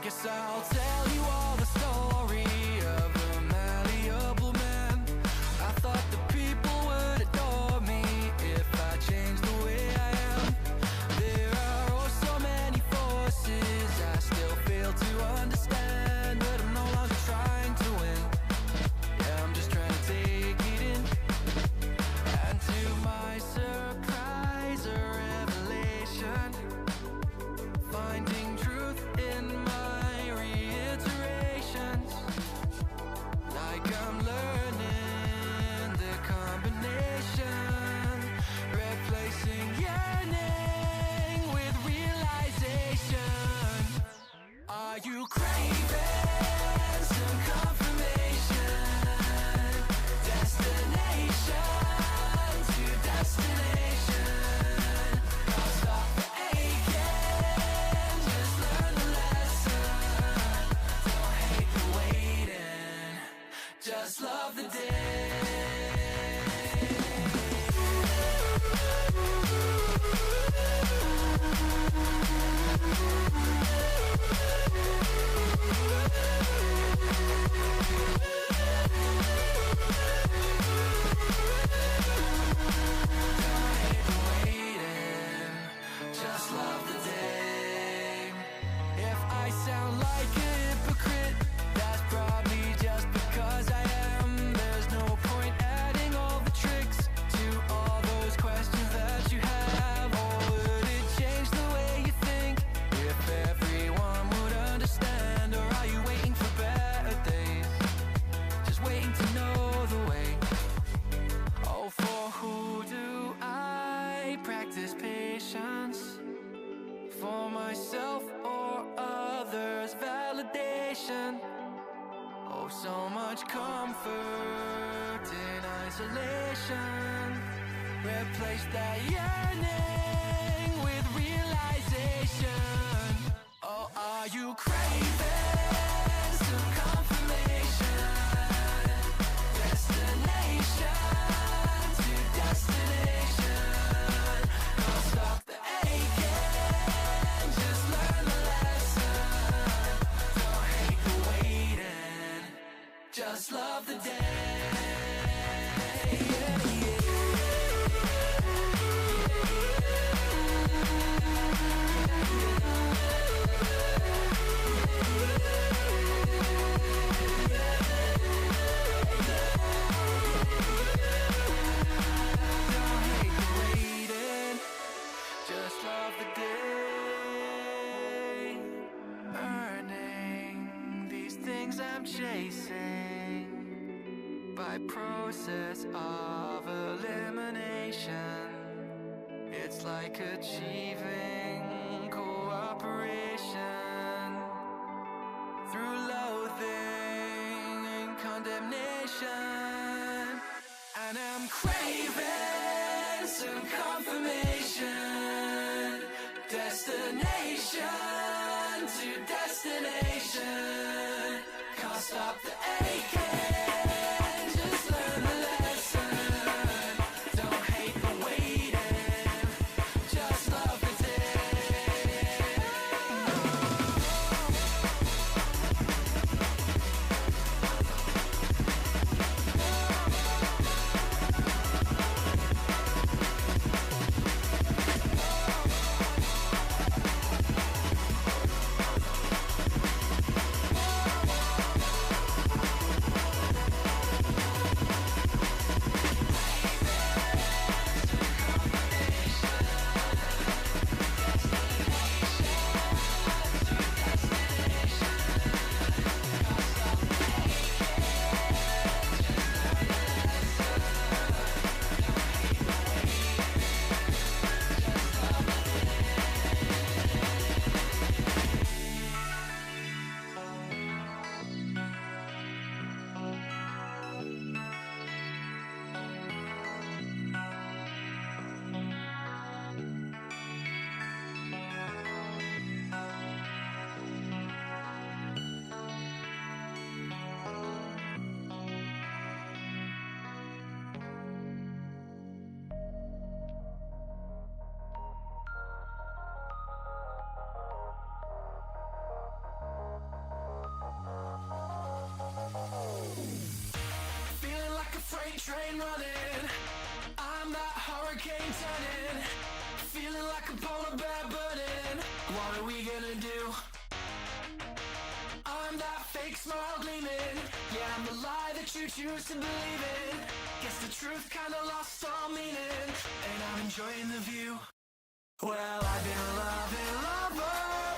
guess I'll tell you all the story of a malleable man. I thought the people would adore me if I changed the way I am. There are oh so many forces I still fail to understand, but I'm no longer trying to win. Yeah, I'm just trying to take it in. And to my surprise or revelation, finding truth in my reiterations, like I'm learning the combination, replacing yearning with realization. Are you craving some confirmation? Destination to destination. I'll stop the aching, just learn the lesson. Don't hate the waiting, just love the day. Just love the day. If I sound like a hypocrite, that's probably just because I am. There's no point adding all the tricks to all those questions that you have. Or would it change the way you think if everyone would understand? Or are you waiting for better days, just waiting to know the way? Oh, for who do I practice patience? For myself or others' validation? Oh, so much comfort in isolation. Replace that yearning with realization. Oh, are you craving some confirmation? Destination to destination. Don't stop the aching, just learn the lesson. Don't hate the waiting, just love the day. Don't hate the waiting, just love the day. Earning these things I'm chasing by process of elimination. It's like achieving cooperation through loathing and condemnation. And I'm craving some confirmation. Destination to destination. Can't stop the aching, just learn the lesson. Don't hate the waiting, just love the day. choose to believe it. Guess the truth kinda lost all meaning, and I'm enjoying the view. Well, I've been a loving lover,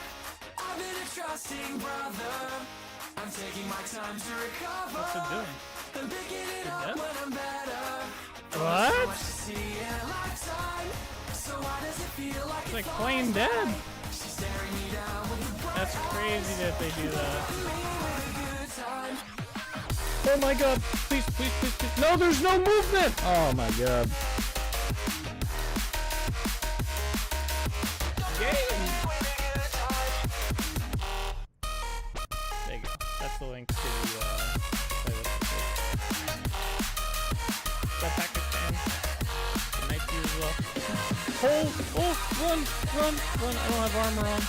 I've been a trusting brother. I'm taking my time to recover. What's it doing? I'm picking it up when I'm better. What? So much to see in a lifetime. So why does it feel like It's like plain dead. She's staring me down with the bright That's crazy that they do that. good time. Oh my god. Please, please, please, please. No, there's no movement. Oh my god. Game. There you go. That's the link to the playlist. Got package fans. The night view as well. Oh, run. I don't have armor on.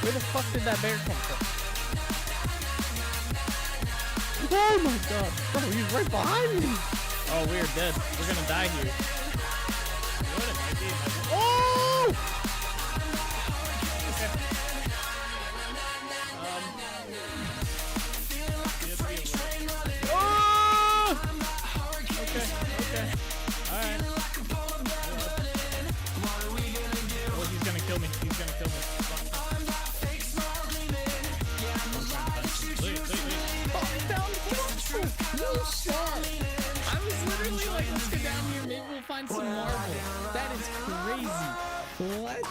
Where the fuck did that bear come from? Oh my god. Bro, he's right behind me. Oh, we're dead. We're gonna die here. You know what it might be? It might be... Oh! Okay. Oh! Okay. Alright. Oh, he's gonna kill me. No shot. I was literally like, let's go down here, maybe we'll find some marble. That is crazy. What?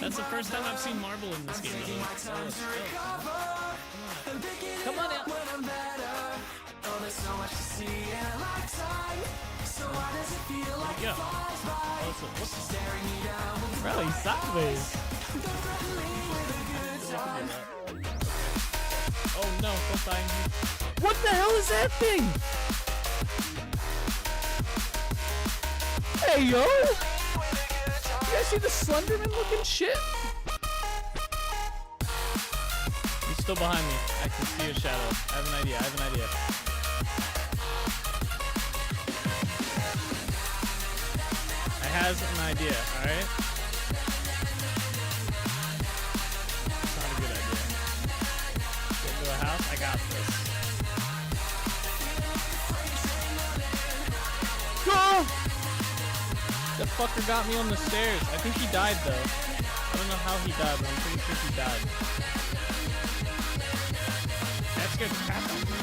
That's the first time I've seen marble in this game. Come on out. Yeah. Really sideways. Oh no, don't die. What the hell is that thing? Hey yo! You guys see the Slenderman looking shit? He's still behind me. I can see a shadow. I have an idea. I has an idea, alright? It's not a good idea. Get into a house, I got this. Go! That fucker got me on the stairs. I think he died though. I don't know how he died, but I'm pretty sure he died. That scared the crap out of me.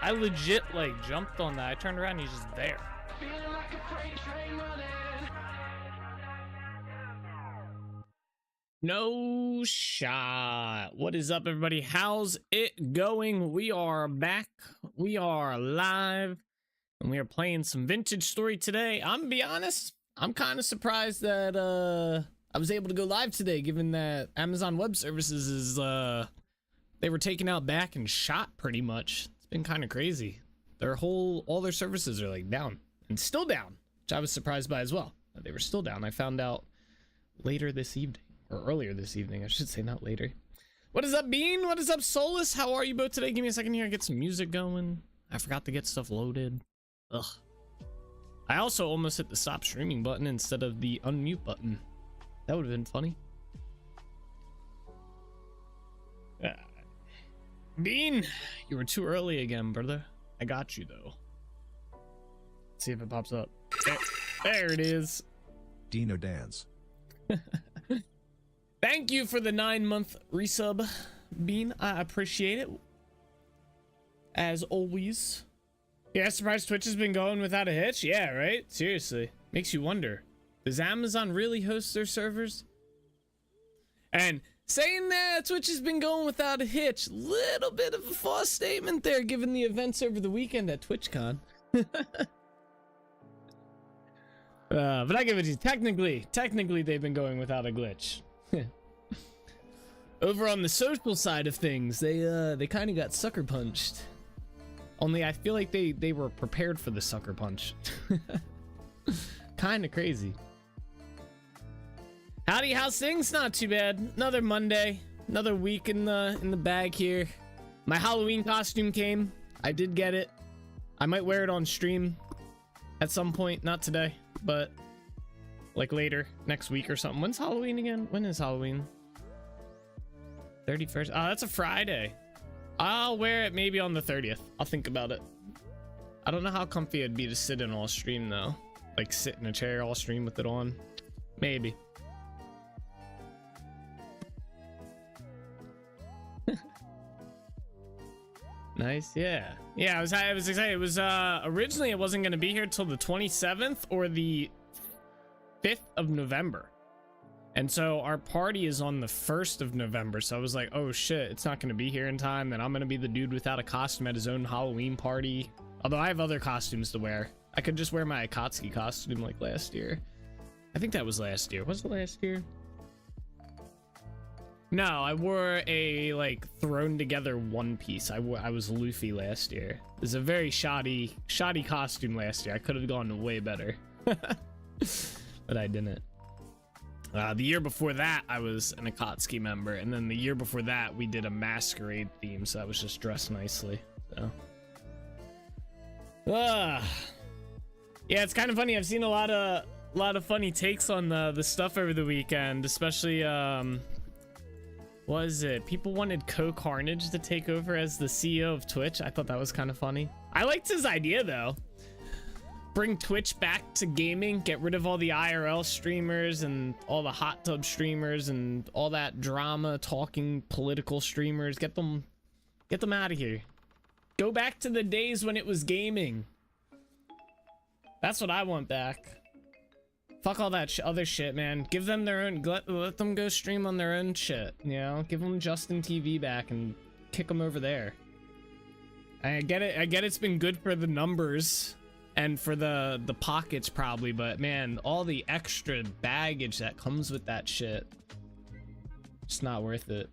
I legit like jumped on that. I turned around and he's just there. No shot. What is up, everybody? How's it going? We are back. We are live. And we are playing some Vintage Story today. I'm gonna be honest, I'm kind of surprised that I was able to go live today, given that Amazon Web Services is they were taken out back and shot pretty much. It's been kind of crazy. All their services are like down and still down, which I was surprised by as well. They were still down. I found out later this evening, or earlier this evening, I should say, not later. What is up, Bean? What is up, Solus? How are you both today? Give me a second here. Get some music going. I forgot to get stuff loaded. Ugh. I also almost hit the stop streaming button instead of the unmute button. That would have been funny. Bean, you were too early again, brother. I got you though. Let's see if it pops up. There it is. Dino Dance. Thank you for the 9-month resub, Bean. I appreciate it. As always. Yeah, surprised Twitch has been going without a hitch. Yeah, right? Seriously. Makes you wonder. Does Amazon really host their servers? And saying that Twitch has been going without a hitch, little bit of a false statement there, given the events over the weekend at TwitchCon. But I give it to you. Technically, they've been going without a glitch. Over on the social side of things, they kind of got sucker punched. Only I feel like they were prepared for the sucker punch. Kind of crazy. Howdy, how's things? Not too bad. Another Monday, another week in the bag here. My Halloween costume came. I did get it. I might wear it on stream at some point. Not today, but like later next week or something. When's Halloween again? When is Halloween? 31st. Oh, that's a Friday. I'll wear it maybe on the 30th. I'll think about it. I don't know how comfy it'd be to sit in all stream though. Like sit in a chair all stream with it on. Maybe. Nice, yeah. Yeah, I was excited. It was originally it wasn't gonna be here till the 27th or the 5th of November. And so our party is on the 1st of November. So I was like, oh shit, it's not gonna be here in time. Then I'm gonna be the dude without a costume at his own Halloween party. Although I have other costumes to wear. I could just wear my Akatsuki costume like last year. I think that was last year. Was it last year? No, I wore a like thrown together one piece. I was Luffy last year. It was a very shoddy costume last year. I could have gone way better. But I didn't. The year before that, I was an Akatsuki member. And then the year before that, we did a masquerade theme. So I was just dressed nicely. So. Yeah, it's kind of funny. I've seen a lot of funny takes on the stuff over the weekend, especially what is it? People wanted Carnage to take over as the CEO of Twitch. I thought that was kind of funny. I liked his idea though. Bring Twitch back to gaming, get rid of all the IRL streamers and all the hot tub streamers and all that drama talking political streamers. Get them out of here. Go back to the days when it was gaming. That's what I want back. Fuck all that other shit, man. Give them their own, let them go stream on their own shit, you know? Give them Justin TV back and kick them over there. I get it, it's been good for the numbers and for the pockets probably, but man, all the extra baggage that comes with that shit, it's not worth it.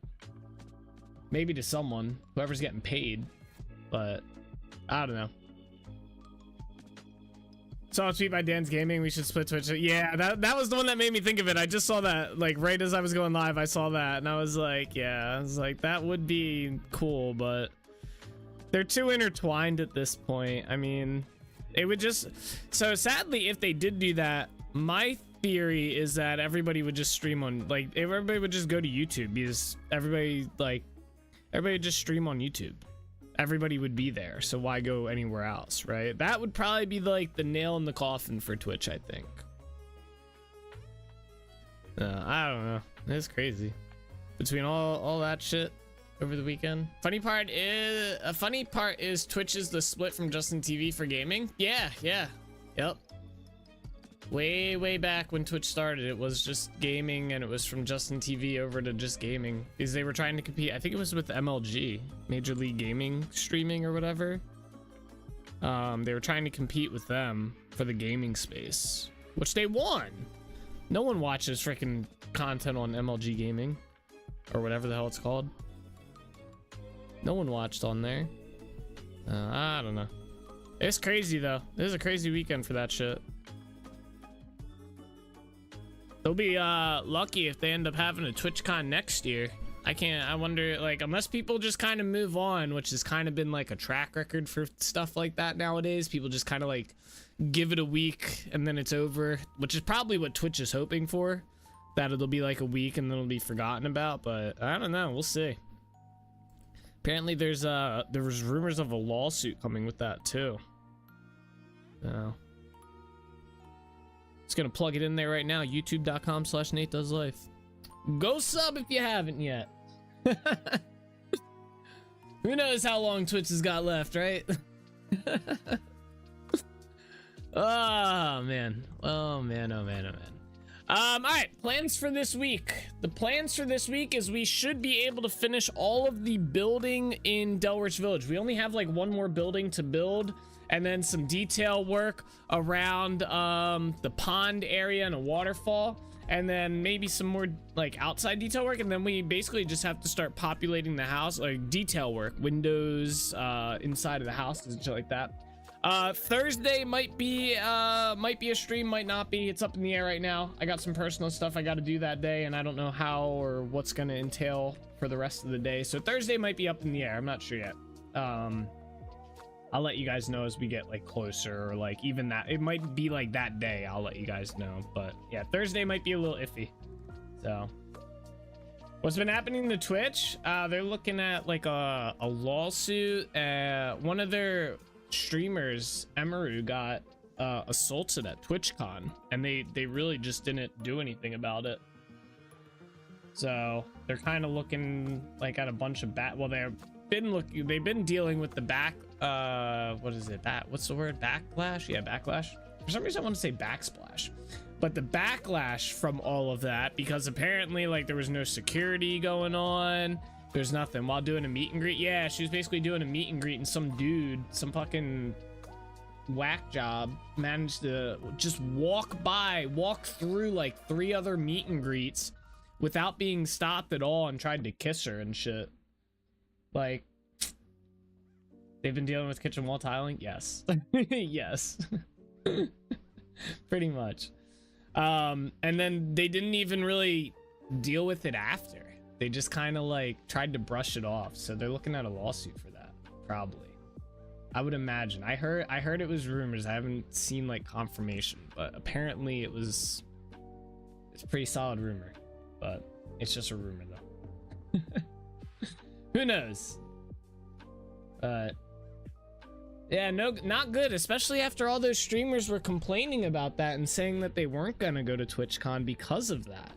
Maybe to someone, whoever's getting paid. But I don't know. Saw a tweet by Dan's Gaming. We should split Twitch. Yeah, that was the one that made me think of it. I just saw that like right as I was going live. I saw that and I was like, yeah, I was like, that would be cool, but they're too intertwined at this point. I mean, it would just so sadly if they did do that, my theory is that everybody would just stream on like everybody would just go to YouTube because everybody would just stream on YouTube. Everybody would be there, so why go anywhere else, right? That would probably be like the nail in the coffin for Twitch, I think. I don't know. It's crazy. Between all that shit over the weekend. Funny part is Twitch is the split from Justin TV for gaming. Yeah, yep. Way back when Twitch started, it was just gaming and it was from Justin TV over to just gaming because they were trying to compete. I think it was with MLG, Major League Gaming streaming or whatever. They were trying to compete with them for the gaming space, which they won. No one watches freaking content on MLG Gaming or whatever the hell it's called. No one watched on there. I don't know. It's crazy though. This is a crazy weekend for that shit. They'll be lucky if they end up having a TwitchCon next year. I wonder, like, unless people just kind of move on, which has kind of been like a track record for stuff like that nowadays. People just kind of like give it a week and then it's over, which is probably what Twitch is hoping for, that it'll be like a week and then it'll be forgotten about. But I don't know, we'll see. Apparently there was rumors of a lawsuit coming with that too. So just gonna plug it in there right now, youtube.com/NateDoesLife. Go sub if you haven't yet. Who knows how long Twitch has got left, right? Oh man. All right, plans for this week. The plans for this week is we should be able to finish all of the building in DELRICH Village. We only have like one more building to build, and then some detail work around the pond area and a waterfall, and then maybe some more like outside detail work, and then we basically just have to start populating the house, like detail work, windows inside of the house and shit like that. Thursday might be a stream, might not be. It's up in the air right now. I got some personal stuff I got to do that day, and I don't know how or what's going to entail for the rest of the day. So Thursday might be up in the air. I'm not sure yet. I'll let you guys know as we get like closer, or like even that it might be like that day. I'll let you guys know. But yeah, Thursday might be a little iffy. So What's been happening to Twitch? They're looking at like a lawsuit. One of their streamers, Emeru, got assaulted at TwitchCon, and they really just didn't do anything about it. So they're kind of looking like at a bunch of they've been dealing with the what is it? What's the word? Backlash? Yeah, backlash. For some reason I want to say backsplash. But the backlash from all of that, because apparently like there was no security going on, there's nothing while doing a meet and greet. Yeah, she was basically doing a meet and greet, and some dude, some fucking whack job, managed to just walk through like 3 other meet and greets without being stopped at all, and tried to kiss her and shit. Like, they've been dealing with kitchen wall tiling? Yes. Yes. Pretty much. And then they didn't even really deal with it after. They just kind of like tried to brush it off. So they're looking at a lawsuit for that, probably. I would imagine. I heard it was rumors. I haven't seen like confirmation, but apparently it's a pretty solid rumor. But it's just a rumor though. Who knows? Yeah, no, not good, especially after all those streamers were complaining about that and saying that they weren't gonna go to TwitchCon because of that.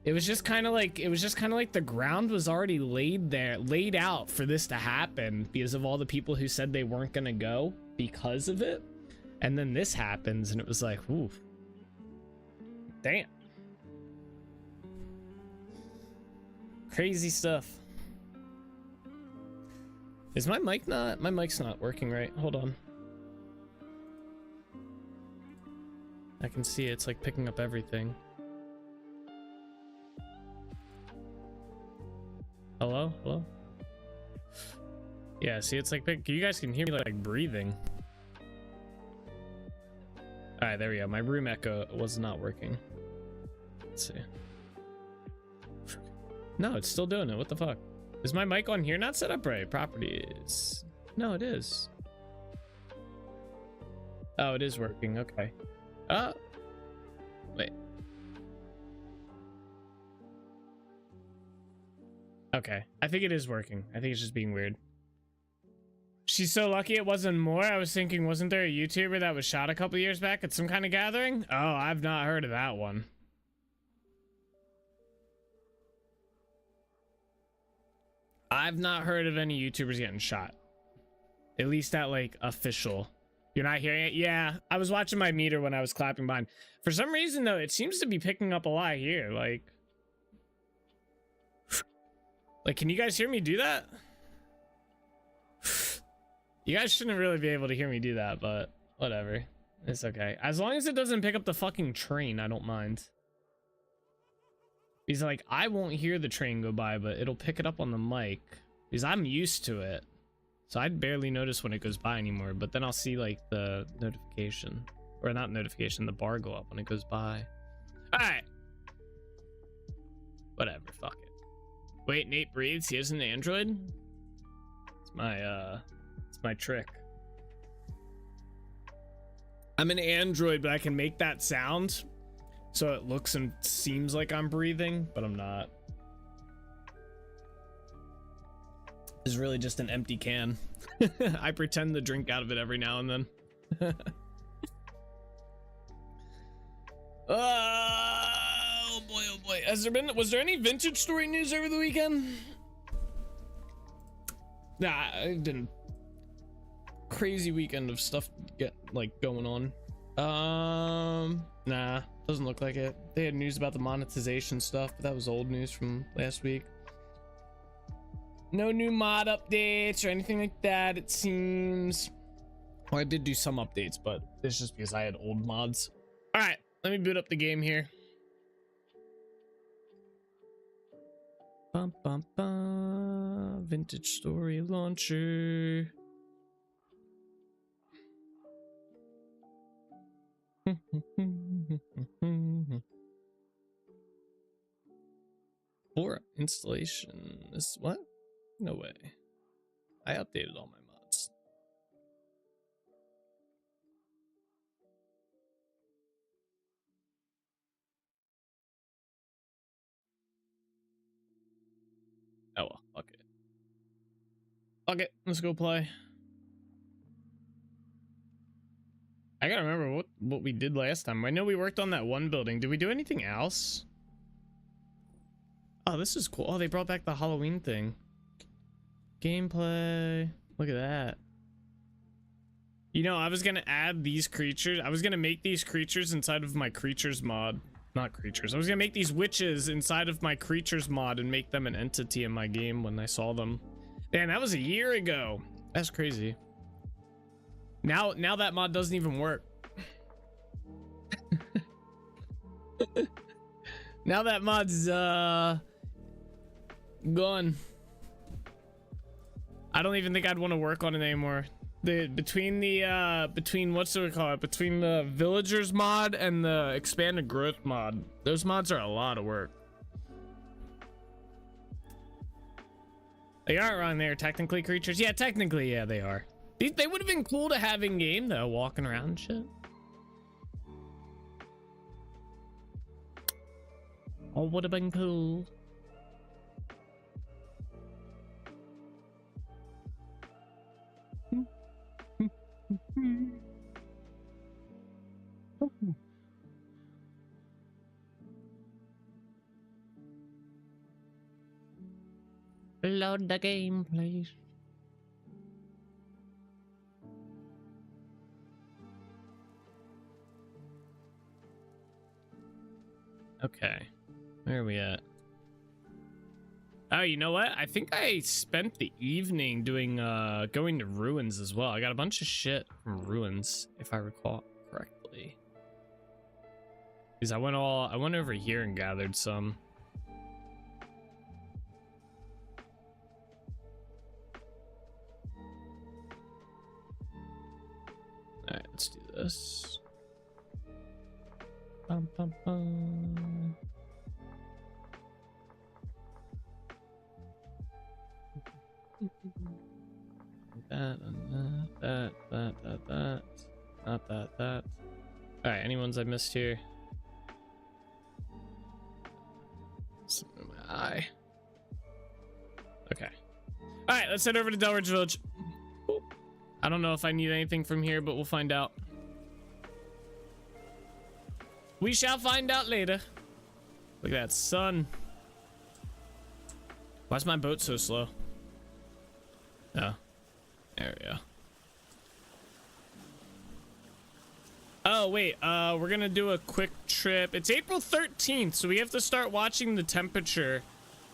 It was just kind of like the ground was already laid out for this to happen because of all the people who said they weren't gonna go because of it. And then this happens and it was like, ooh, damn. Crazy stuff. Is my mic's not working right? Hold on. I can see it's like picking up everything. Hello? Hello? Yeah, see, it's like you guys can hear me like breathing. All right, there we go. My room echo was not working. Let's see. No, it's still doing it. What the fuck? Is my mic on here not set up right? Properties. No, it is. Oh, it is working. Okay. Wait. Okay. I think it is working. I think it's just being weird. She's so lucky it wasn't more. I was thinking, wasn't there a YouTuber that was shot a couple years back at some kind of gathering? Oh, I've not heard of that one. I've not heard of any YouTubers getting shot. At least at like official. You're not hearing it? Yeah, I was watching my meter when I was clapping behind. For some reason though, it seems to be picking up a lot here. Like, can you guys hear me do that? You guys shouldn't really be able to hear me do that, but whatever. It's okay. As long as it doesn't pick up the fucking train, I don't mind. He's like, I won't hear the train go by, but it'll pick it up on the mic because I'm used to it. So I'd barely notice when it goes by anymore, but then I'll see like the notification, or not notification, the bar go up when it goes by. All right. Whatever, fuck it. Wait, Nate breathes. He has an Android? It's my trick. I'm an Android, but I can make that sound. So it looks and seems like I'm breathing, but I'm not. It's really just an empty can. I pretend to drink out of it every now and then. Oh boy, oh boy. Was there any vintage story news over the weekend? Nah, it's been a crazy weekend of stuff going on. Nah, doesn't look like it. They had news about the monetization stuff, but that was old news from last week. No new mod updates or anything like that, it seems. Well, I did do some updates, but it's just because I had old mods. All right, let me boot up the game here. Bum, bum, bum. Vintage story launcher. For installation, this what? No way. I updated all my mods. Fuck it. Let's go play. I gotta remember what we did last time. I know we worked on that one building. Did we do anything else? Oh, this is cool. Oh, they brought back the Halloween thing. Gameplay. Look at that. You know, I was gonna add these creatures. I was gonna make these creatures inside of my creatures mod. Not creatures. I was gonna make these witches inside of my creatures mod and make them an entity in my game when I saw them. Man, that was a year ago. That's crazy. Now that mod doesn't even work. Now that mod's gone. I don't even think I'd want to work on it anymore. Between what's it called? Between the villagers mod and the expanded growth mod, those mods are a lot of work. They aren't wrong. They're technically creatures. Yeah, technically, yeah, they are. They would have been cool to have in game though, walking around and shit. Oh, would have been cool. Load the game, please. Okay, where are we at? Oh, you know what? I think I spent the evening doing going to ruins as well. I got a bunch of shit from ruins, if I recall correctly. Because I went over here and gathered some. Alright, let's do this. Bum, bum, bum. That. Not that. Alright, any ones I missed here? Something in my eye. Okay. Alright, let's head over to DELRICH Village. I don't know if I need anything from here, but we'll find out. We shall find out later. Look at that sun. Why's my boat so slow? Oh, there we go. Oh, wait, we're gonna do a quick trip. It's April 13th, so we have to start watching the temperature.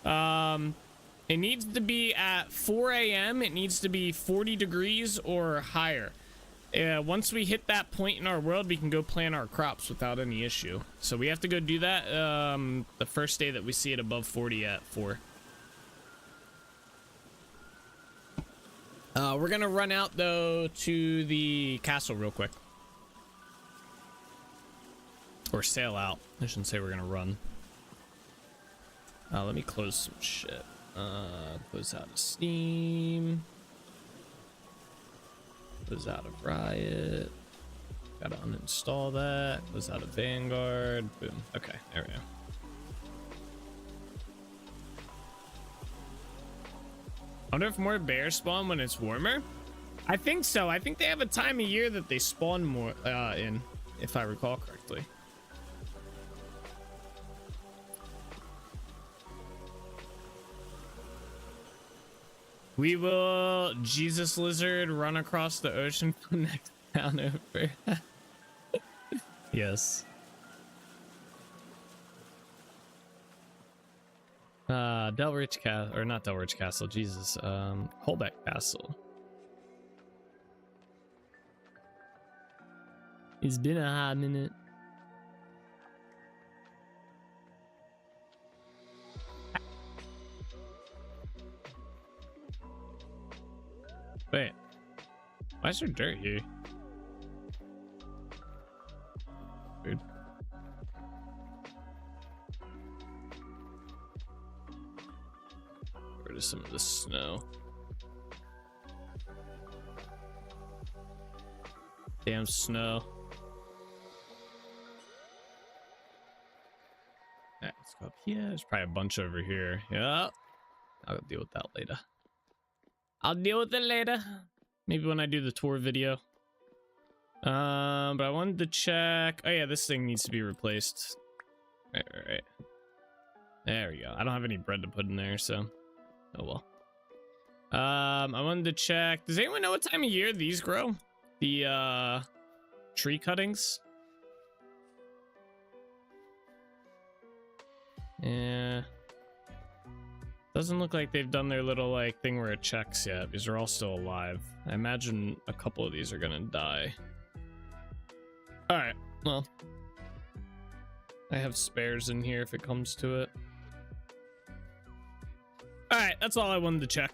It needs to be at 4 a.m. It needs to be 40 degrees or higher. Once we hit that point in our world, we can go plant our crops without any issue. So we have to go do that the first day that we see it above 40 at 4. We're gonna run out though to the castle real quick. Or sail out. I shouldn't say we're gonna run. Let me close some shit. Close out of Steam. Close out of Riot. Gotta uninstall that. Close out of Vanguard. Boom. Okay, there we go. I wonder if more bears spawn when it's warmer. I think so. I think they have a time of year that they spawn more in, if I recall correctly. We will Jesus lizard run across the ocean from next town over. Yes. DELRICH Castle, or not DELRICH Castle, Jesus. Holbeck Castle. It's been a hot minute. Wait, why is there dirt here? Weird. Where is some of the snow? Damn snow. Alright, let's go up here. There's probably a bunch over here. Yeah. I'll deal with that later. I'll deal with it later. Maybe when I do the tour video. But I wanted to check. Oh yeah, this thing needs to be replaced. Right. There we go. I don't have any bread to put in there, so oh well. I wanted to check. Does anyone know what time of year these grow? The tree cuttings. Yeah. Doesn't look like they've done their little like thing where it checks yet. These are all still alive. I imagine a couple of these are gonna die. All right, well, I have spares in here if it comes to it. All right, that's all I wanted to check.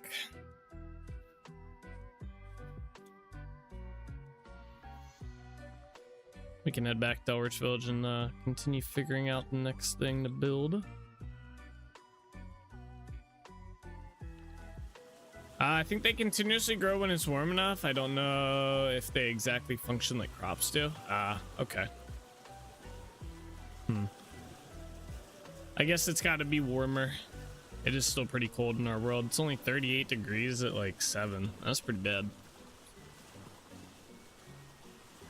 We can head back to DELRICH Village and continue figuring out the next thing to build. I think they continuously grow when it's warm enough. I don't know if they exactly function like crops do. Okay. I guess it's got to be warmer. It is still pretty cold in our world. It's only 38 degrees at like 7. That's pretty bad.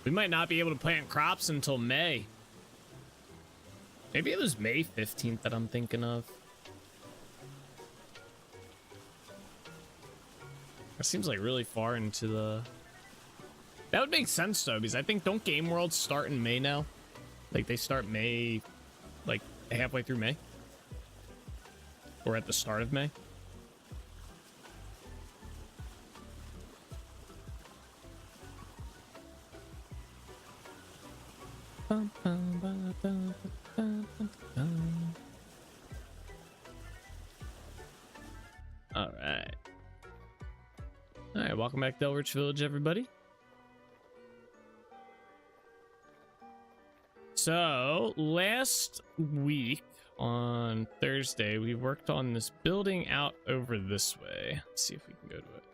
We might not be able to plant crops until May. Maybe it was May 15th that I'm thinking of. That seems like really far into the... That would make sense though, because I think don't game worlds start in May now? Like they start May, like halfway through May? Or at the start of May? Alright. Alright, welcome back to DELRICH Village, everybody. So, last week on Thursday, we worked on this building out over this way. Let's see if we can go to it.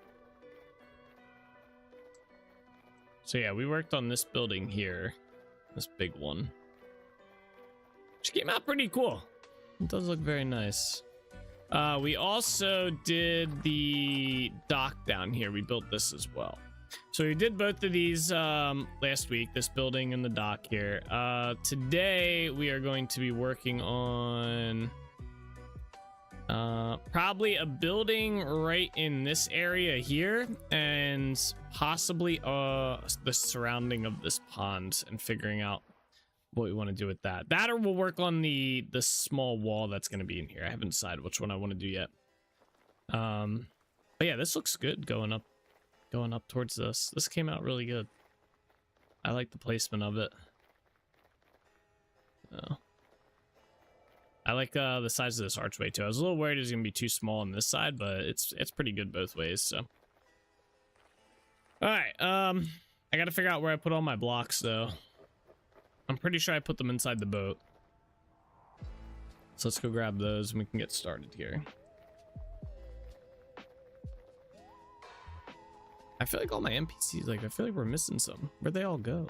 So yeah, we worked on this building here. This big one. Which came out pretty cool. It does look very nice. We also did the dock down here. We built this as well. So we did both of these last week, this building and the dock here. Today we are going to be working on probably a building right in this area here, and possibly the surrounding of this pond, and figuring out what we want to do with that. That, or we'll work on the small wall that's going to be in here. I haven't decided which one I want to do yet. But yeah, this looks good going up towards this. This came out really good. I like the placement of it. I like the size of this archway too. I was a little worried it was gonna be too small on this side, but it's pretty good both ways. So, all right. I gotta figure out where I put all my blocks though. I'm pretty sure I put them inside the boat. So let's go grab those and we can get started here. I feel like all my NPCs, I feel like we're missing some. Where'd they all go?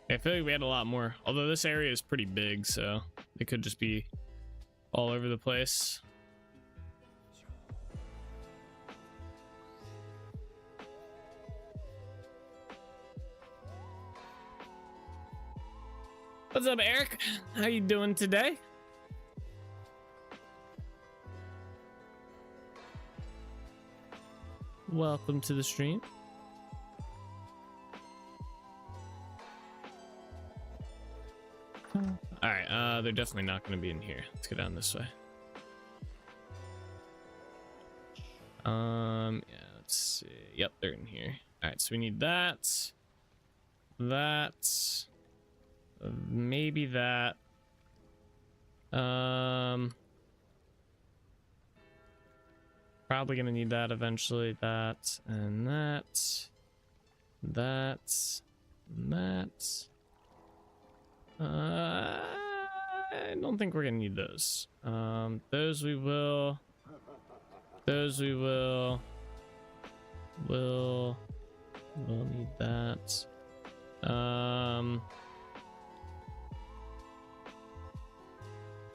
I feel like we had a lot more. Although this area is pretty big, so it could just be all over the place. What's up, Eric? How you doing today? Welcome to the stream. All right, they're definitely not going to be in here. Let's go down this way. Yeah, let's see. Yep, they're in here. All right, so we need that, maybe that. Probably gonna need that eventually. That and that. I don't think we're gonna need those. Those we will. We'll need that.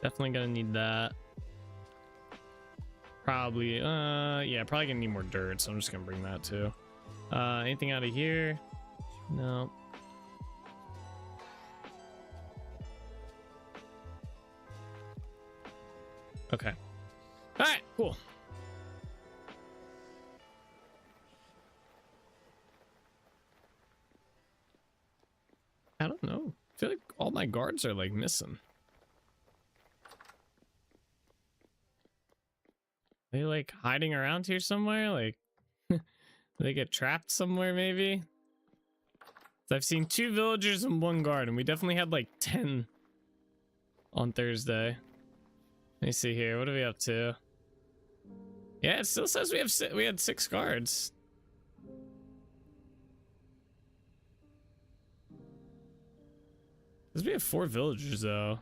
Definitely gonna need that. Probably, yeah, probably gonna need more dirt, so I'm just gonna bring that too. Anything out of here? No. Okay. All right, cool. I don't know. I feel like all my guards are like missing. They like hiding around here somewhere? Like they get trapped somewhere maybe? So I've seen 2 villagers and 1 guard, and we definitely had like 10 on Thursday. Let me see here. What are we up to? Yeah, it still says we had 6 guards. Says we have 4 villagers though.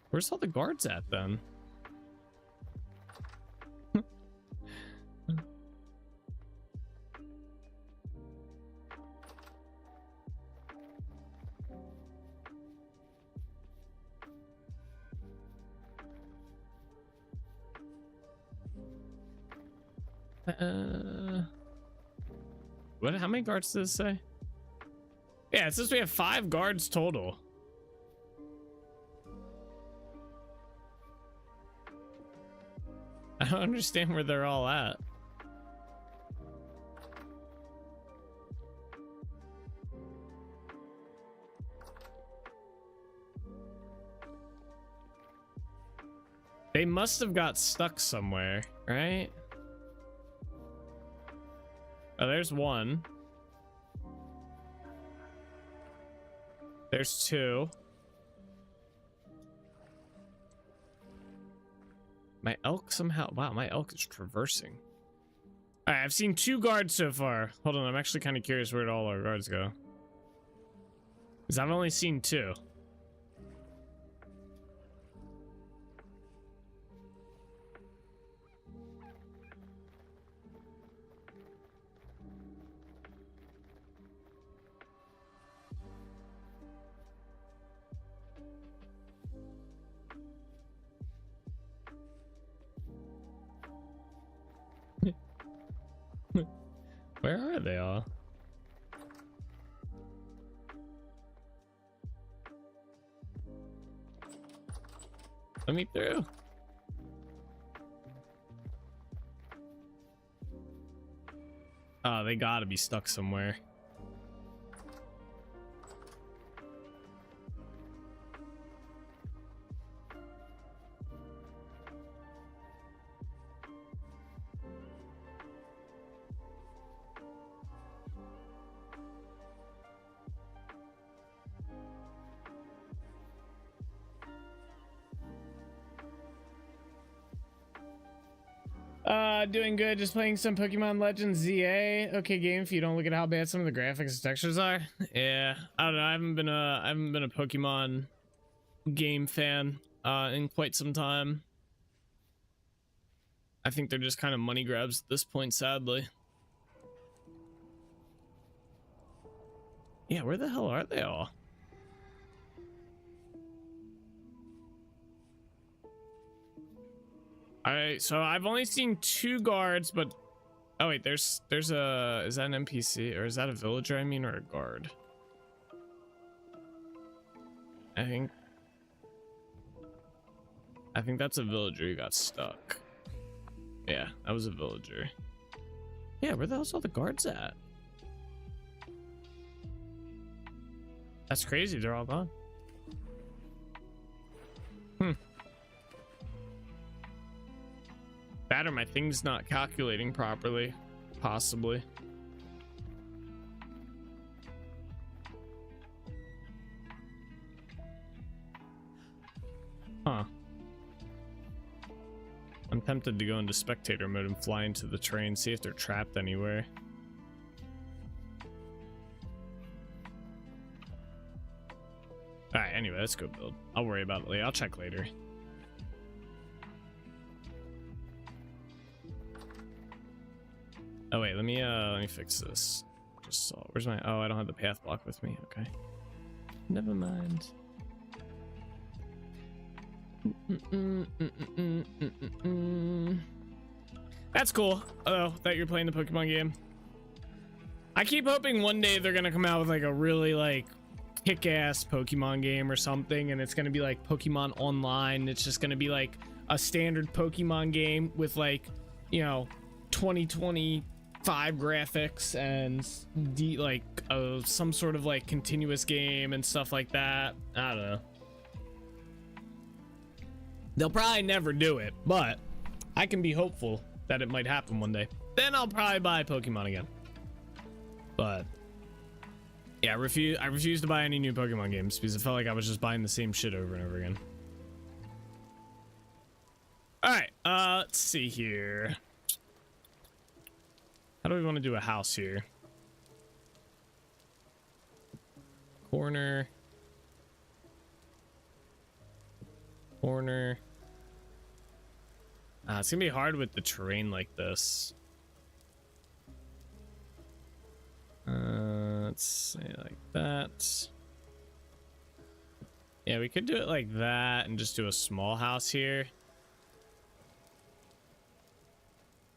Where's all the guards at then? What? How many guards does it say? Yeah, it says we have 5 guards total. I don't understand where they're all at. They must have got stuck somewhere, right? Oh, there's 1. There's 2. My elk somehow... Wow, my elk is traversing. Alright, I've seen 2 guards so far. Hold on, I'm actually kind of curious where all our guards go. Because I've only seen 2. Where are they all? Let me through. Oh, they gotta be stuck somewhere. Doing good. Just playing some Pokemon Legends ZA. Okay, game. If you don't look at how bad some of the graphics and textures are, yeah, I don't know. I haven't been a Pokemon game fan in quite some time. I think they're just kind of money grabs at this point, sadly. Yeah, where the hell are they all? Alright, so I've only seen 2 guards, but oh wait, there's a, is that an NPC or is that a villager, I mean, or a guard? I think that's a villager who got stuck. Yeah, that was a villager. Yeah, where the hell's all the guards at? That's crazy, they're all gone. That or my thing's not calculating properly, possibly. Huh. I'm tempted to go into spectator mode and fly into the train, see if they're trapped anywhere. Alright, anyway, let's go build. I'll worry about it later. I'll check later. Oh wait, let me fix this. just saw. Where's my... Oh, I don't have the path block with me. Okay. Never mind. That's cool. Oh, that you're playing the Pokemon game. I keep hoping one day they're gonna come out with like a really like kick-ass Pokemon game or something, and it's gonna be like Pokemon Online. It's just gonna be like a standard Pokemon game with like, you know, 2025 graphics and like some sort of like continuous game and stuff like that. I don't know. They'll probably never do it, but I can be hopeful that it might happen one day. Then I'll probably buy Pokemon again. But yeah, I refuse to buy any new Pokemon games because it felt like I was just buying the same shit over and over again. All right, let's see here. How do we want to do a house here? Corner. Corner. It's gonna be hard with the terrain like this. Let's say like that. Yeah, we could do it like that and just do a small house here.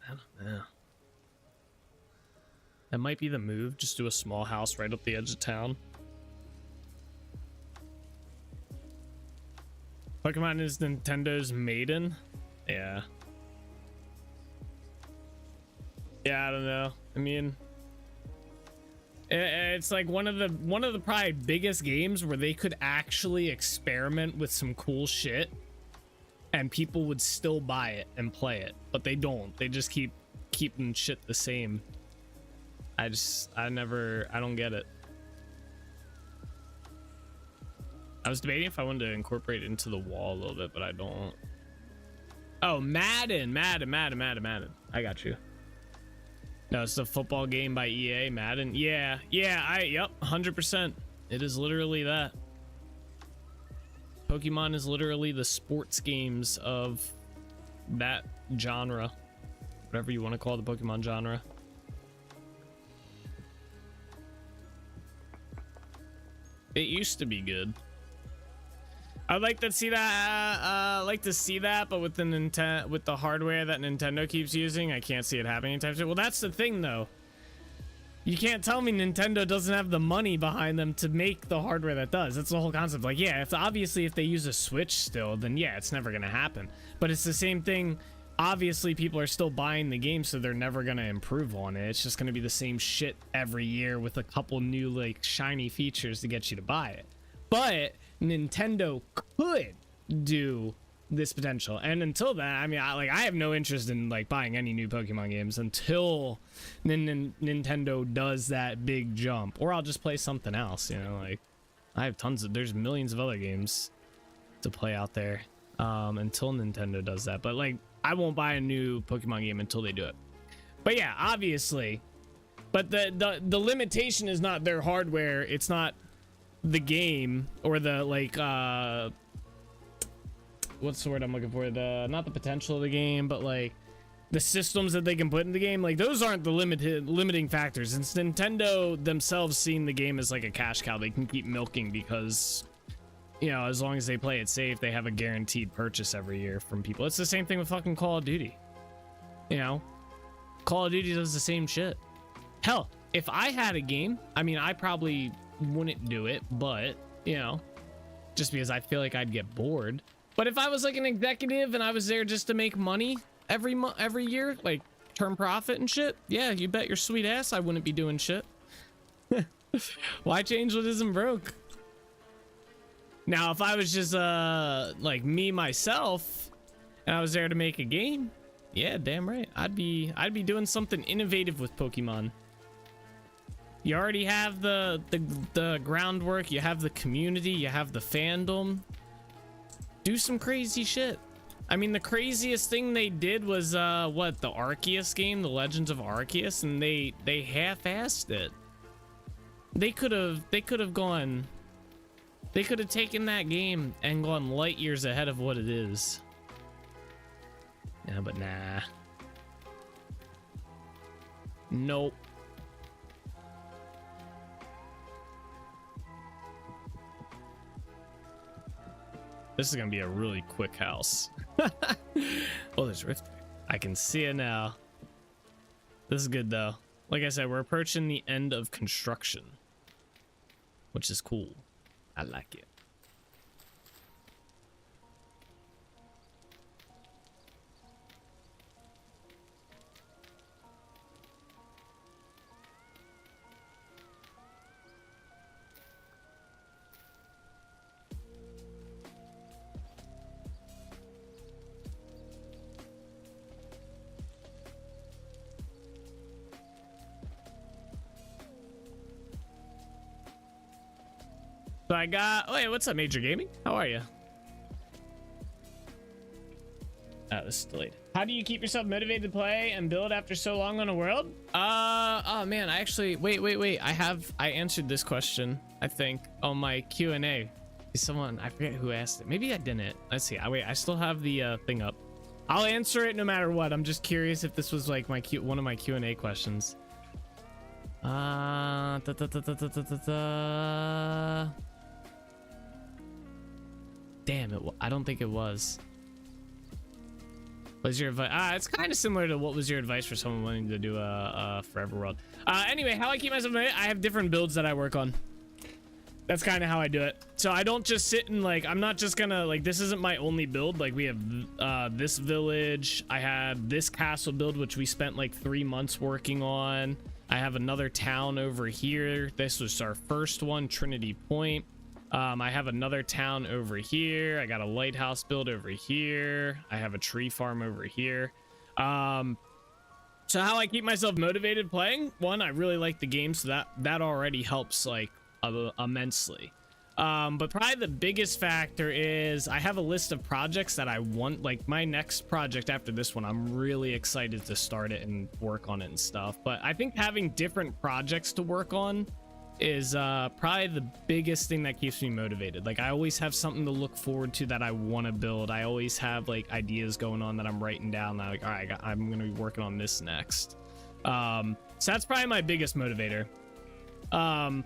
I don't know. That might be the move. Just do a small house right up the edge of town. Pokemon is Nintendo's maiden. Yeah. Yeah, I don't know. I mean, it's like one of the probably biggest games where they could actually experiment with some cool shit and people would still buy it and play it, but they don't. They just keep keeping shit the same. I don't get it. I was debating if I wanted to incorporate it into the wall a little bit, but I don't. Oh, Madden. I got you. No, it's the football game by EA, Madden. Yep, 100%. It is literally that. Pokemon is literally the sports games of that genre. Whatever you want to call the Pokemon genre. It used to be good. I'd like to see that, but with the hardware that Nintendo keeps using, I can't see it happening anytime soon. Well, that's the thing, though. You can't tell me Nintendo doesn't have the money behind them to make the hardware that does. That's the whole concept. Like, yeah, if they use a Switch still, then yeah, it's never gonna happen. But it's the same thing. Obviously, people are still buying the game, so they're never gonna improve on it. It's just gonna be the same shit every year with a couple new like shiny features to get you to buy it. But Nintendo could do this potential, and until that, I mean, I have no interest in like buying any new Pokemon games until Nintendo does that big jump, or I'll just play something else. You know, like I have there's millions of other games to play out there until Nintendo does that. But like, I won't buy a new Pokemon game until they do it. But yeah, obviously, but the limitation is not their hardware. It's not the game or the like what's the word I'm looking for, not the potential of the game, but like the systems that they can put in the game. Like those aren't the limiting factors. It's Nintendo themselves seeing the game as like a cash cow they can keep milking, because you know, as long as they play it safe, they have a guaranteed purchase every year from people. It's the same thing with fucking Call of Duty. You know, Call of Duty does the same shit. Hell, if I had a game, I mean, I probably wouldn't do it, but you know, just because I feel like I'd get bored. But if I was like an executive and I was there just to make money every year, like turn profit and shit, yeah, you bet your sweet ass I wouldn't be doing shit. Why change what isn't broke? Now, if I was just like me myself and I was there to make a game, yeah, damn right, I'd be doing something innovative with Pokemon. You already have the groundwork, you have the community, you have the fandom. Do some crazy shit. I mean, the craziest thing they did was what, the Arceus game, the Legends of Arceus, and they half-assed it. They could have taken that game and gone light years ahead of what it is. Yeah, but nah. Nope. This is gonna be a really quick house. Oh, there's rift. I can see it now. This is good though. Like I said, we're approaching the end of construction, which is cool. I like it. So I got, wait, what's up, Major Gaming? How are you? Oh, this is delayed. How do you keep yourself motivated to play and build after so long on a world? Oh man, I actually, wait. I answered this question, I think, on my Q&A. Someone, I forget who asked it. Maybe I didn't. Let's see. I still have the thing up. I'll answer it no matter what. I'm just curious if this was like one of my Q&A questions. Damn, I don't think it was. What's your advice? It's kind of similar to what was your advice for someone wanting to do a Forever World. Anyway, how I keep myself motivated, I have different builds that I work on. That's kind of how I do it. So I don't just sit and like, I'm not just gonna like, this isn't my only build. Like we have this village. I have this castle build, which we spent like 3 months working on. I have another town over here. This was our first one, Trinity Point. I have another town over here. I got a lighthouse build over here. I have a tree farm over here. So how I keep myself motivated playing? One, I really like the game, so that already helps like immensely. But probably the biggest factor is I have a list of projects that I want. Like my next project after this one, I'm really excited to start it and work on it and stuff. But I think having different projects to work on is probably the biggest thing that keeps me motivated. Like I always have something to look forward to that I want to build. I always have like ideas going on that I'm writing down. That, like, all right, I'm gonna be working on this next. So that's probably my biggest motivator. And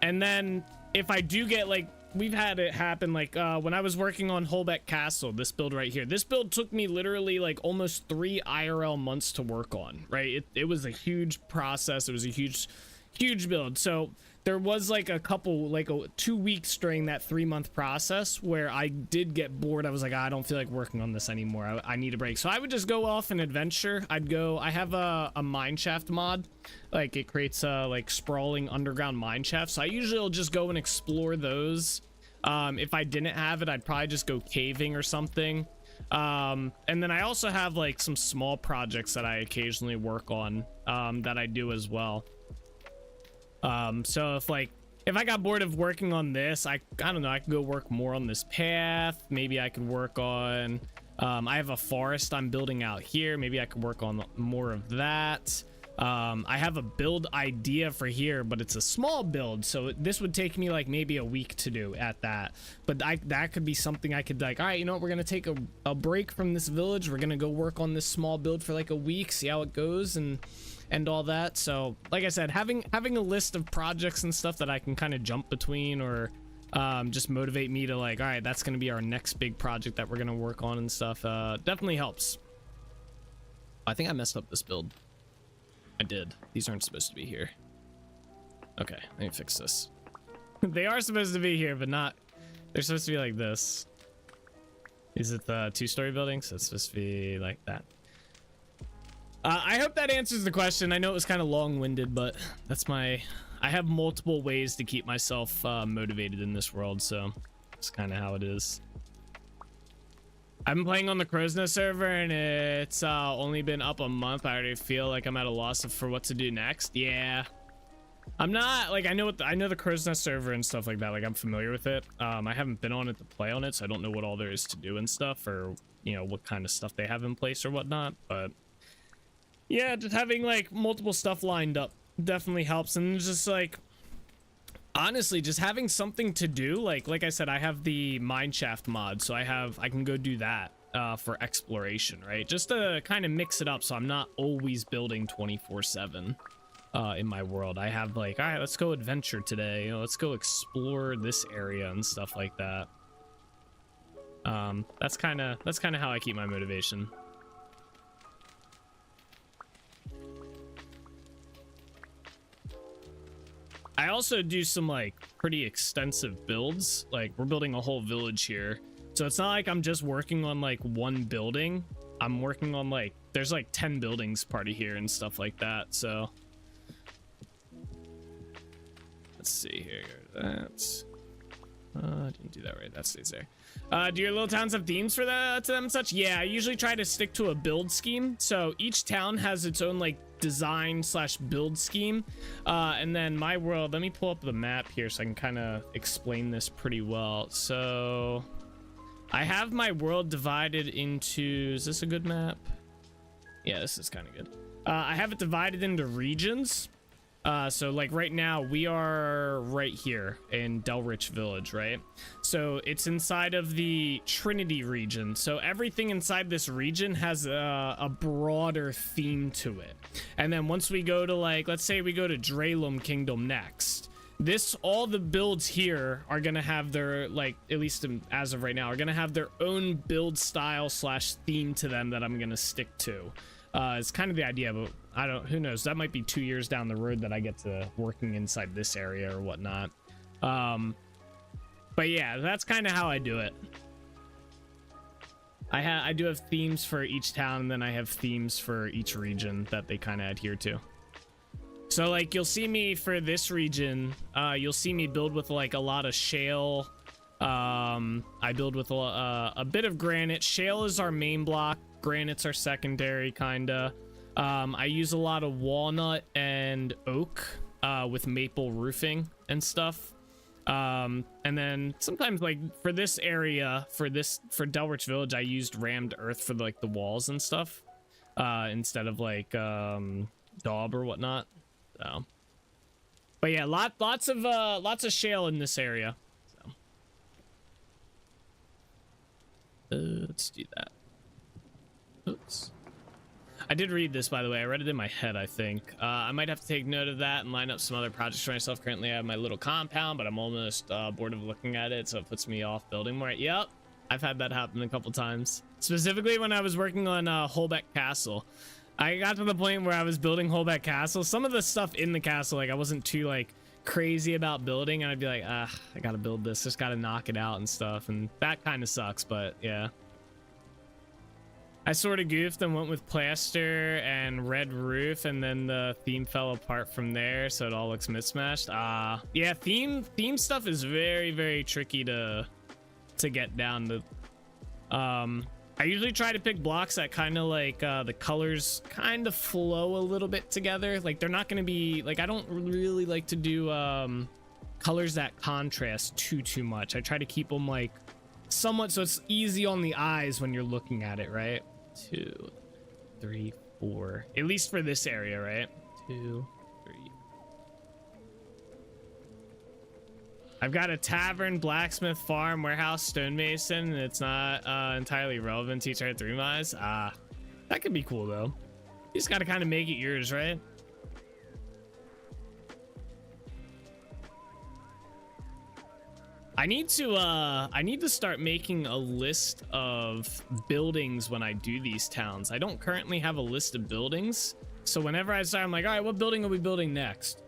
then if I do get like, we've had it happen like when I was working on Holbeck Castle, this build right here, this build took me literally like almost 3 IRL months to work on, right? It was a huge process. It was a huge build. So there was like a couple, like 2 weeks during that 3-month process where I did get bored. I was like, I don't feel like working on this anymore. I need a break. So I would just go off and adventure. I have a mineshaft mod. Like it creates like sprawling underground mineshaft. So I usually will just go and explore those. If I didn't have it, I'd probably just go caving or something. And then I also have like some small projects that I occasionally work on that I do as well. So if I got bored of working on this, I don't know, I can go work more on this path. Maybe I could work on, I have a forest I'm building out here. Maybe I could work on more of that. I have a build idea for here, but it's a small build. So this would take me like maybe a week to do at that. But that could be something I could like, all right, you know what? We're going to take a break from this village. We're going to go work on this small build for like a week, see how it goes and all that. So like I said, having a list of projects and stuff that I can kind of jump between or just motivate me to like, all right, that's going to be our next big project that we're going to work on and stuff, definitely helps. I think I messed up this build. I did. These aren't supposed to be here. Okay, let me fix this. They are supposed to be here, but not, they're supposed to be like this. Is it the 2-story building? So it's supposed to be like that. I hope that answers the question. I know it was kind of long-winded, but that's I have multiple ways to keep myself motivated in this world, so it's kind of how it is. I've been playing on the Crow's Nest server, and it's only been up a month. I already feel like I'm at a loss for what to do next. Yeah, I'm not like I know the Crow's Nest server and stuff like that. Like I'm familiar with it. I haven't been on it to play on it, so I don't know what all there is to do and stuff, or you know what kind of stuff they have in place or whatnot. But yeah, just having like multiple stuff lined up definitely helps, and just like honestly, just having something to do. Like I said, I have the mineshaft mod, so I can go do that for exploration, right? Just to kind of mix it up, so I'm not always building 24/7 in my world. I have like, all right, let's go adventure today. You know, let's go explore this area and stuff like that. That's kind of how I keep my motivation. I also do some like pretty extensive builds. Like we're building a whole village here, so it's not like I'm just working on like one building. I'm working on like there's like 10 buildings party here and stuff like that. So let's see here. That's didn't do that right. That stays there. Do your little towns have themes for that to them and such? Yeah, I usually try to stick to a build scheme. So each town has its own like design slash build scheme. And then my world, let me pull up the map here so I can kind of explain this pretty well. So I have my world divided into, is this a good map? Yeah, this is kind of good. I have it divided into regions. So like right now we are right here in DELRICH village, right? So it's inside of the Trinity region. So everything inside this region has a broader theme to it. And then once we go to like, let's say we go to Drelum Kingdom next, all the builds here are gonna have their, like, at least as of right now, are gonna have their own build style slash theme to them that I'm gonna stick to. It's kind of the idea, but who knows, that might be 2 years down the road that I get to working inside this area or whatnot. But yeah, that's kind of how I do it. I do have themes for each town, and then I have themes for each region that they kind of adhere to. So like you'll see me for this region, you'll see me build with like a lot of shale. I build with a bit of granite. Shale is our main block. Granites are secondary, kinda. I use a lot of walnut and oak with maple roofing and stuff. And then sometimes like for this area, for DELRICH village, I used rammed earth for like the walls and stuff instead of like daub or whatnot. So, but yeah, lots of shale in this area. So let's do that. Oops. I did read this, by the way. I read it in my head, I think. I might have to take note of that and line up some other projects for myself. Currently, I have my little compound, but I'm almost bored of looking at it, so it puts me off building more. Yep, I've had that happen a couple times. Specifically when I was working on Holbeck Castle. I got to the point where I was building Holbeck Castle. Some of the stuff in the castle, like, I wasn't too, like, crazy about building, and I'd be like, I gotta build this. Just gotta knock it out and stuff, and that kind of sucks, but yeah. I sort of goofed and went with plaster and red roof, and then the theme fell apart from there, so it all looks mismatched. Yeah, theme stuff is very, very tricky to get down to. I usually try to pick blocks that kind of like the colors kind of flow a little bit together. Like they're not going to be like, I don't really like to do colors that contrast too much. I try to keep them like somewhat so it's easy on the eyes when you're looking at it, right? 2, 3, 4, at least for this area, right? 2, 3. I've got a tavern, blacksmith, farm, warehouse, stonemason, and it's not entirely relevant to each other 3 miles. That could be cool though. You just got to kind of make it yours, right? I need to start making a list of buildings when I do these towns. I don't currently have a list of buildings, so whenever I start, I'm like, all right, what building are we building next?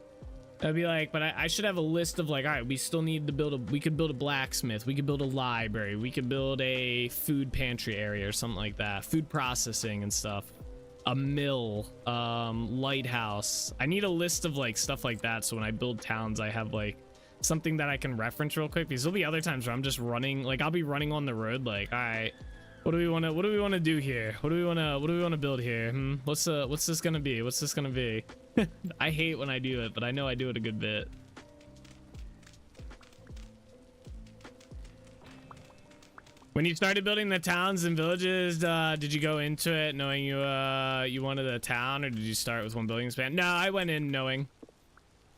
I'd be like, but I should have a list of like, all right, we still need to build we could build a blacksmith, we could build a library, we could build a food pantry area or something like that, food processing and stuff, a mill, lighthouse. I need a list of like stuff like that, so when I build towns, I have like something that I can reference real quick, because there'll be other times where I'm just running, like I'll be running on the road like, all right, what do we want to do here? What do we want to build here? What's this gonna be? What's this gonna be? I hate when I do it, but I know I do it a good bit. When you started building the towns and villages, did you go into it knowing you wanted a town, or did you start with one building span? No, I went in knowing.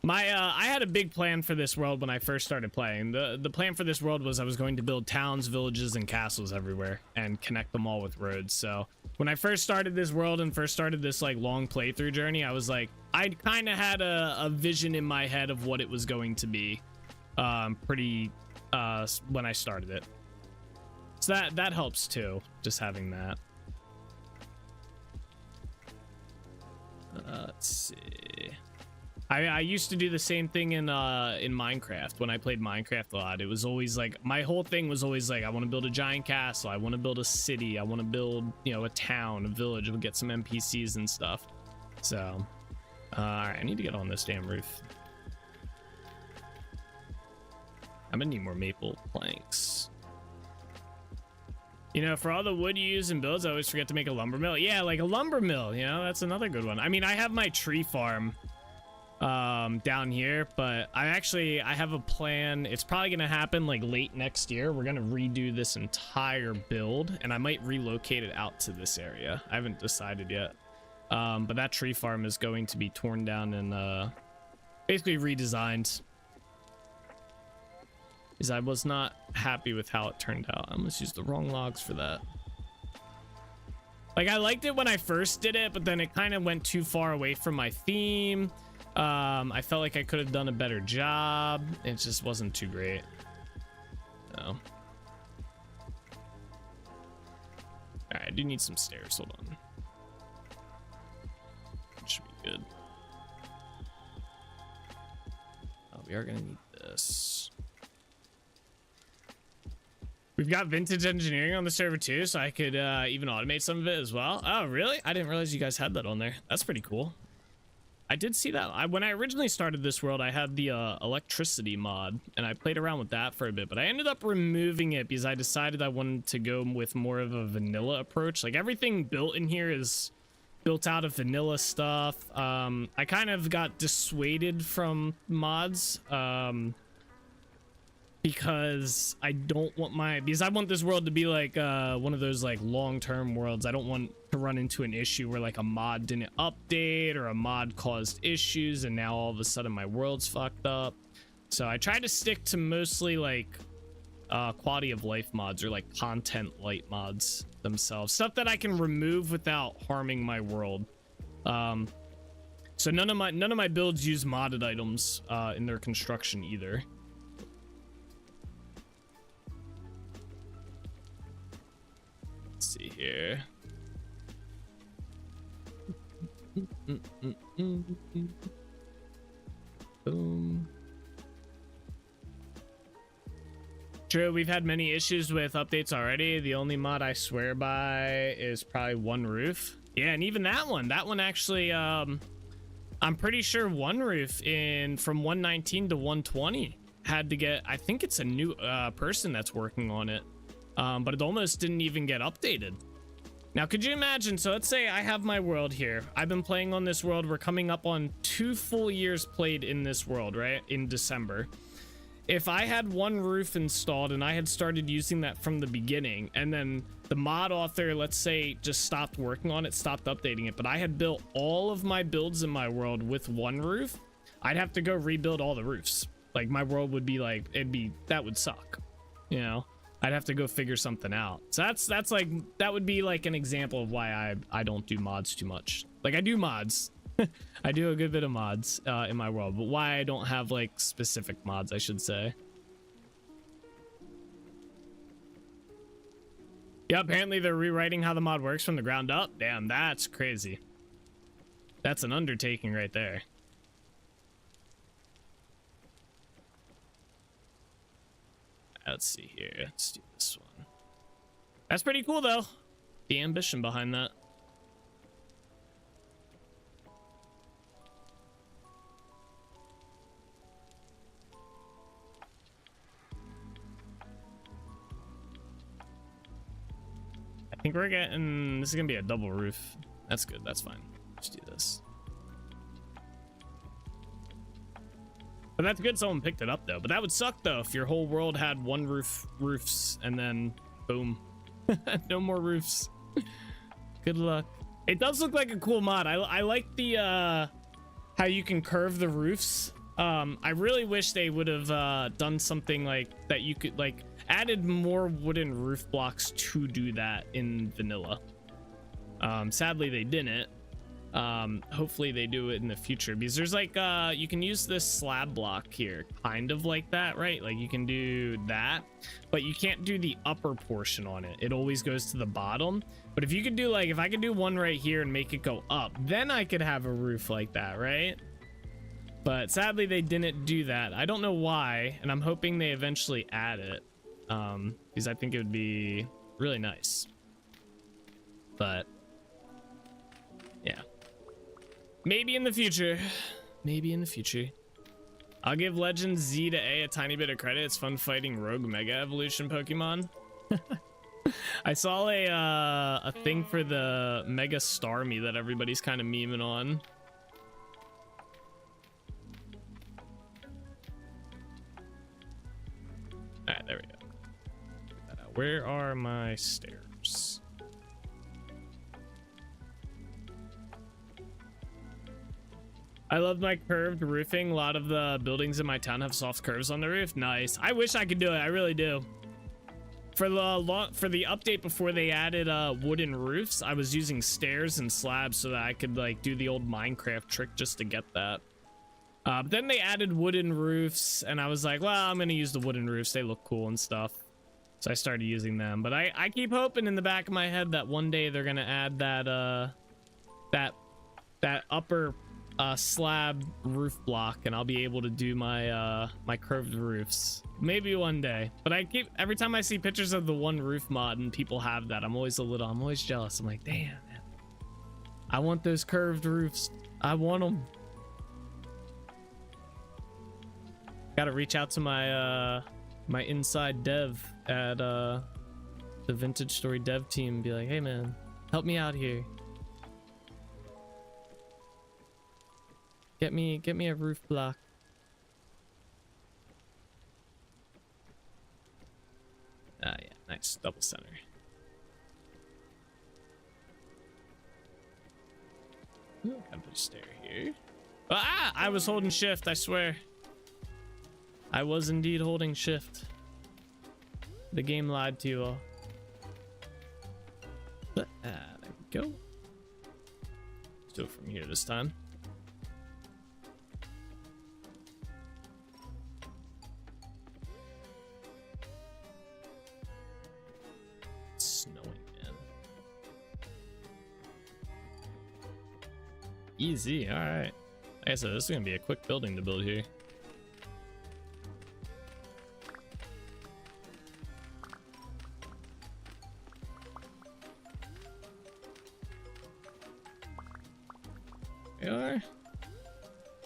I had a big plan for this world when I first started playing. The plan for this world was I was going to build towns, villages, and castles everywhere and connect them all with roads. So when I first started this world and first started this like long playthrough journey, I was like, I kind of had a vision in my head of what it was going to be when I started it. So that helps too, just having that. Let's see. I used to do the same thing in Minecraft. When I played Minecraft a lot, it was always like, my whole thing was always like, I want to build a giant castle, I want to build a city, I want to build, you know, a town, a village, we'll get some NPCs and stuff. So all right, I need to get on this damn roof. I'm gonna need more maple planks. You know, for all the wood you use in builds, I always forget to make a lumber mill. Yeah, like a lumber mill, you know, that's another good one. I mean, I have my tree farm down here, but I have a plan. It's probably gonna happen like late next year. We're gonna redo this entire build, and I might relocate it out to this area. I haven't decided yet. But that tree farm is going to be torn down and basically redesigned, because I was not happy with how it turned out. I almost used the wrong logs for that. Like, I liked it when I first did it, but then it kind of went too far away from my theme. I felt like I could have done a better job. It just wasn't too great. So. All right, I do need some stairs. Hold on. Should be good. Oh, we are gonna need this. We've got vintage engineering on the server too, so I could even automate some of it as well. Oh, really? I didn't realize you guys had that on there. That's pretty cool. I did see that. When I originally started this world, I had the electricity mod, and I played around with that for a bit, but I ended up removing it because I decided I wanted to go with more of a vanilla approach. Like, everything built in here is built out of vanilla stuff. I kind of got dissuaded from mods because I want this world to be like one of those like long-term worlds. I don't want to run into an issue where like a mod didn't update or a mod caused issues and now all of a sudden my world's fucked up. So I try to stick to mostly like quality of life mods or like content light mods themselves, stuff that I can remove without harming my world. So none of my builds use modded items in their construction either. Let's see here. Boom. True, we've had many issues with updates already. The only mod I swear by is probably One Roof. Yeah, and even that one actually, I'm pretty sure One Roof from 119 to 120 had to get, I think it's a new person that's working on it, but it almost didn't even get updated. Now, could you imagine? So let's say I have my world here. I've been playing on this world. We're coming up on 2 full years played in this world, right? In December. If I had One Roof installed and I had started using that from the beginning, and then the mod author, let's say, just stopped working on it, stopped updating it, but I had built all of my builds in my world with One Roof, I'd have to go rebuild all the roofs. Like, my world would be like, that would suck, you know? I'd have to go figure something out. So that's like, that would be like an example of why I don't do mods too much. Like, I do mods. I do a good bit of mods in my world, but why I don't have like specific mods, I should say. Yeah, apparently they're rewriting how the mod works from the ground up. Damn, that's crazy. That's an undertaking right there. Let's see here. Let's do this one. That's pretty cool though. The ambition behind that. I think we're getting, this is gonna be a double roof. That's good, that's fine. Let's do this. But that's good someone picked it up though. But that would suck though if your whole world had one roofs and then boom. No more roofs. Good luck. It does look like a cool mod. I like the how you can curve the roofs. I really wish they would have done something like that. You could like added more wooden roof blocks to do that in vanilla. Sadly they didn't. Hopefully they do it in the future, because there's like you can use this slab block here kind of like that, right? Like you can do that, but you can't do the upper portion on it. It always goes to the bottom. But if you could do like, if I could do one right here and make it go up, then I could have a roof like that, right? But sadly they didn't do that. I don't know why, and I'm hoping they eventually add it, because I think it would be really nice. But yeah, maybe in the future. Maybe in the future. I'll give Legend Z to A a tiny bit of credit. It's fun fighting rogue mega evolution Pokemon. I saw a thing for the Mega Starmie that everybody's kind of memeing on. Alright, there we go. Where are my stairs? I love my curved roofing. A lot of the buildings in my town have soft curves on the roof. Nice. I wish I could do it. I really do. For the update before they added wooden roofs, I was using stairs and slabs so that I could like do the old Minecraft trick just to get that. But then they added wooden roofs, and I was like, well, I'm gonna use the wooden roofs. They look cool and stuff. So I started using them. But I keep hoping in the back of my head that one day they're gonna add that that upper slab roof block, and I'll be able to do my my curved roofs. Maybe one day. But every time I see pictures of the one roof mod and people have that, I'm always jealous. I'm like, damn, man, I want those curved roofs. I want them. Gotta reach out to my my inside dev at the Vintage Story dev team and be like, hey man, help me out here. Get me a roof block. Ah yeah, nice double center. Ooh, gotta put a stair here. Ah, I was holding shift, I swear. I was indeed holding shift. The game lied to you all. But, there we go. Let's do it from here this time. It's snowing, man. Easy, alright. Like I said, this is gonna be a quick building to build here.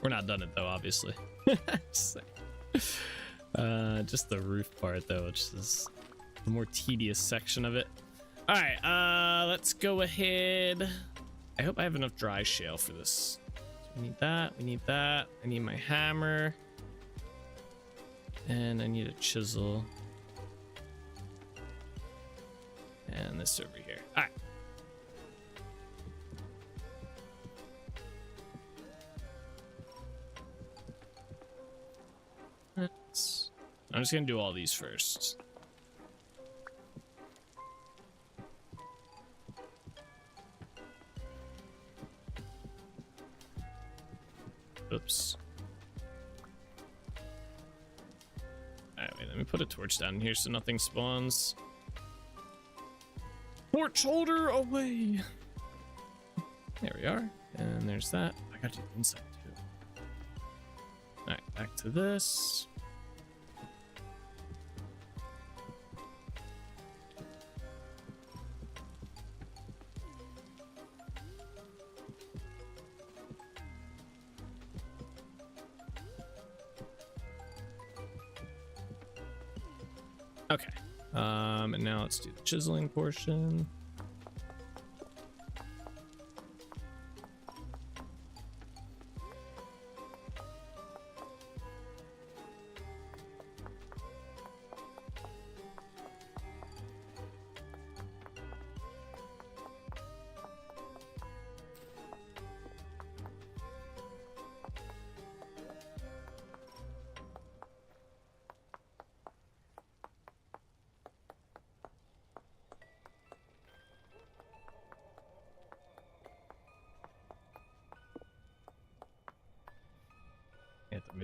We're not done it though, obviously. Just the roof part though, which is the more tedious section of it. All right, let's go ahead. I hope I have enough dry shale for this. We need that. We need that. I need my hammer, and I need a chisel, and this over here. All right. I'm just gonna do all these first. Oops. Alright, wait, let me put a torch down here so nothing spawns. Torch holder away! There we are. And there's that. I gotta do inside too. Alright, back to this. Okay, and now let's do the chiseling portion.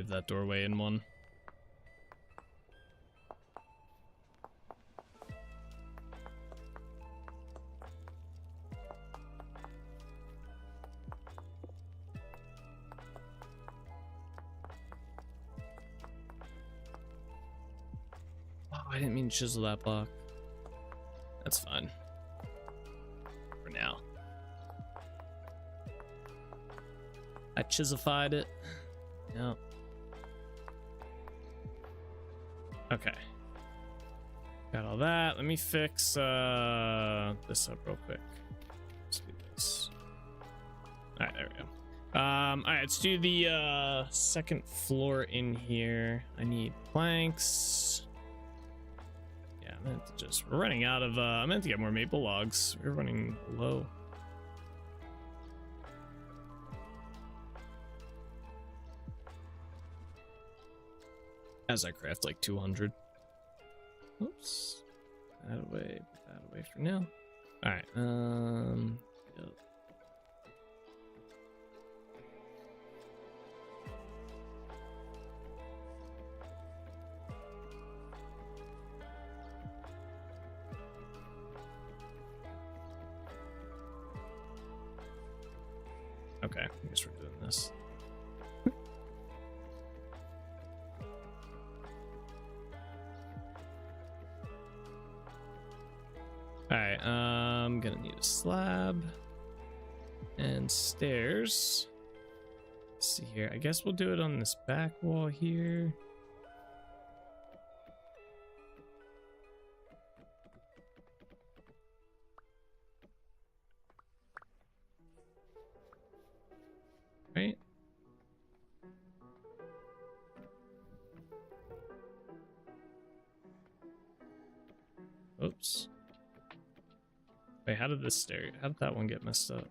move that doorway in one. Oh, I didn't mean to chisel that block. That's fine. For now. I chiselified it. Yep. Okay. Got all that. Let me fix this up real quick. Let's do this. Alright, there we go. Alright, let's do the second floor in here. I need planks. Yeah, I meant to just, we're running out of I meant to get more maple logs. We're running low. As I craft like 200. Oops. Put that away for now. Alright, yep. Okay, I guess we're doing this. Alright, I'm gonna need a slab and stairs. Let's see here. I guess we'll do it on this back wall here. Right? Oops. Wait, how did that one get messed up?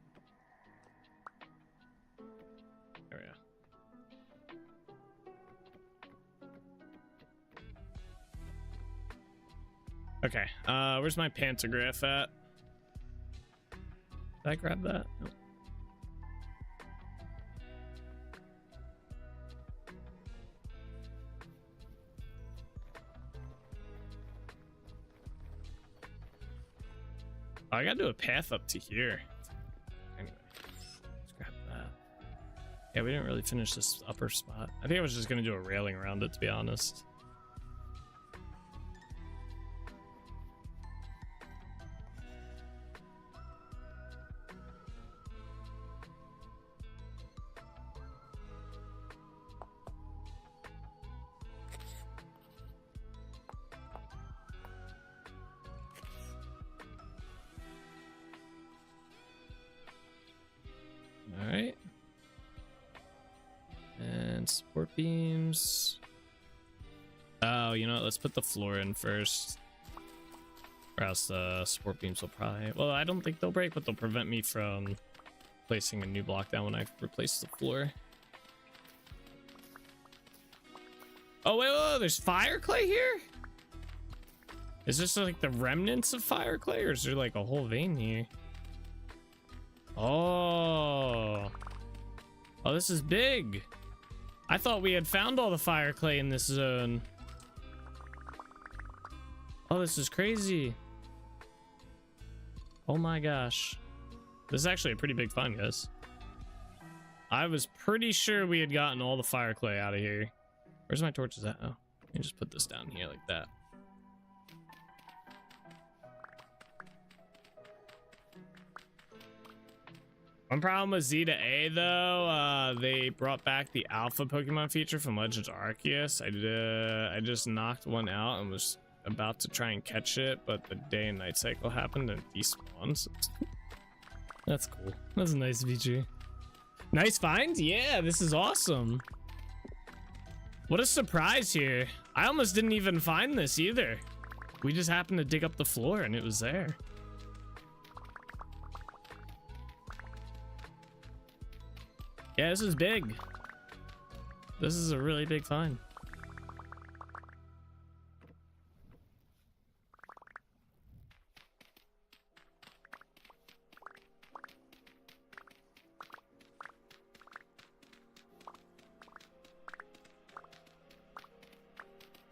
There we go. Okay, where's my pantograph at? Did I grab that? Nope. Oh, I gotta do a path up to here. Anyway, let's grab that. Yeah, we didn't really finish this upper spot. I think I was just gonna do a railing around it, to be honest. Alright. And support beams. Oh, you know what? Let's put the floor in first. Or else the support beams will probably... Well, I don't think they'll break, but they'll prevent me from placing a new block down when I replace the floor. Oh, wait, there's fire clay here? Is this like the remnants of fire clay, or is there like a whole vein here? Oh, this is big. I thought we had found all the fire clay in this zone. Oh, this is crazy. Oh my gosh. This is actually a pretty big find, guys. I was pretty sure we had gotten all the fire clay out of here. Where's my torches at? Oh, let me just put this down here like that. One problem with Z to A though, they brought back the alpha Pokemon feature from Legends Arceus. I just knocked one out and was about to try and catch it, but the day and night cycle happened and it despawned. That's cool. That's a nice feature. Nice find? Yeah, this is awesome. What a surprise here. I almost didn't even find this either. We just happened to dig up the floor and it was there. Yeah, this is big. This is a really big find.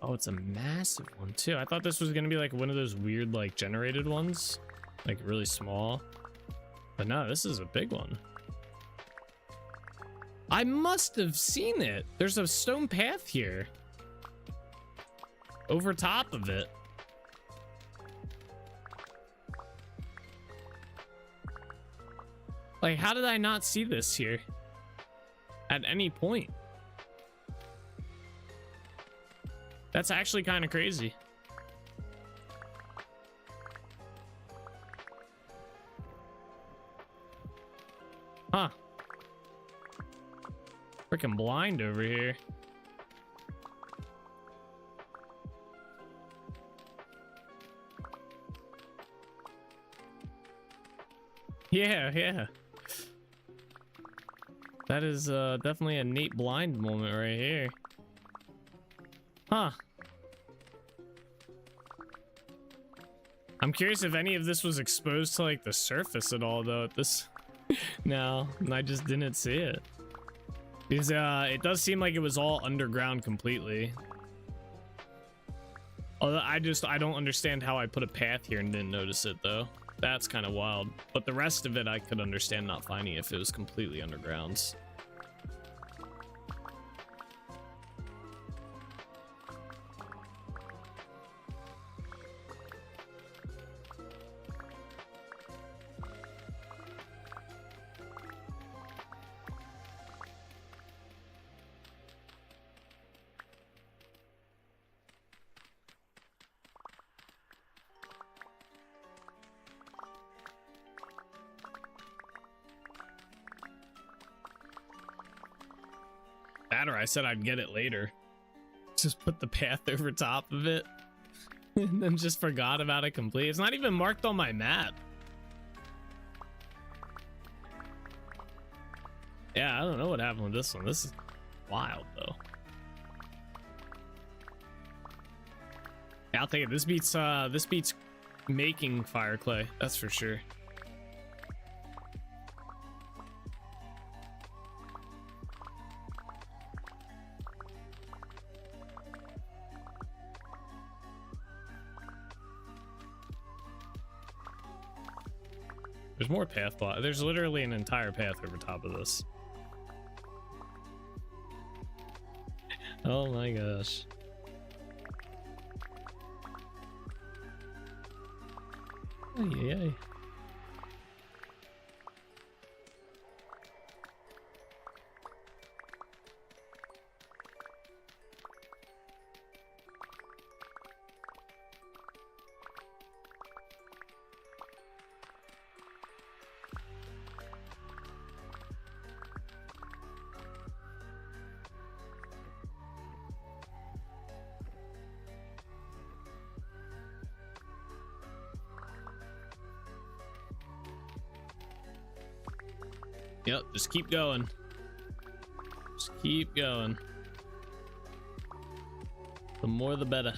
Oh, it's a massive one too. I thought this was gonna be like one of those weird like generated ones, like really small. But no, this is a big one. I must have seen it. There's a stone path here. Over top of it. Like, how did I not see this here? At any point? That's actually kind of crazy. Huh. Freaking blind over here. Yeah. That is definitely a neat blind moment right here. Huh. I'm curious if any of this was exposed to like the surface at all though at this. No, I just didn't see it. Because it does seem like it was all underground completely. Although I don't understand how I put a path here and didn't notice it though. That's kind of wild. But the rest of it I could understand not finding if it was completely underground. That or I said I'd get it later. Just put the path over top of it and then just forgot about it completely. It's not even marked on my map. Yeah, I don't know what happened with this one. This is wild though. Yeah, I'll take it. This beats making fire clay, that's for sure. There's more path block. There's literally an entire path over top of this. Oh my gosh. Ay. Yep, just keep going. Just keep going. The more the better.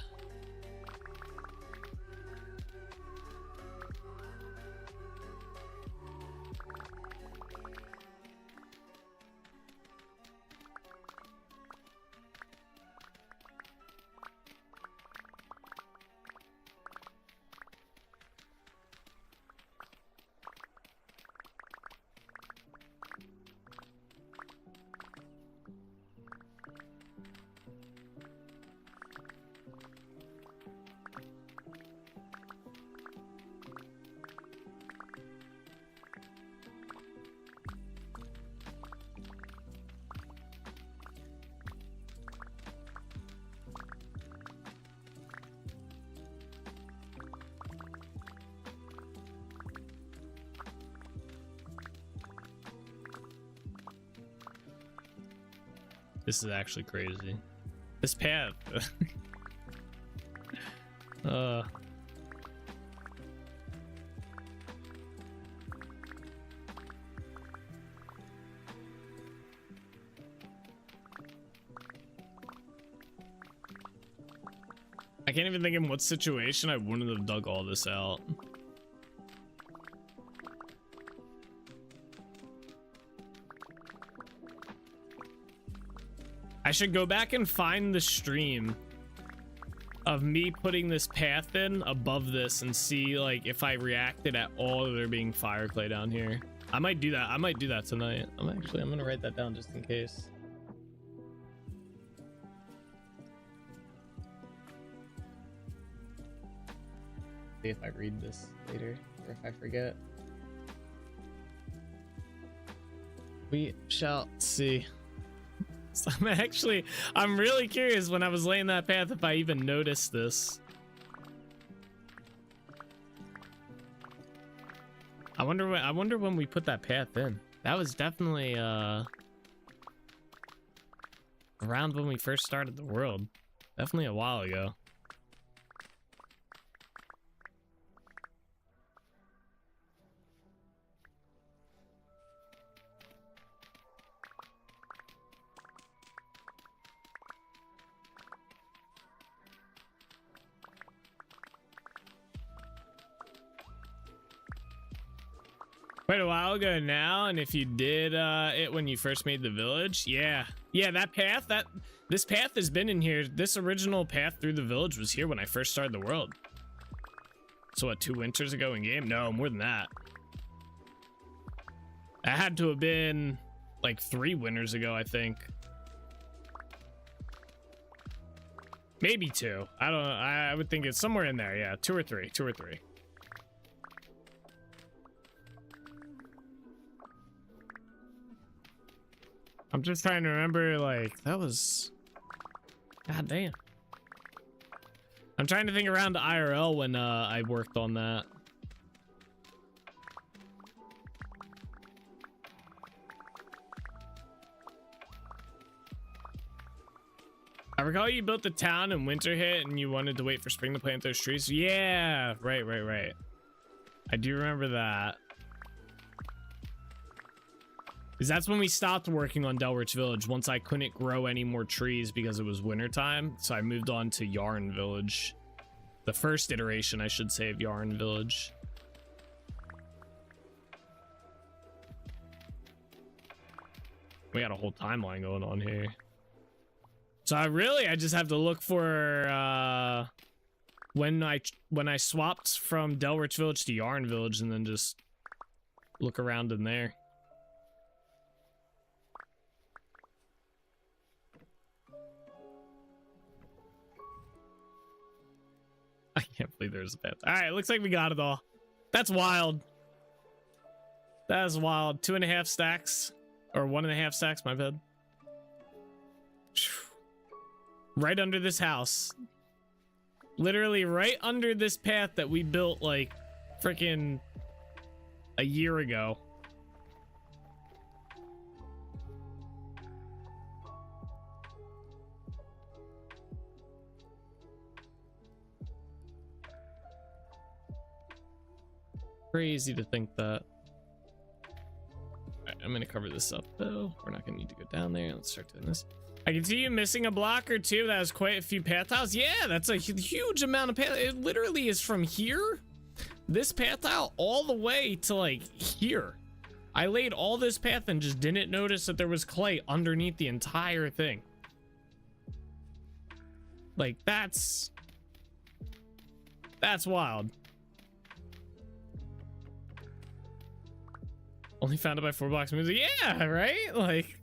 This is actually crazy. This path. I can't even think in what situation I wouldn't have dug all this out. I should go back and find the stream of me putting this path in above this and see like if I reacted at all to there being fire clay down here. I might do that. I might do that tonight. I'm gonna write that down just in case. See if I read this later or if I forget. We shall see. So I'm really curious when I was laying that path if I even noticed this. I wonder when we put that path in. That was definitely around when we first started the world. Definitely a while ago. Quite a while ago now, and if you did it when you first made the village, yeah, that path, this path has been in here. This original path through the village was here when I first started the world. So what, 2 winters ago in game? No, more than that. That had to have been like 3 winters ago, I think. Maybe 2. I don't know. I would think it's somewhere in there. Yeah, 2 or 3. I'm just trying to remember, like, that was... God damn. I'm trying to think around the IRL when I worked on that. I recall you built the town and winter hit and you wanted to wait for spring to plant those trees. Yeah, right. I do remember that. Because that's when we stopped working on DELRICH Village once I couldn't grow any more trees because it was wintertime. So I moved on to Yarn Village. The first iteration, I should say, of Yarn Village. We got a whole timeline going on here. So I just have to look for when I swapped from DELRICH Village to Yarn Village and then just look around in there. I can't believe there's a path. All right, looks like we got it all. That's wild. That is wild. 2.5 stacks, or 1.5 stacks. My bad. Right under this house. Literally right under this path that we built like freaking a year ago. Crazy to think that. Alright, I'm gonna cover this up though. We're not gonna need to go down there. Let's start doing this. I can see you missing a block or two. That was quite a few path tiles. Yeah, that's a huge amount of path. It literally is from here, this path tile, all the way to like here. I laid all this path and just didn't notice that there was clay underneath the entire thing. Like that's wild. Only found it by 4 blocks moves. Yeah, right? Like,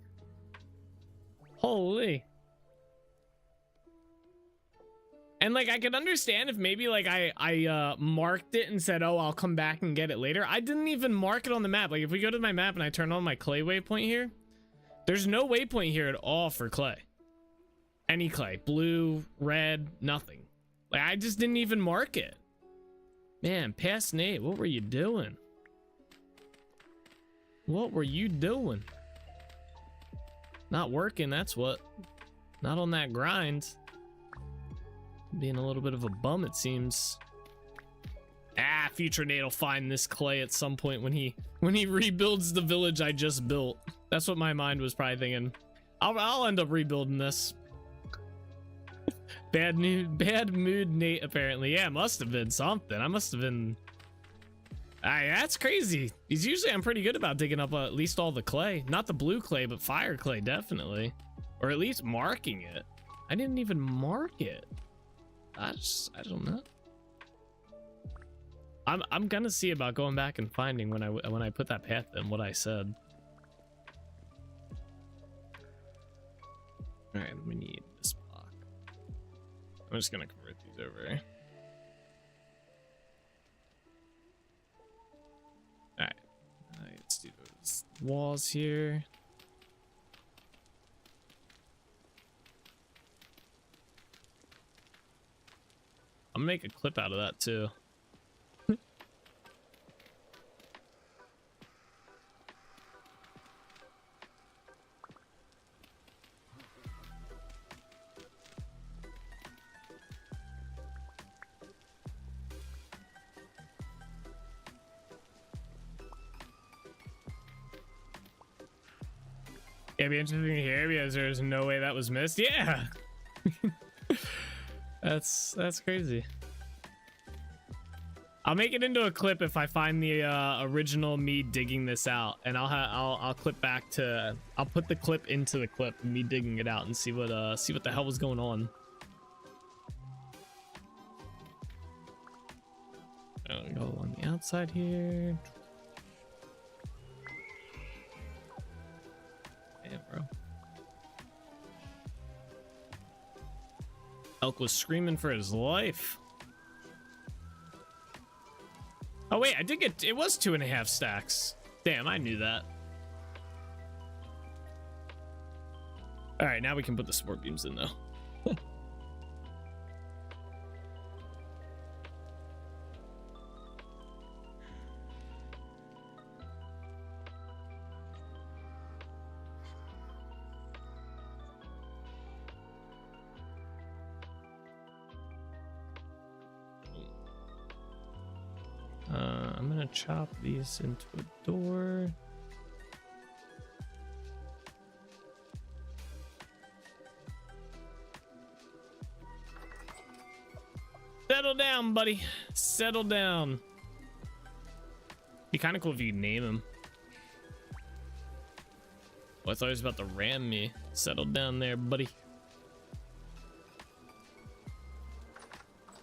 holy. And like, I could understand if maybe like I marked it and said, oh, I'll come back and get it later. I didn't even mark it on the map. Like if we go to my map and I turn on my clay waypoint here, there's no waypoint here at all for clay. Any clay, blue, red, nothing. Like I just didn't even mark it. Man, past Nate, what were you doing? What were you doing? Not working, that's what. Not on that grind. Being a little bit of a bum, it seems. Ah, future Nate will find this clay at some point when he rebuilds the village I just built. That's what my mind was probably thinking. I'll end up rebuilding this. Bad mood Nate, apparently. Yeah, must have been something. I must have been... that's crazy. I'm pretty good about digging up at least all the clay. Not the blue clay, but fire clay, definitely. Or at least marking it. I didn't even mark it. I don't know. I'm gonna see about going back and finding when I put that path in what I said. All right, we need this block. I'm just gonna convert these over. All right, let's do those walls here. I'm gonna make a clip out of that too. Yeah, it'd be interesting to hear because there's no way that was missed. Yeah. That's crazy. I'll make it into a clip if I find the original me digging this out, and I'll clip back to, I'll put the clip into the clip, me digging it out, and see what the hell was going on. I'll go on the outside here. Damn, bro. Elk was screaming for his life. Oh wait, I did get, it was 2.5 stacks. Damn, I knew that. All right, now we can put the sport beams in though. I'm gonna chop these into a door. Settle down, buddy. Settle down. Be kind of cool if you could name him. Oh, I thought he was about to ram me. Settle down there, buddy.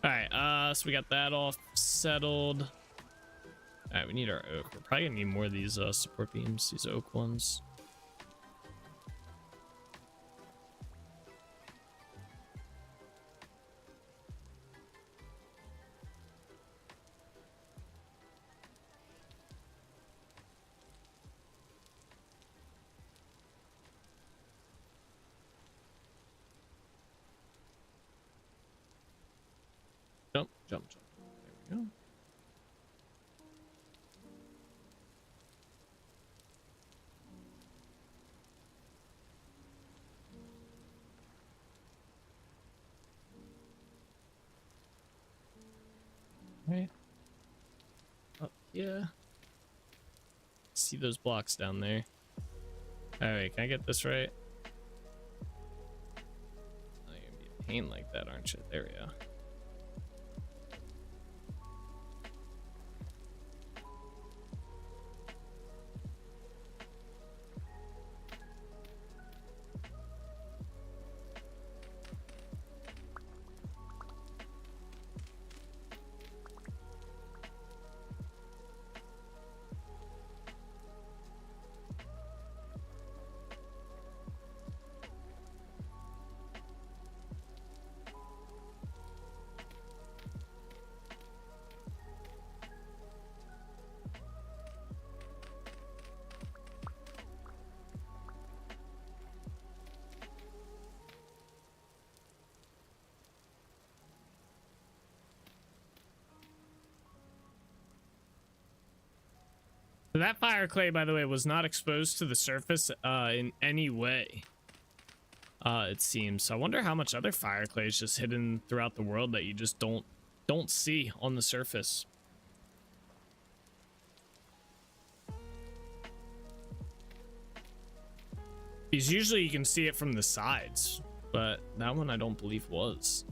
All right, so we got that all settled. All right, we need our oak. We're probably gonna need more of these support beams, these oak ones. Jump, jump, jump. There we go. Right up here. See those blocks down there. All right, can I get this right? Oh, you're gonna be a pain like that, aren't you? There we go. So that fire clay, by the way, was not exposed to the surface in any way. It seems. So I wonder how much other fire clay is just hidden throughout the world that you just don't see on the surface. Because usually you can see it from the sides, but that one I don't believe was.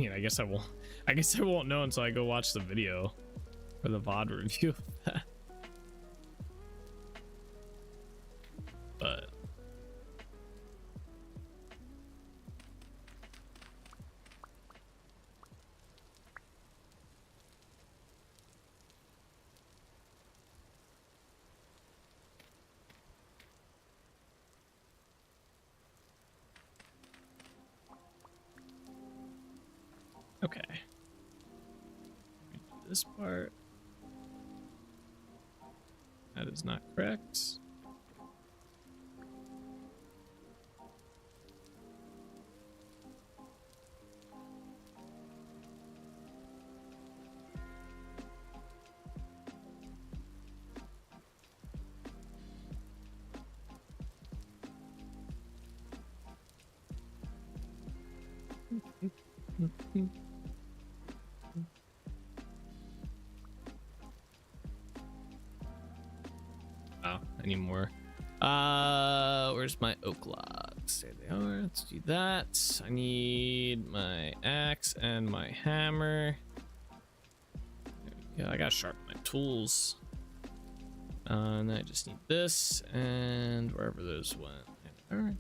mean, I guess I won't know until I go watch the video or the VOD review of that. But okay. This part. That is not correct. Oh, anymore. Where's my oak logs? There they are. Let's do that. I need my axe and my hammer. There we go. I gotta sharpen my tools. And then I just need this and wherever those went. All right.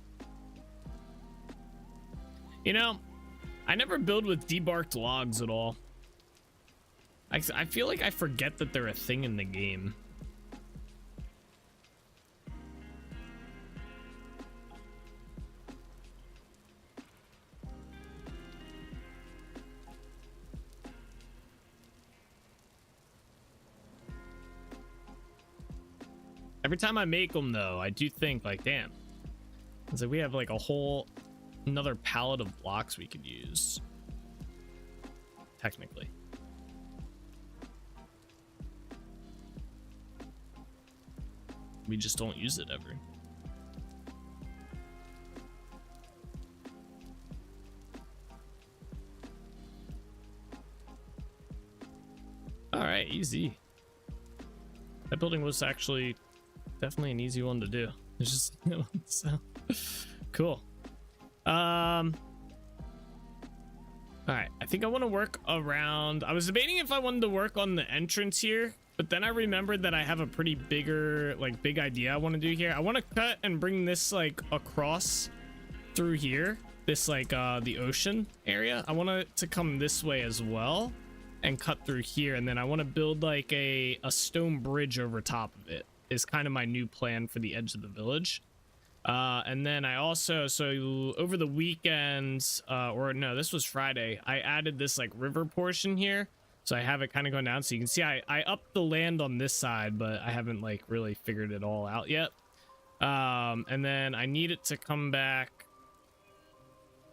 You know, I never build with debarked logs at all. I feel like I forget that they're a thing in the game. Every time I make them, though, I do think, like, damn. It's like we have, like, another pallet of blocks we could use. Technically. We just don't use it ever. All right, easy. That building was actually definitely an easy one to do. It's just, you know, so cool. All right, I think I want to work around. I was debating if I wanted to work on the entrance here, but then I remembered that I have a pretty big idea I want to do here. I want to cut and bring this like across through here, this like the ocean area. I want it to come this way as well and cut through here, and then I want to build like a stone bridge over top of it is kind of my new plan for the edge of the village. And then I also, so over the weekend, or no, this was Friday, I added this like river portion here. So I have it kind of going down. So you can see I upped the land on this side, but I haven't like really figured it all out yet. And then I need it to come back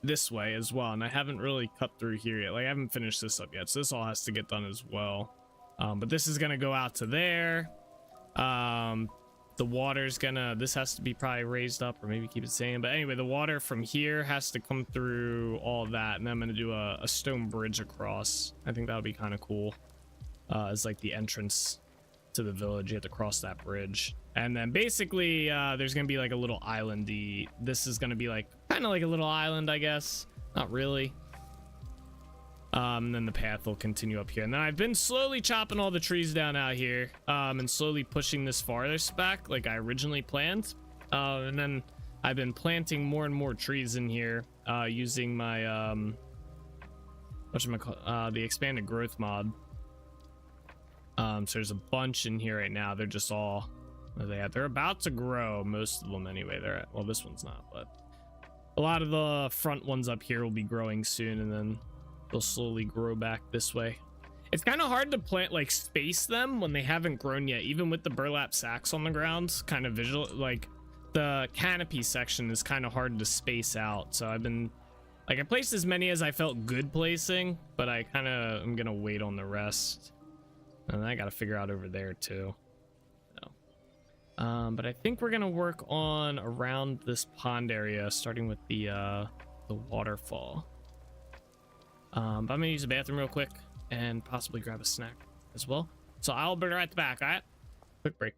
this way as well. And I haven't really cut through here yet. Like I haven't finished this up yet. So this all has to get done as well. But this is going to go out to there. The water's this has to be probably raised up or maybe keep it same. But anyway, the water from here has to come through all of that. And then I'm going to do a stone bridge across. I think that would be kind of cool. It's like the entrance to the village. You have to cross that bridge. And then basically, there's going to be like a little islandy. This is going to be like kind of like a little island, I guess. Not really. And then the path will continue up here. And then I've been slowly chopping all the trees down out here, and slowly pushing this farthest back like I originally planned. And then I've been planting more and more trees in here, using my the expanded growth mod. So there's a bunch in here right now. They're just all they're about to grow, most of them anyway. Well, this one's not, but a lot of the front ones up here will be growing soon, and then they'll slowly grow back this way. It's kind of hard to plant, like, space them when they haven't grown yet, even with the burlap sacks on the ground. Kind of visual, like, the canopy section is kind of hard to space out. So I've been, like, I placed as many as I felt good placing, but I kind of am gonna wait on the rest. And I gotta figure out over there, too. So. But I think we're gonna work on around this pond area, starting with the waterfall. But I'm gonna use the bathroom real quick and possibly grab a snack as well. So I'll be right back. All right, quick break.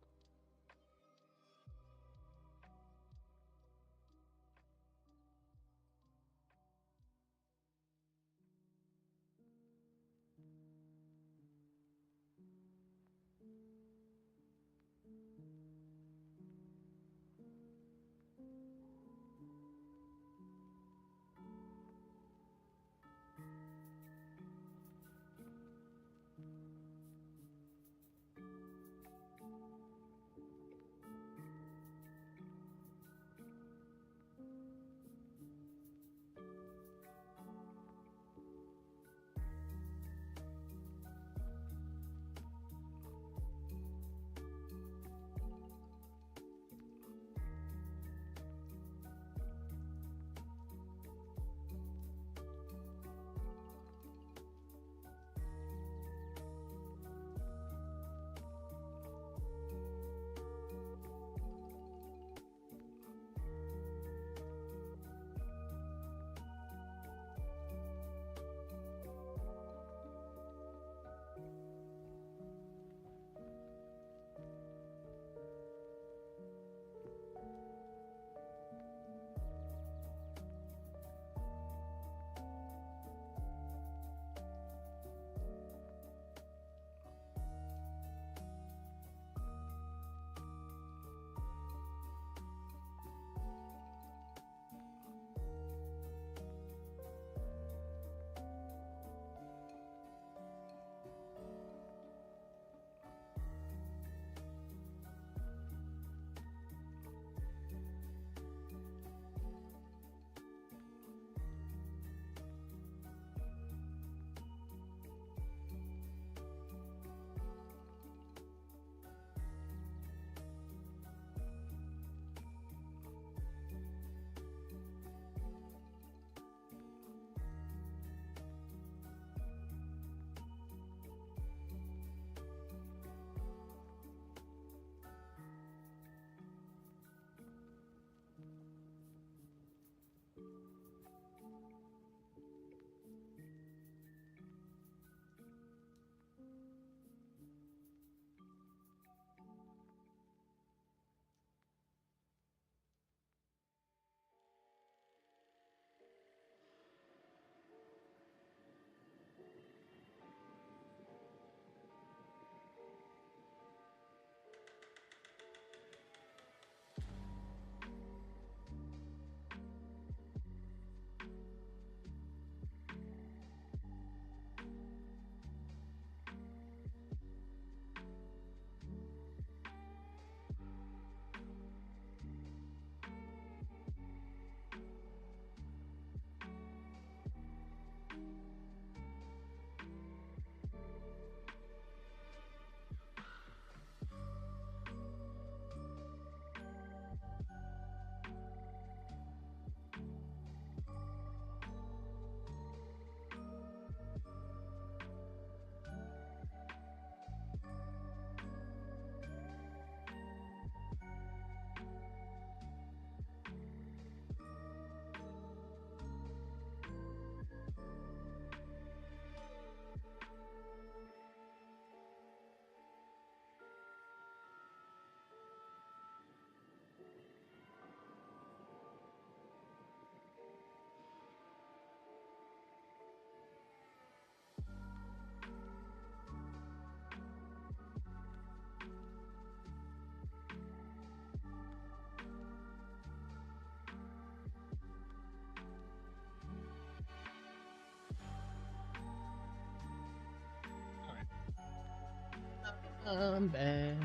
I'm back.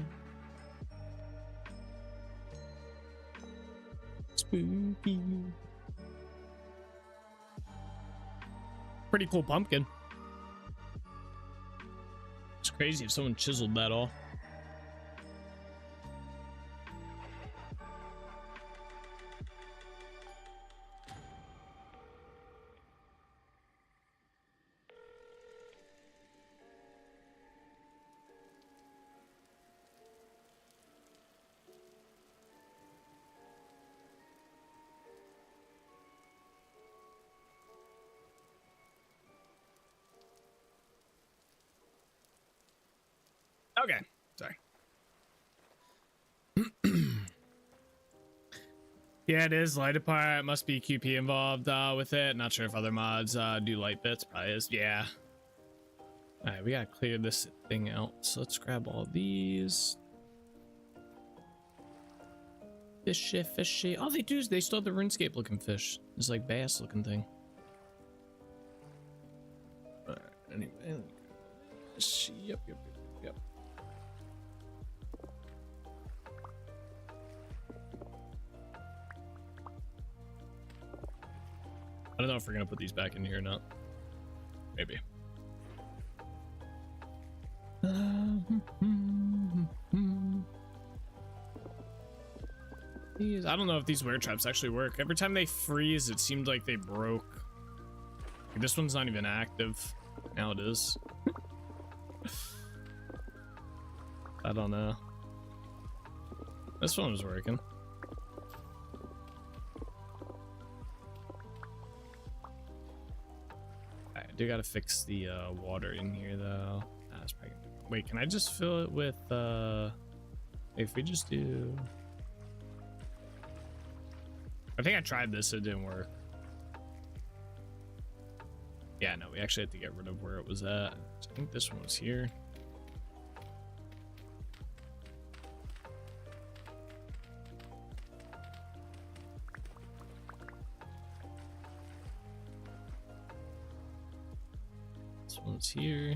Spooky. Pretty cool pumpkin. It's crazy if someone chiseled that all. Okay, sorry. Yeah, it is light apart. Must be QP involved with it. Not sure if other mods do light bits. Probably is. Yeah. All right, we gotta clear this thing out. So let's grab all these. Fishy, fishy. All they do is they still have the RuneScape looking fish. It's like bass looking thing. All right, anyway. Yep. I don't know if we're gonna put these back in here or not. Maybe. These, I don't know if these wear traps actually work. Every time they freeze, it seemed like they broke. Like, this one's not even active. Now it is. I don't know. This one was working. I do gotta fix the water in here though. That's probably... Wait, can I just fill it with if we just do... I think I tried this, it didn't work. Yeah, no, we actually had to get rid of where it was at. So I think this one was here. This one's here.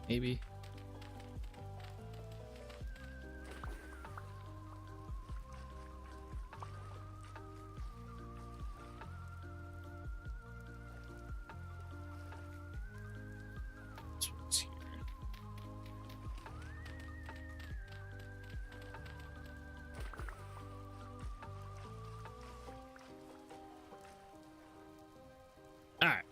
Maybe. This one's here. All right.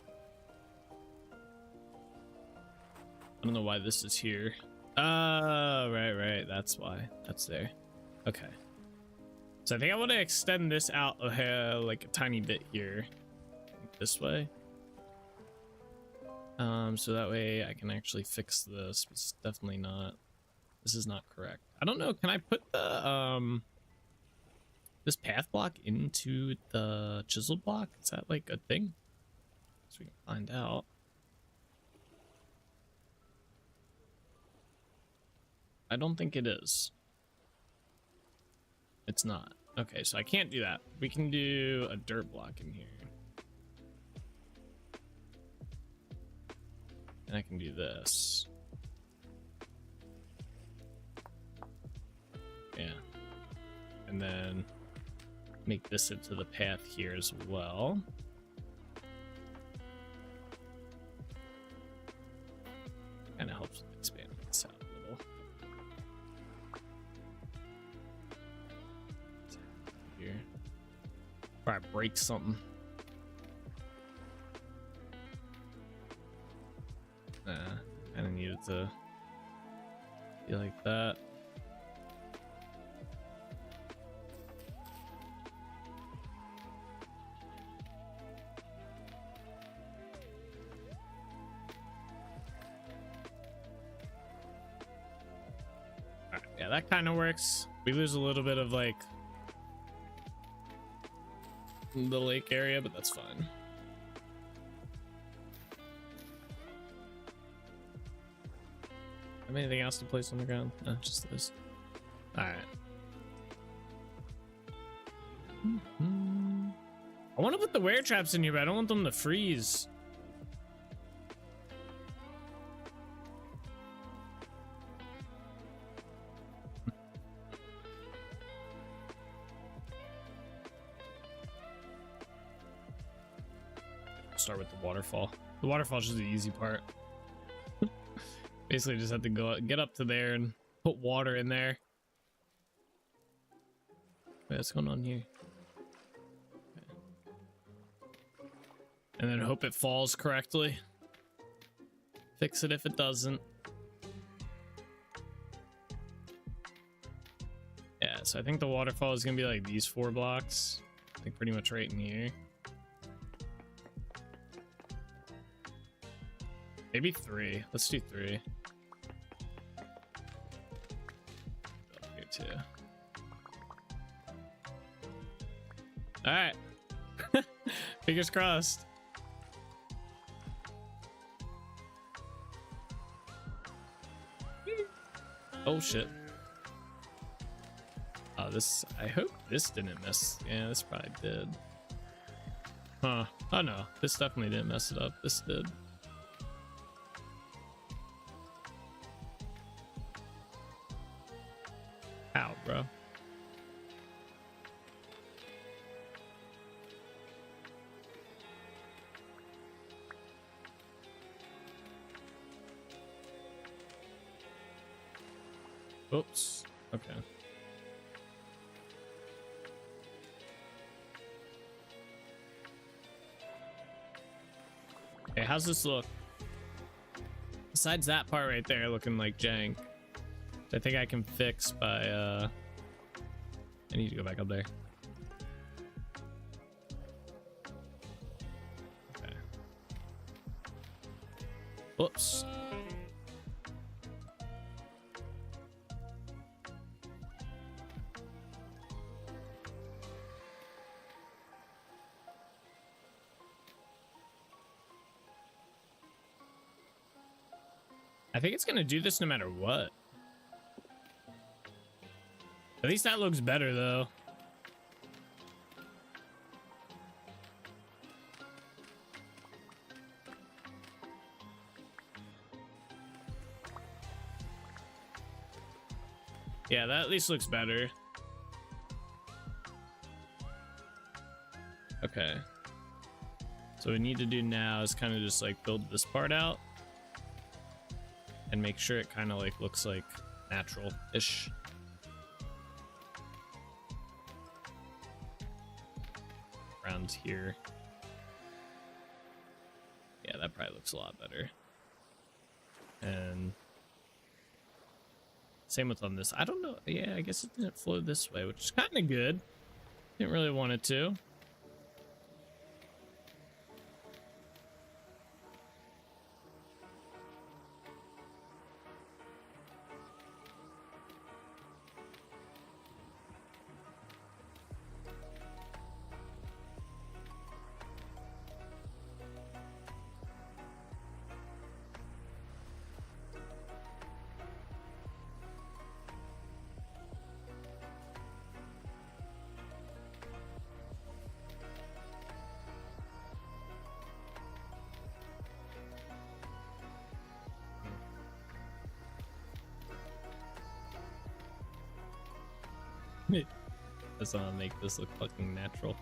I don't know why this is here. Oh, right. That's why. That's there. Okay. So I think I want to extend this out like a tiny bit here. This way. So that way I can actually fix this. It's definitely not... This is not correct. I don't know. Can I put the, this path block into the chisel block? Is that like a thing? So we can find out. I don't think it is. It's not. Okay, so I can't do that. We can do a dirt block in here. And I can do this. Yeah. And then make this into the path here as well. Kind of helps expand this out a little. Here. Probably break something. I didn't need it to be like that. Alright, yeah, that kind of works. We lose a little bit of like the lake area, but that's fine. Have anything else to place on the ground? No, just this. Alright. I want to put the wear traps in here, but I don't want them to freeze. start with the waterfall. The waterfall's just the easy part. Basically, just have to get up to there and put water in there. Wait, what's going on here? Okay. And then hope it falls correctly. Fix it if it doesn't. Yeah, so I think the waterfall is gonna be like these 4 blocks. I think pretty much right in here. Maybe 3. Let's do 3. Up here too. All right. Fingers crossed. Oh shit. Oh, this, I hope this didn't mess. Yeah, this probably did. Huh. Oh no, this definitely didn't mess it up. This did. Ow, bro. Oops. Okay. Okay, how's this look? Besides that part right there looking like jank, which I think I can fix by I need to go back up there. Okay. Whoops. I think it's gonna do this no matter what. At least that looks better though. Yeah, that at least looks better. Okay. So what we need to do now is kind of just like build this part out and make sure it kind of like looks like natural-ish. Around here. Yeah, that probably looks a lot better. And same with on this. I don't know. Yeah, I guess it didn't flow this way, which is kind of good. Didn't really want it to. That's gonna make this look fucking natural.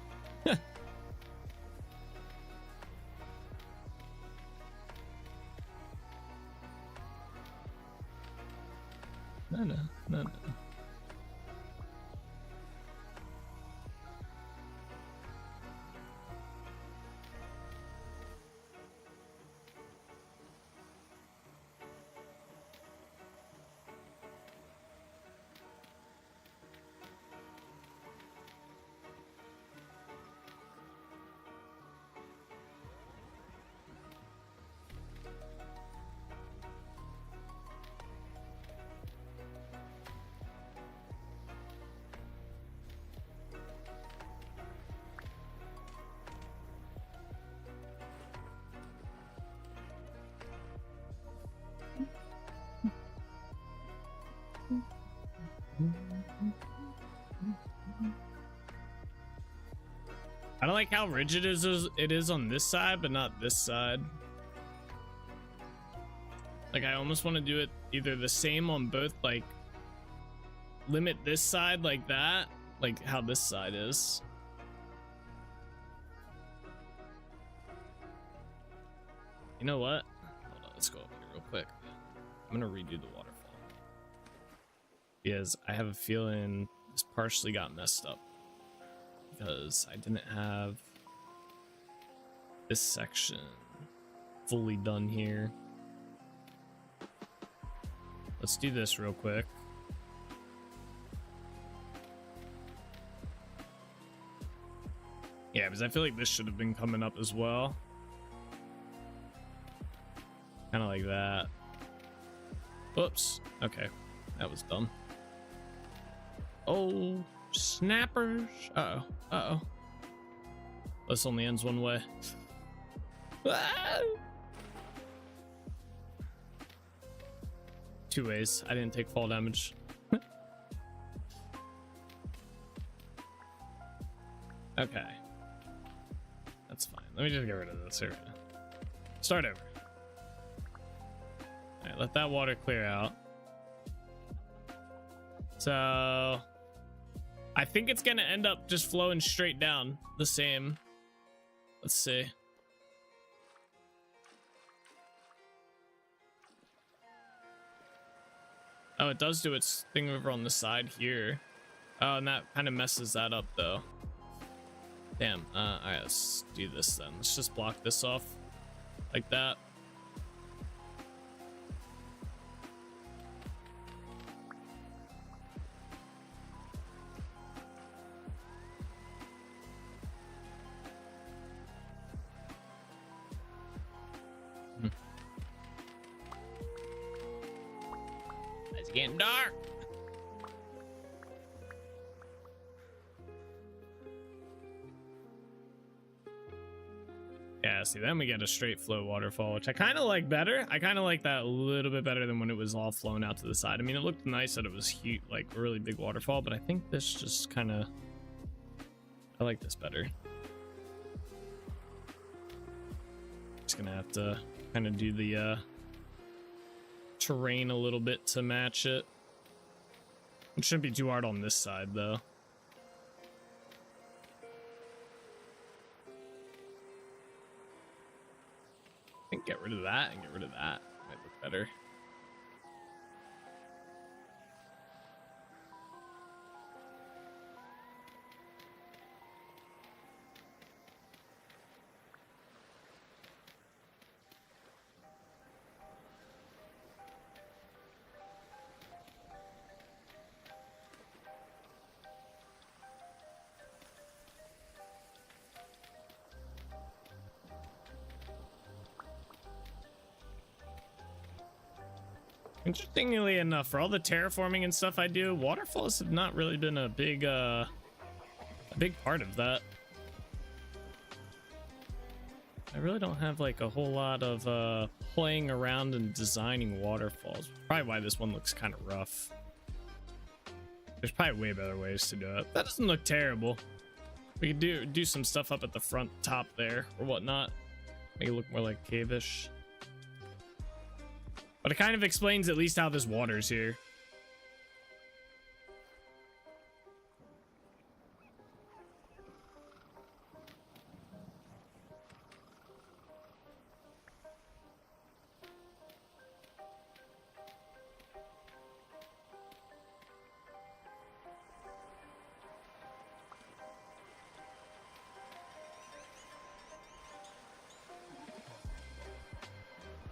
No. I don't like how rigid it is on this side, but not this side. Like, I almost want to do it either the same on both, like, limit this side like that, like how this side is. You know what? Hold on, let's go up here real quick. I'm gonna redo the waterfall because I have a feeling this partially got messed up because I didn't have this section fully done here. Let's do this real quick. Yeah, because I feel like this should have been coming up as well. Kind of like that. Whoops. Okay. That was dumb. Oh, snappers. Uh-oh. Uh-oh. This only ends one way. Ah! Two ways. I didn't take fall damage. Okay. That's fine. Let me just get rid of this here. Start over. Alright, let that water clear out. So I think it's gonna end up just flowing straight down the same. Let's see. Oh, it does do its thing over on the side here. Oh, and that kind of messes that up though. Damn. All right, let's do this then. Let's just block this off like that. It's getting dark. Yeah, see, then we get a straight flow waterfall, which I kind of like better. I kind of like that a little bit better than when it was all flown out to the side. I mean, it looked nice that it was huge, like a really big waterfall, but I think this just kind of, I like this better. Just gonna have to kind of do the terrain a little bit to match it. It shouldn't be too hard on this side though. I think get rid of that and get rid of that. Might look better. Interestingly enough, for all the terraforming and stuff I do, waterfalls have not really been a big part of that. I really don't have like a whole lot of playing around and designing waterfalls. Probably why this one looks kind of rough. There's probably way better ways to do it. That doesn't look terrible. We could do some stuff up at the front top there or whatnot. Make it look more like cave-ish. But it kind of explains at least how this water's here.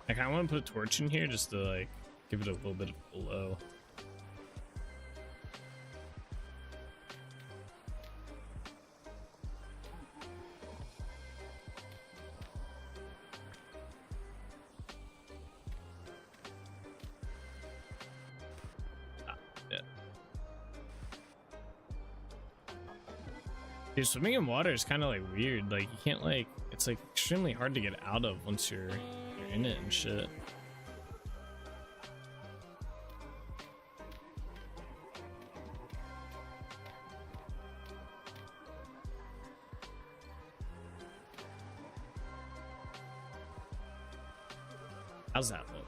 I kind of want to put a torch in here just to like give it a little bit of glow. Yeah. Dude, swimming in water is kind of like weird. Like you can't like, it's like extremely hard to get out of once you're in it and shit. How's that look?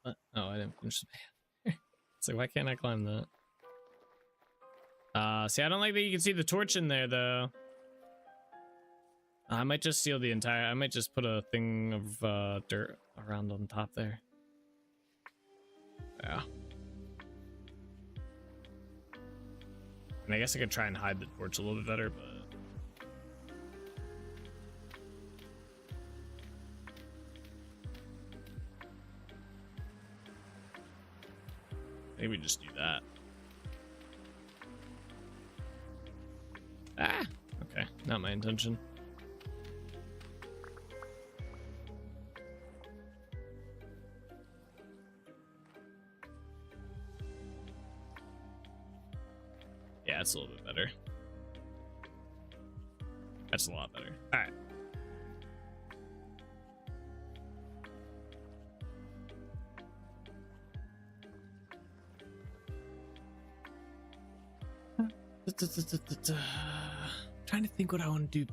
What? Oh, I didn't finish the path. It's like, why can't I climb that? See, I don't like that you can see the torch in there, though. I might just seal the entire... I might just put a thing of dirt around on top there. Yeah. And I guess I could try and hide the torch a little bit better, but... maybe just do that. Ah! Okay, not my intention. Yeah, it's a little bit better. That's a lot better. All right. Trying to think what I want to do.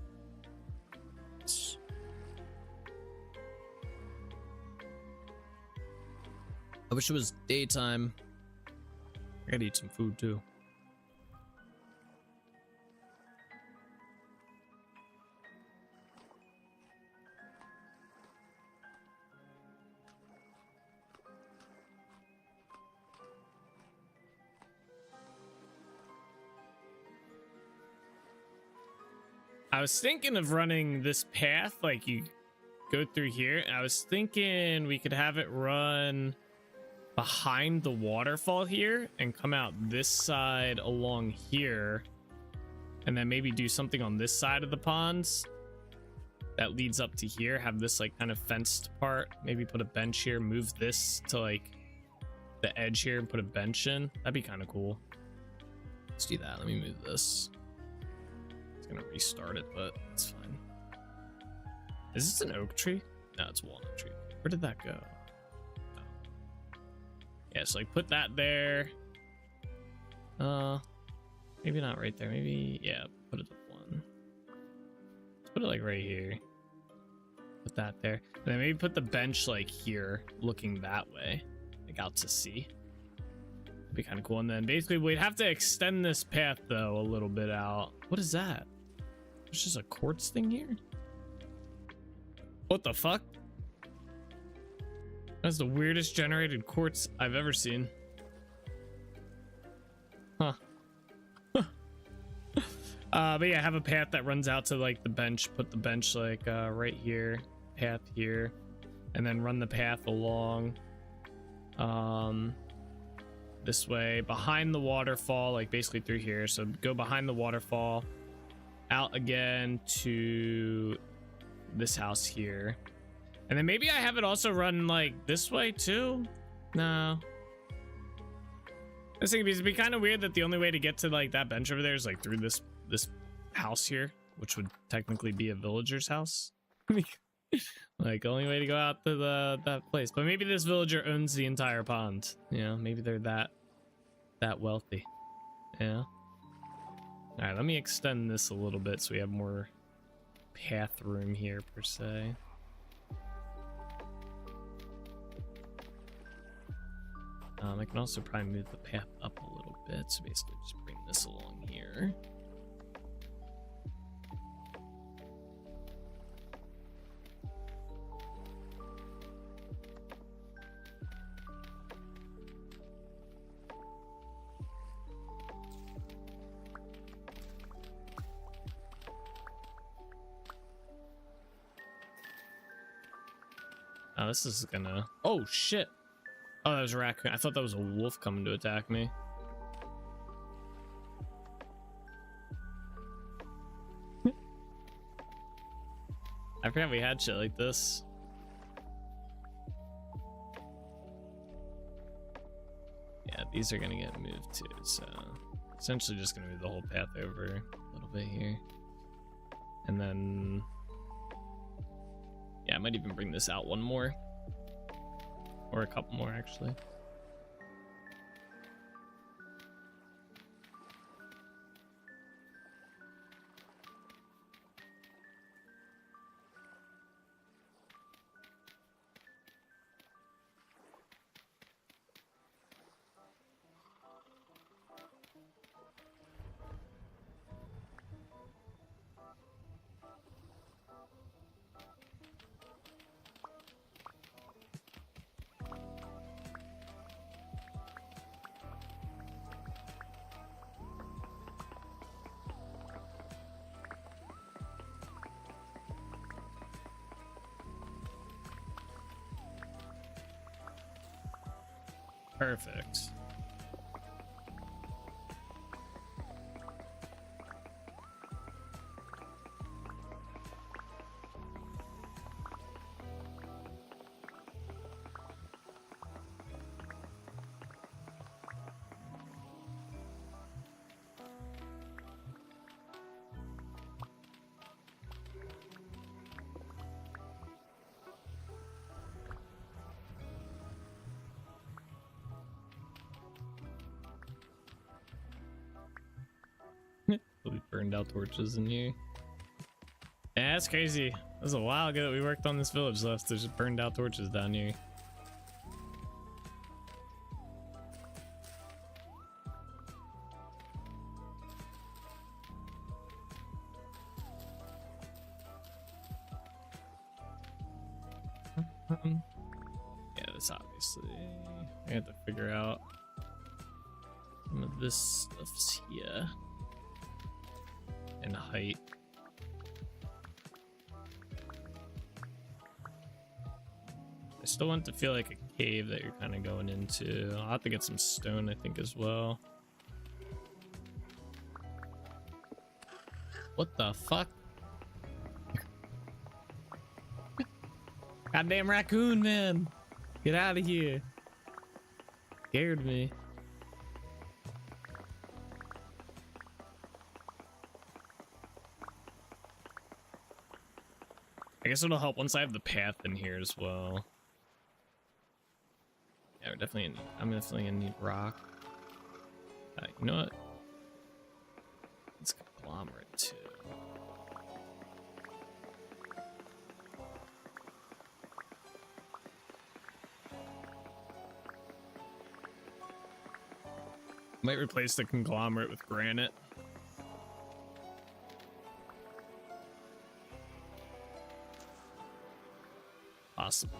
I wish it was daytime. I gotta eat some food too. I was thinking of running this path, like you go through here. I was thinking we could have it run behind the waterfall here and come out this side along here, and then maybe do something on this side of the ponds that leads up to here. Have this like kind of fenced part. Maybe put a bench here, move this to like the edge here and put a bench in. That'd be kind of cool. Let's do that. Let me move this. Gonna restart it, but it's fine. Is this an oak tree? No, it's a walnut tree. Where did that go? Oh. Yeah, so like put that there. Maybe not right there. Maybe, yeah, put it up one. Let's put it like right here. Put that there. And then maybe put the bench like here, looking that way, like out to sea. That'd be kind of cool. And then basically we'd have to extend this path though a little bit out. What is that? There's just a quartz thing here? What the fuck? That's the weirdest generated quartz I've ever seen. Huh. But yeah, have a path that runs out to like the bench. Put the bench like right here, path here, and then run the path along this way behind the waterfall, like basically through here. So go behind the waterfall, out again to this house here, and then maybe I have it also run like this way too. No, I was thinking it'd be kind of weird that the only way to get to like that bench over there is like through this house here, which would technically be a villager's house. Like only way to go out to that place. But maybe this villager owns the entire pond. You know, maybe they're that wealthy. Yeah. All right, let me extend this a little bit so we have more path room here per se. I can also probably move the path up a little bit, so basically just bring this along here. Oh, this is gonna... Oh, shit. Oh, that was a raccoon. I thought that was a wolf coming to attack me. I forgot we had shit like this. Yeah, these are gonna get moved too, so... essentially just gonna move the whole path over a little bit here. And then... yeah, I might even bring this out one more. Or a couple more, actually. Perfect. We burned out torches in here. Yeah, that's crazy. It was a while ago that we worked on this village left. There's just burned out torches down here. Yeah, this obviously I have to figure out some of this stuff's here. And height. I still want to feel like a cave that you're kind of going into. I'll have to get some stone, I think, as well. What the fuck? Goddamn raccoon, man! Get out of here! Scared me. I guess it'll help once I have the path in here as well. Yeah, we're definitely I'm definitely gonna need rock. You know what? It's conglomerate too. Might replace the conglomerate with granite. Possibly.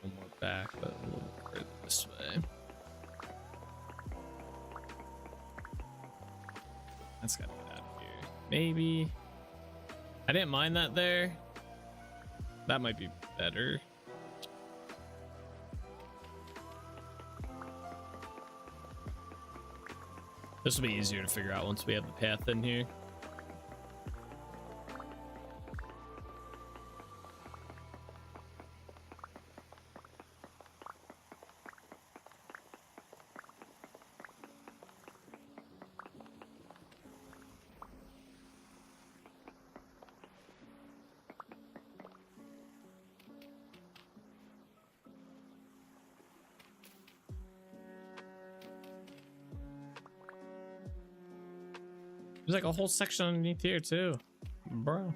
One more back, but a little further this way. That's gotta get out of here. Maybe. I didn't mind that there. That might be better. This will be easier to figure out once we have the path in here. There's like a whole section underneath here too, bro.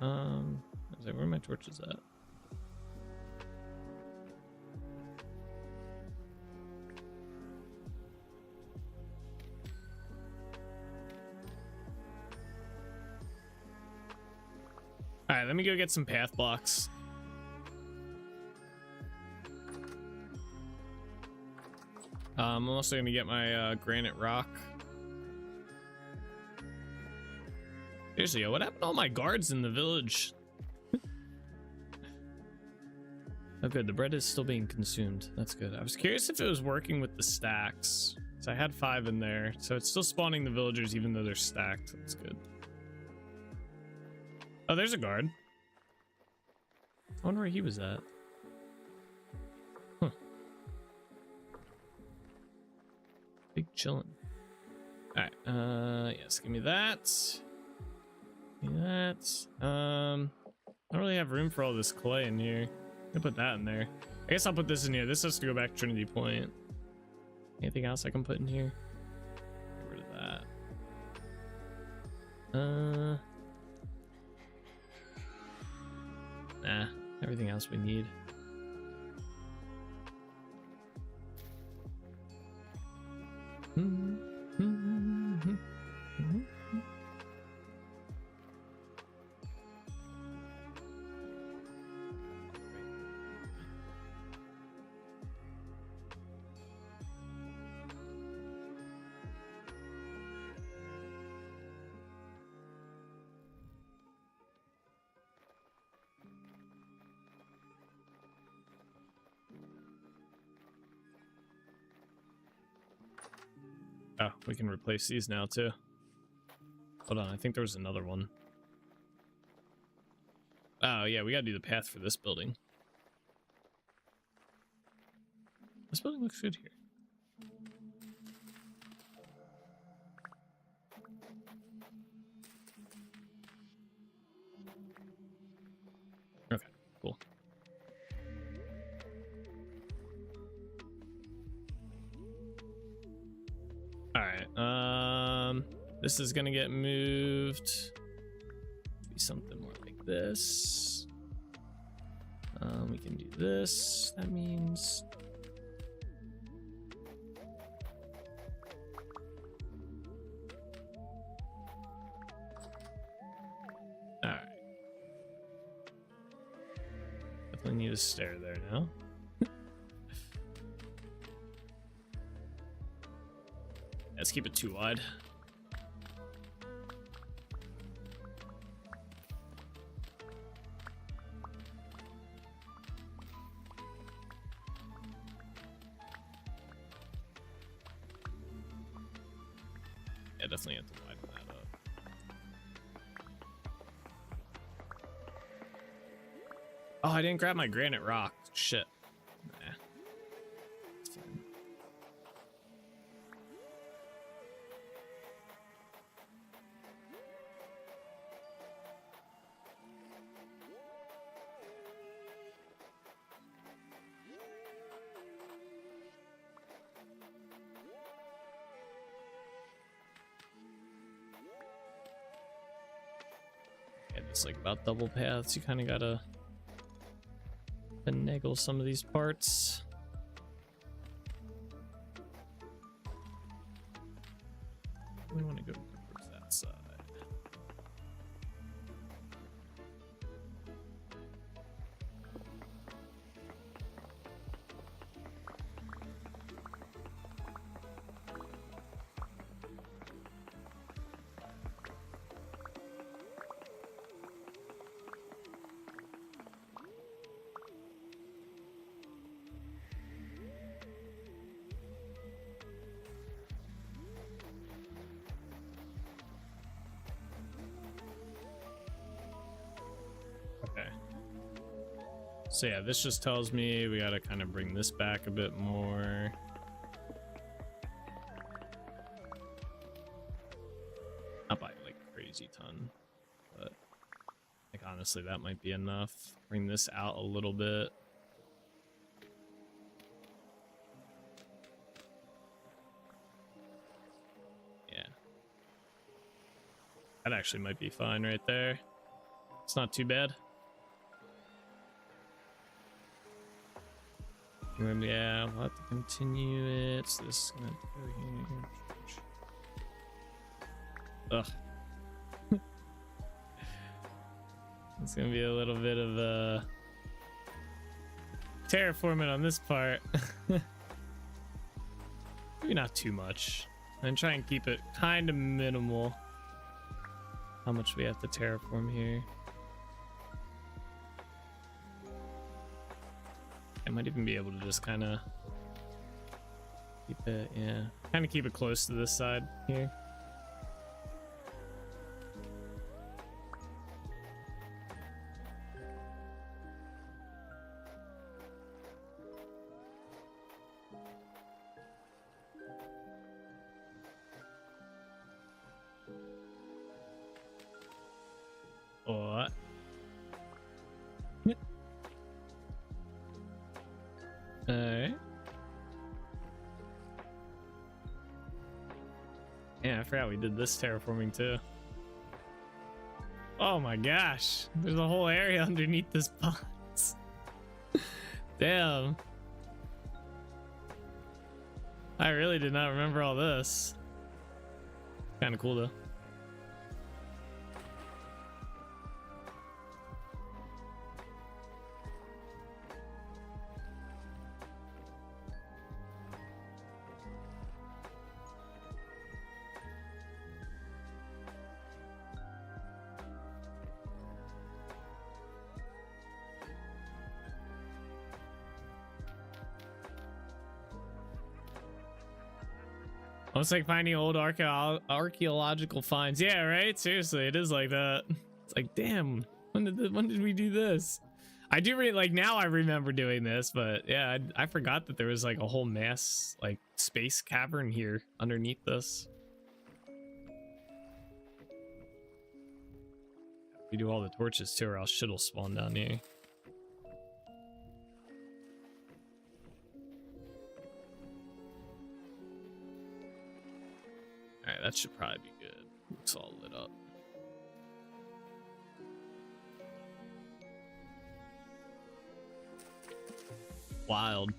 I was like, where are my torches at? All right, let me go get some path blocks. I'm also gonna get my granite rock. Seriously, yo, what happened to all my guards in the village? Oh good, the bread is still being consumed. That's good. I was curious if it was working with the stacks. So I had 5 in there, so it's still spawning the villagers even though they're stacked. That's good. Oh, there's a guard. I wonder where he was at. Huh. Big chillin'. All right. Yes, give me that. Give me that. I don't really have room for all this clay in here. I'll put that in there. I guess I'll put this in here. This has to go back to Trinity Point. Anything else I can put in here? Get rid of that. Nah, everything else we need. Oh, we can replace these now too. Hold on, I think there was another one. Oh yeah, we gotta do the path for this building. This building looks good here. Okay, cool. All right, this is gonna get moved. Be something more like this. We can do this. That means all right. Definitely need a stair there now. Let's keep it too wide. Yeah, definitely have to widen that up. Oh, I didn't grab my granite rock. Shit. Nah. It's fine. Yeah, it's like about double paths. You kind of gotta finagle some of these parts. We want to go towards that side. Okay. So yeah, this just tells me we gotta kind of bring this back a bit more. Not by like a crazy ton, but like honestly that might be enough. Bring this out a little bit. Yeah. That actually might be fine right there. It's not too bad. And then, yeah, we'll have to continue it. So this is gonna go here. Ugh. It's gonna be a little bit of terraforming on this part. Maybe not too much. And try and keep it kind of minimal. How much we have to terraform here. I might even be able to just kind of keep it, yeah, kind of keep it close to this side here. What? Alright. Yeah, I forgot we did this terraforming too. Oh my gosh, there's a whole area underneath this box. Damn. I really did not remember all this. Kind of cool though. Almost like finding old archaeological finds. Yeah, right? Seriously, it is like that. It's like, damn, when did we do this? I do like now I remember doing this, but yeah, I forgot that there was like a whole mass like space cavern here underneath this. We do all the torches too, or else shit'll spawn down here. Alright, that should probably be good. It's all lit up. Wild.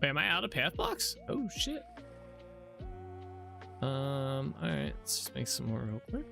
Wait, am I out of path blocks? Oh shit. Alright, let's just make some more real quick.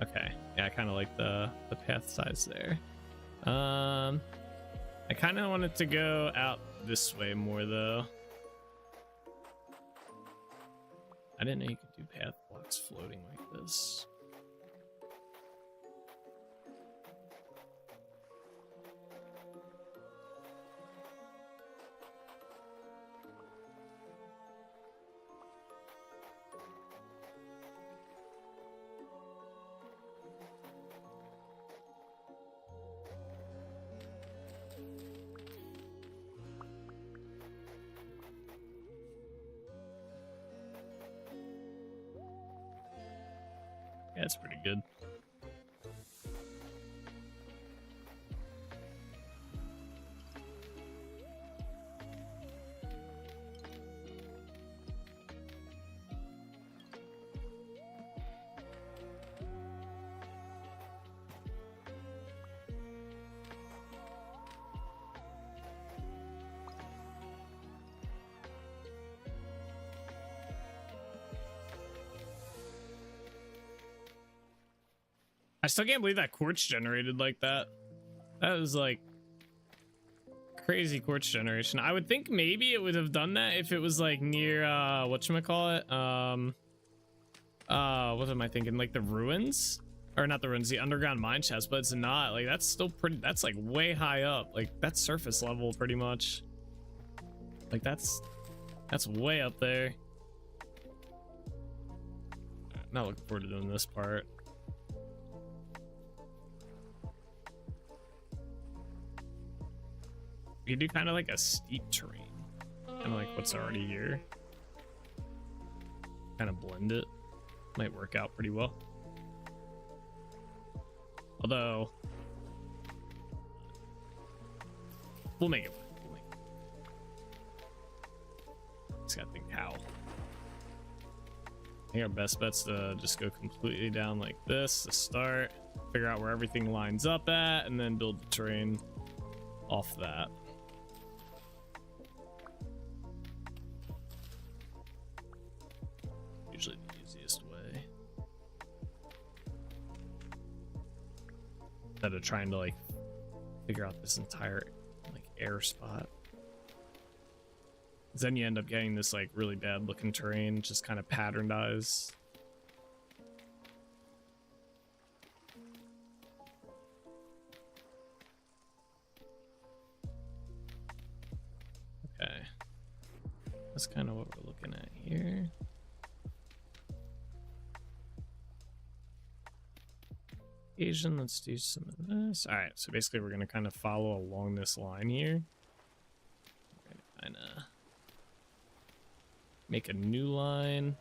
Okay, yeah, I kind of like the path size there. I kind of wanted to go out this way more though. I didn't know you could do path blocks floating like this. Yeah, it's pretty good. I still can't believe that quartz generated like that. That was like crazy quartz generation. I would think maybe it would have done that if it was like near whatchamacallit? What am I thinking? Like the ruins? Or not the ruins, the underground mine shaft, but it's not. Like that's still pretty, that's like way high up. Like that's surface level pretty much. Like that's way up there. Not looking forward to doing this part. You do kind of like a steep terrain, kind of like what's already here. Kind of blend it. Might work out pretty well. Although, we'll make it work. Just gotta think how. I think our best bet's to just go completely down like this to start, figure out where everything lines up at, and then build the terrain off that. Usually the easiest way. Instead of trying to like figure out this entire like air spot. Then you end up getting this like really bad looking terrain, just kind of patternized. Okay, that's kind of what we're looking at here. Asian, let's do some of this. All right, so basically we're gonna kind of follow along this line here. We're gonna kind of make a new line.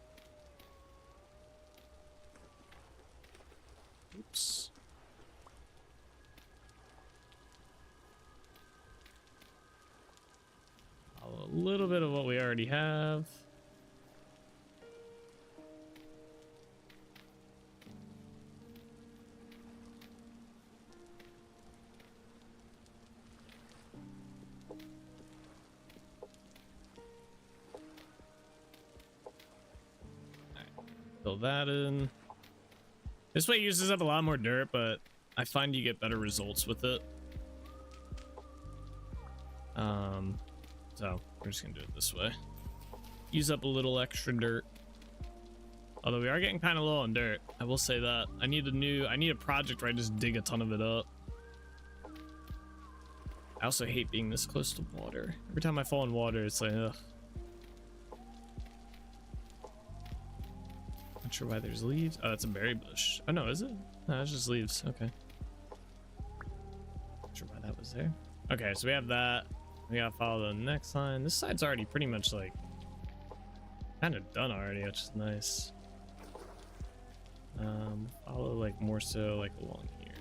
Oops. Follow a little bit of what we already have. Fill that in. This way uses up a lot more dirt, but I find you get better results with it. So we're just gonna do it this way. Use up a little extra dirt. Although we are getting kind of low on dirt, I will say that. I need a project where I just dig a ton of it up. I also hate being this close to water. Every time I fall in water, it's like, ugh. Not sure why there's leaves. Oh, that's a berry bush. Oh no, is it? No, it's just leaves. Okay. Not sure why that was there. Okay, so we have that. We gotta follow the next line. This side's already pretty much like kind of done already, which is nice. Follow like more so like along here.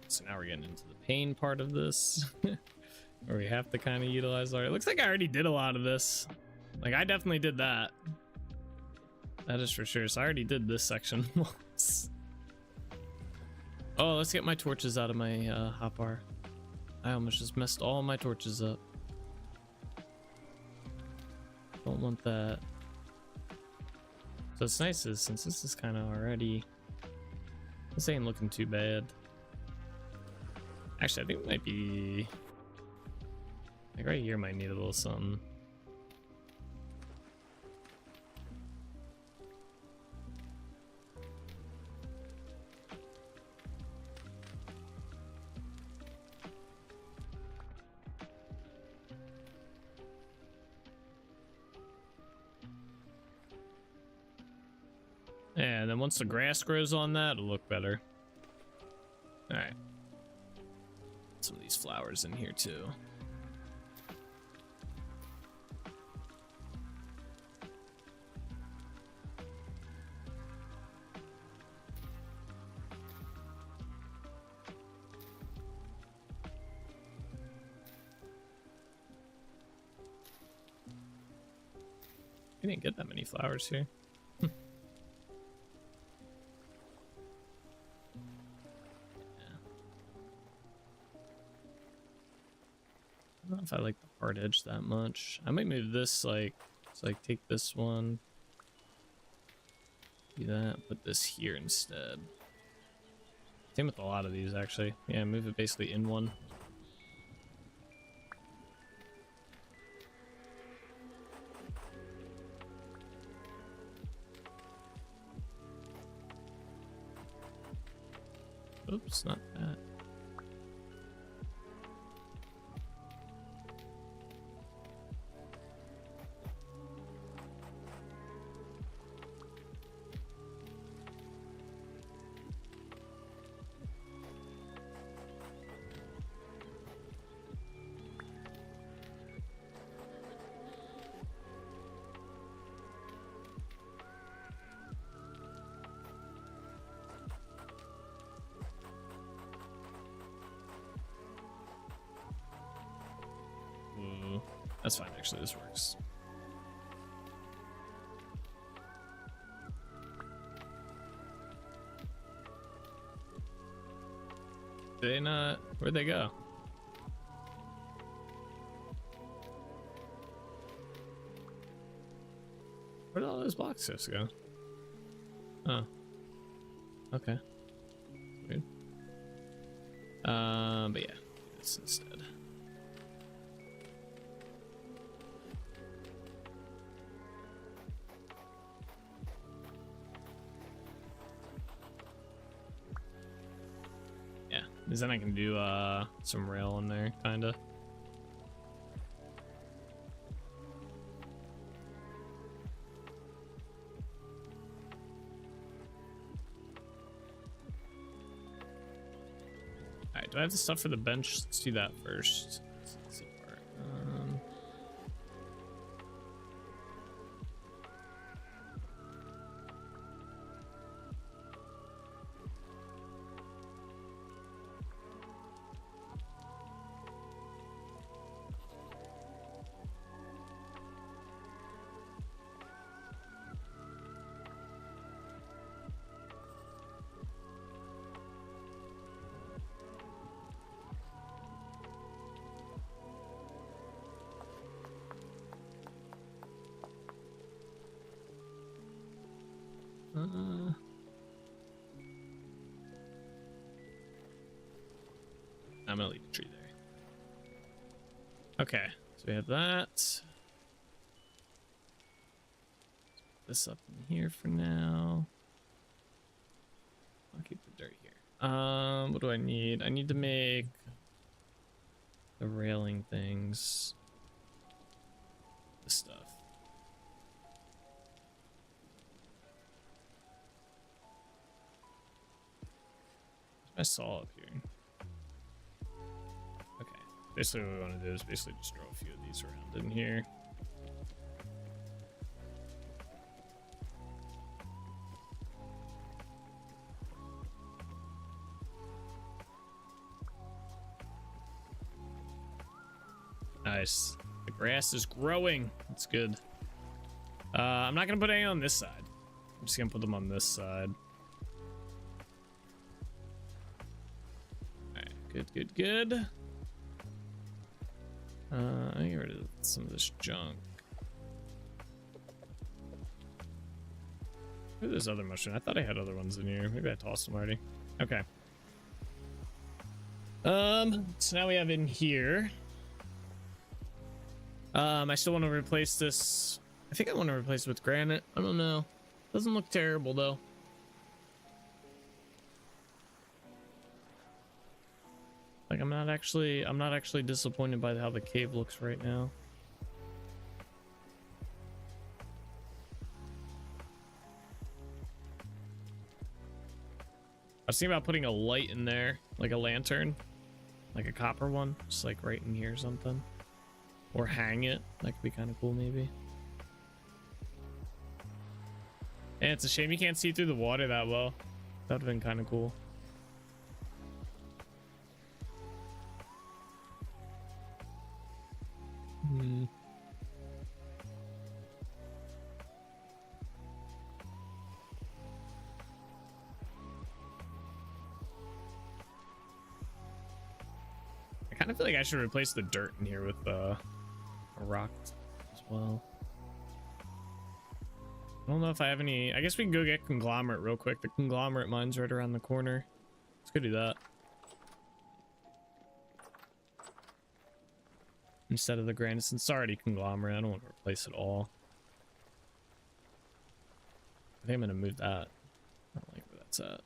So now we're getting into the pain part of this, where we have to kind of utilize our. It looks like I already did a lot of this. Like I definitely did that. That is for sure. So I already did this section once. Oh, let's get my torches out of my hotbar. I almost just messed all my torches up. Don't want that. So it's nice is since this is kind of already. This ain't looking too bad. Actually, I think it might be like right here might need a little something. Yeah, and then once the grass grows on that, it'll look better. All right. Some of these flowers in here too. We didn't get that many flowers here. I don't know if I like the hard edge that much. I might move this like, so like take this one, do that, put this here instead. Same with a lot of these actually. Yeah, move it basically in one. Oops, not that. Ooh, that's fine, actually, this works. Did they not? Where'd they go? Where did all those boxes go? Oh. Okay. Weird. But yeah, this instead. Yeah, because then I can do some rail in there, kinda. Alright, do I have the stuff for the bench? Let's do that first. Let's see part. I'm gonna leave the tree there. Okay, so we have that. This up in here for now. I'll keep the dirt here. What do I need? I need to make the railing things. This stuff. I saw up here. Okay. Basically what we want to do is basically just throw a few of these around in here. Nice. The grass is growing. That's good. I'm not gonna put any on this side. I'm just gonna put them on this side. Good, good. I get rid of some of this junk. Where's this other mushroom? I thought I had other ones in here. Maybe I tossed them already. Okay. So now we have in here. I still want to replace this. I think I want to replace it with granite. I don't know. Doesn't look terrible though. Like I'm not actually disappointed by how the cave looks right now. I was thinking about putting a light in there, like a lantern, like a copper one, just like right in here or something, or hang it. That could be kind of cool, maybe. And it's a shame you can't see through the water that well. That would have been kind of cool. I kind of feel like I should replace the dirt in here with a rock as well. I don't know if I have any. I guess we can go get conglomerate real quick. The conglomerate mine's right around the corner. Let's go do that instead of the granite. Since it's already conglomerate, I don't want to replace it all. I think I'm gonna move that. I don't like where that's at.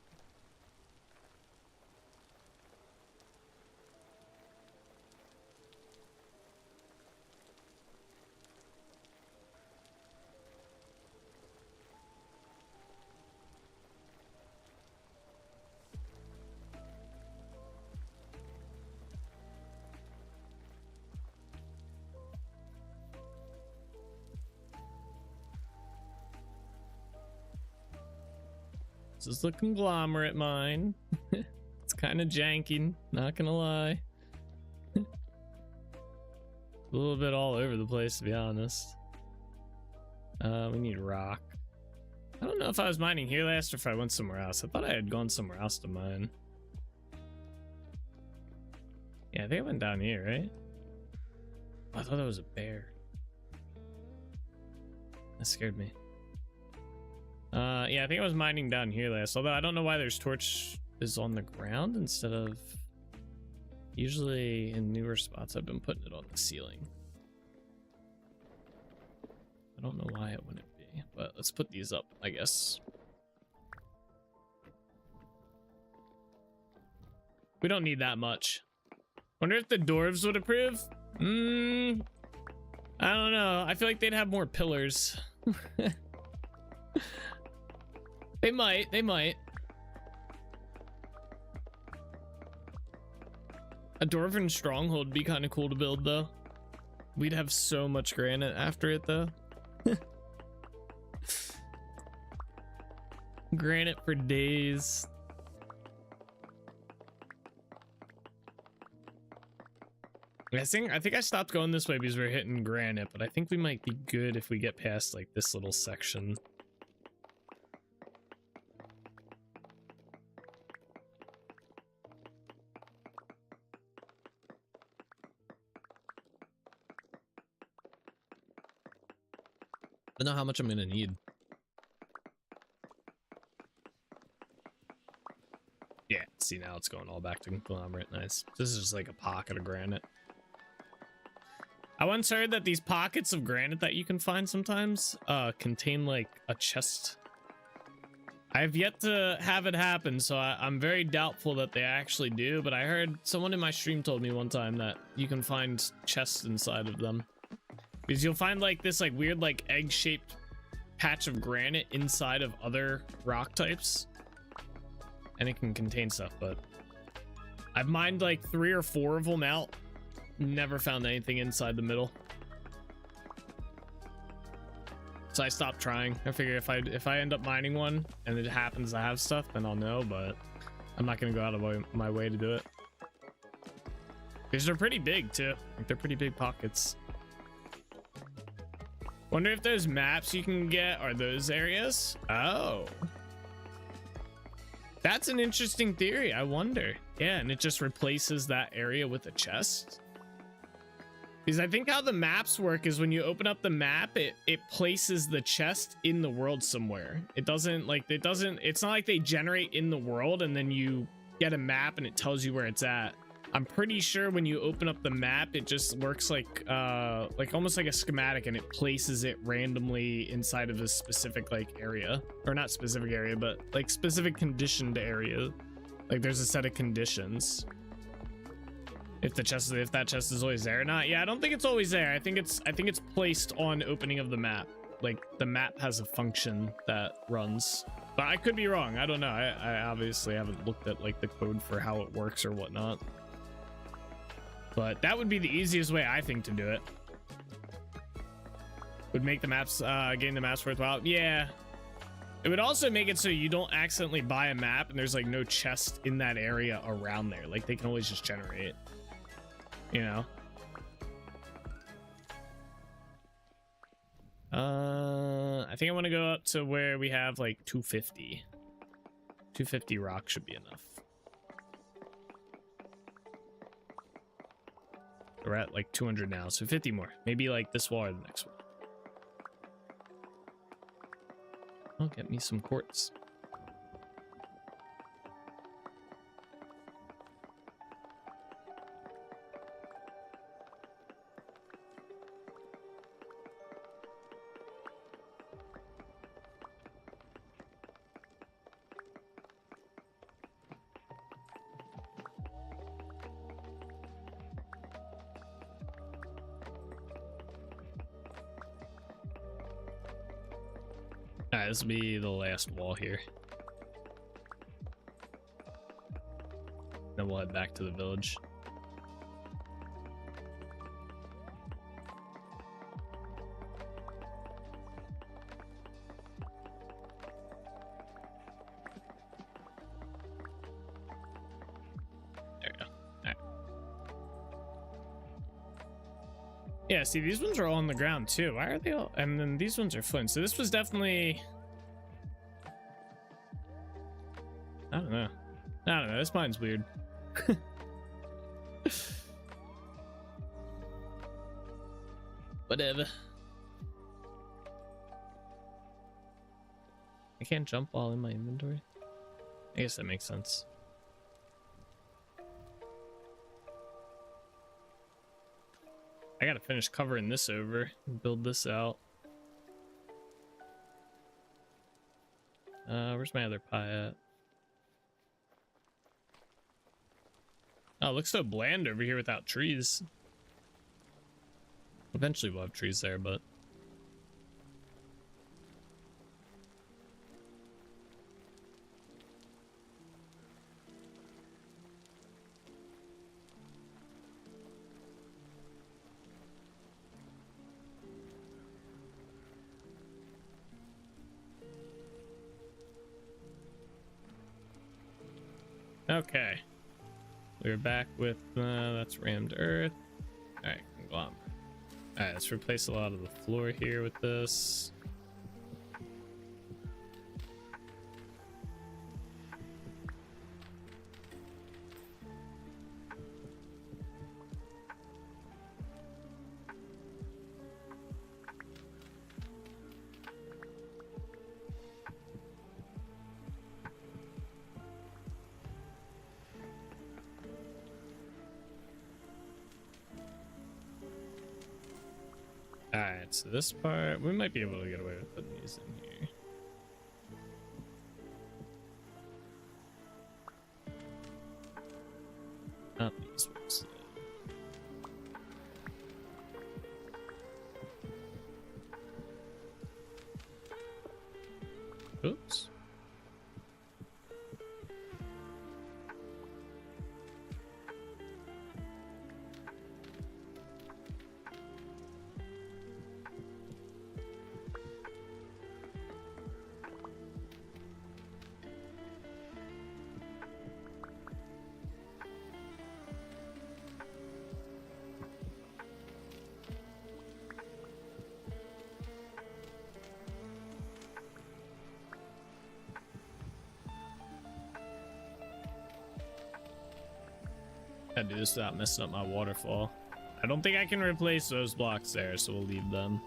This is the conglomerate mine. It's kind of janky, not gonna lie. A little bit all over the place, to be honest. We need rock. I don't know if I was mining here last or if I went somewhere else. I thought I had gone somewhere else to mine. Yeah, I think I went down here, right? Oh, I thought that was a bear. That scared me. Yeah, I think I was mining down here last, although I don't know why there's torch is on the ground instead of... Usually in newer spots I've been putting it on the ceiling. I don't know why it wouldn't be, but let's put these up, I guess. We don't need that much. Wonder if the dwarves would approve? I don't know. I feel like they'd have more pillars. They might. A dwarven stronghold would be kind of cool to build, though. We'd have so much granite after it, though. Granite for days. I think I stopped going this way because we're hitting granite, but I think we might be good if we get past like this little section. I don't know how much I'm gonna need. Yeah, see, now it's going all back to conglomerate. Nice. This is just like a pocket of granite. I once heard that these pockets of granite that you can find sometimes contain like a chest. I've yet to have it happen, so I'm very doubtful that they actually do, but I heard someone in my stream told me one time that you can find chests inside of them. Because you'll find like this like weird like egg-shaped patch of granite inside of other rock types. And it can contain stuff, but I've mined like 3 or 4 of them out. Never found anything inside the middle. So I stopped trying. I figure if I end up mining one and it happens to have stuff, then I'll know, but I'm not gonna go out of my way to do it. Because they're pretty big too. Like, they're pretty big pockets. Wonder if those maps you can get are those areas? Oh. That's an interesting theory. I wonder. Yeah, and it just replaces that area with a chest. Because I think how the maps work is when you open up the map, it places the chest in the world somewhere. It doesn't like, it's not like they generate in the world and then you get a map and it tells you where it's at. I'm pretty sure when you open up the map, it just works like almost like a schematic, and it places it randomly inside of a specific like area, or not specific area, but like specific conditioned area. Like there's a set of conditions. If that chest is always there or not. Yeah, I don't think it's always there. I think it's placed on opening of the map. Like the map has a function that runs, but I could be wrong. I don't know. I obviously haven't looked at like the code for how it works or whatnot. But that would be the easiest way, I think, to do it. Would make the maps, getting the maps worthwhile. Yeah. It would also make it so you don't accidentally buy a map and there's like no chest in that area around there. Like they can always just generate it. You know? I think I want to go up to where we have like 250. 250 rock should be enough. We're at like 200 now, so 50 more. Maybe like this wall or the next one. Oh, get me some quartz. Alright, this will be the last wall here. Then we'll head back to the village. Yeah, see, these ones are all on the ground too. Why are they all? And then these ones are flint. So this was definitely. I don't know. I don't know. This mine's weird. Whatever. I can't jump while in my inventory. I guess that makes sense. I gotta finish covering this over and build this out. Where's my other pie at? Oh, it looks so bland over here without trees. Eventually we'll have trees there, but... Okay. We're back with, that's rammed earth. Alright, conglomerate. Alright, let's replace a lot of the floor here with this. Alright, so this part, we might be able to get away with putting these in here. Not these ones. Oops. Gotta do this without messing up my waterfall. I don't think I can replace those blocks there, so we'll leave them.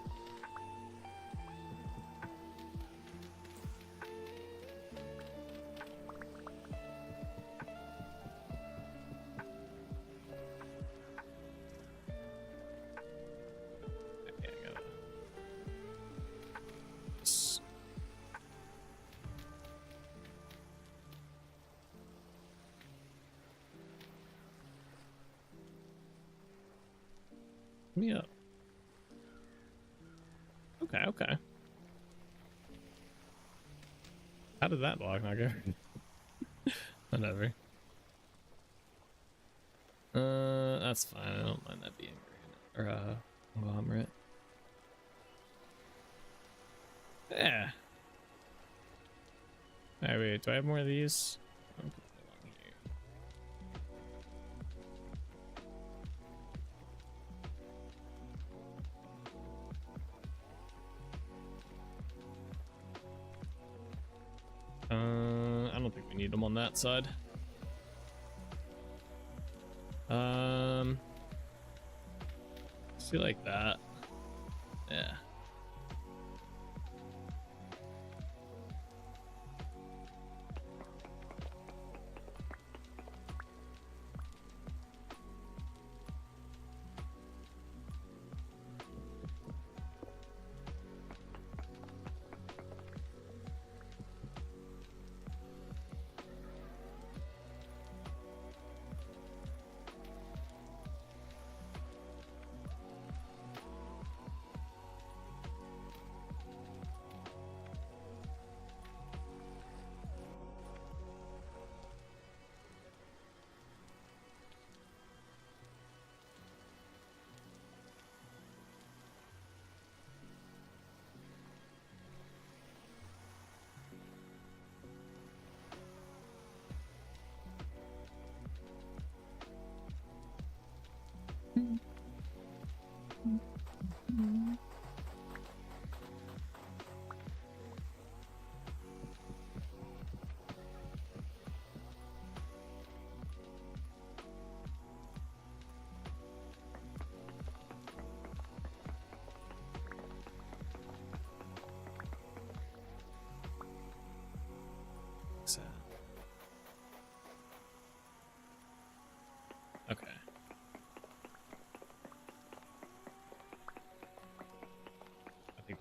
Okay, I gotta... me up. Okay, okay. How did that block not go? Whatever. That's fine. I don't mind that being granite or conglomerate. Yeah. Alright, wait. Do I have more of these? I'll put them along here. I don't think we need them on that side. See, like that. Yeah.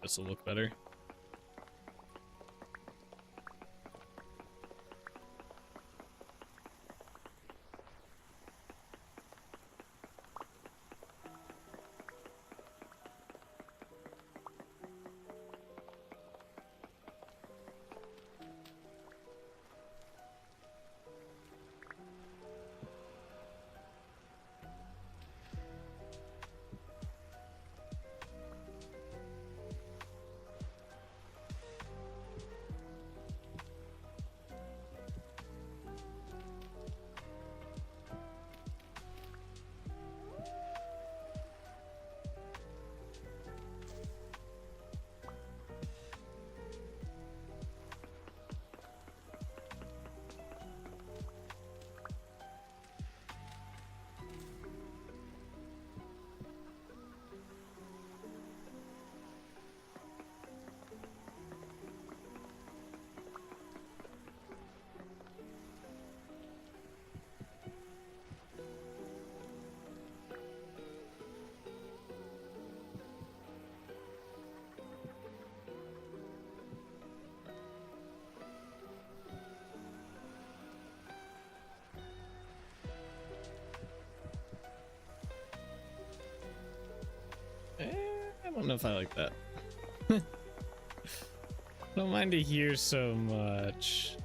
this will look better. I don't know if I like that. Don't mind it here so much.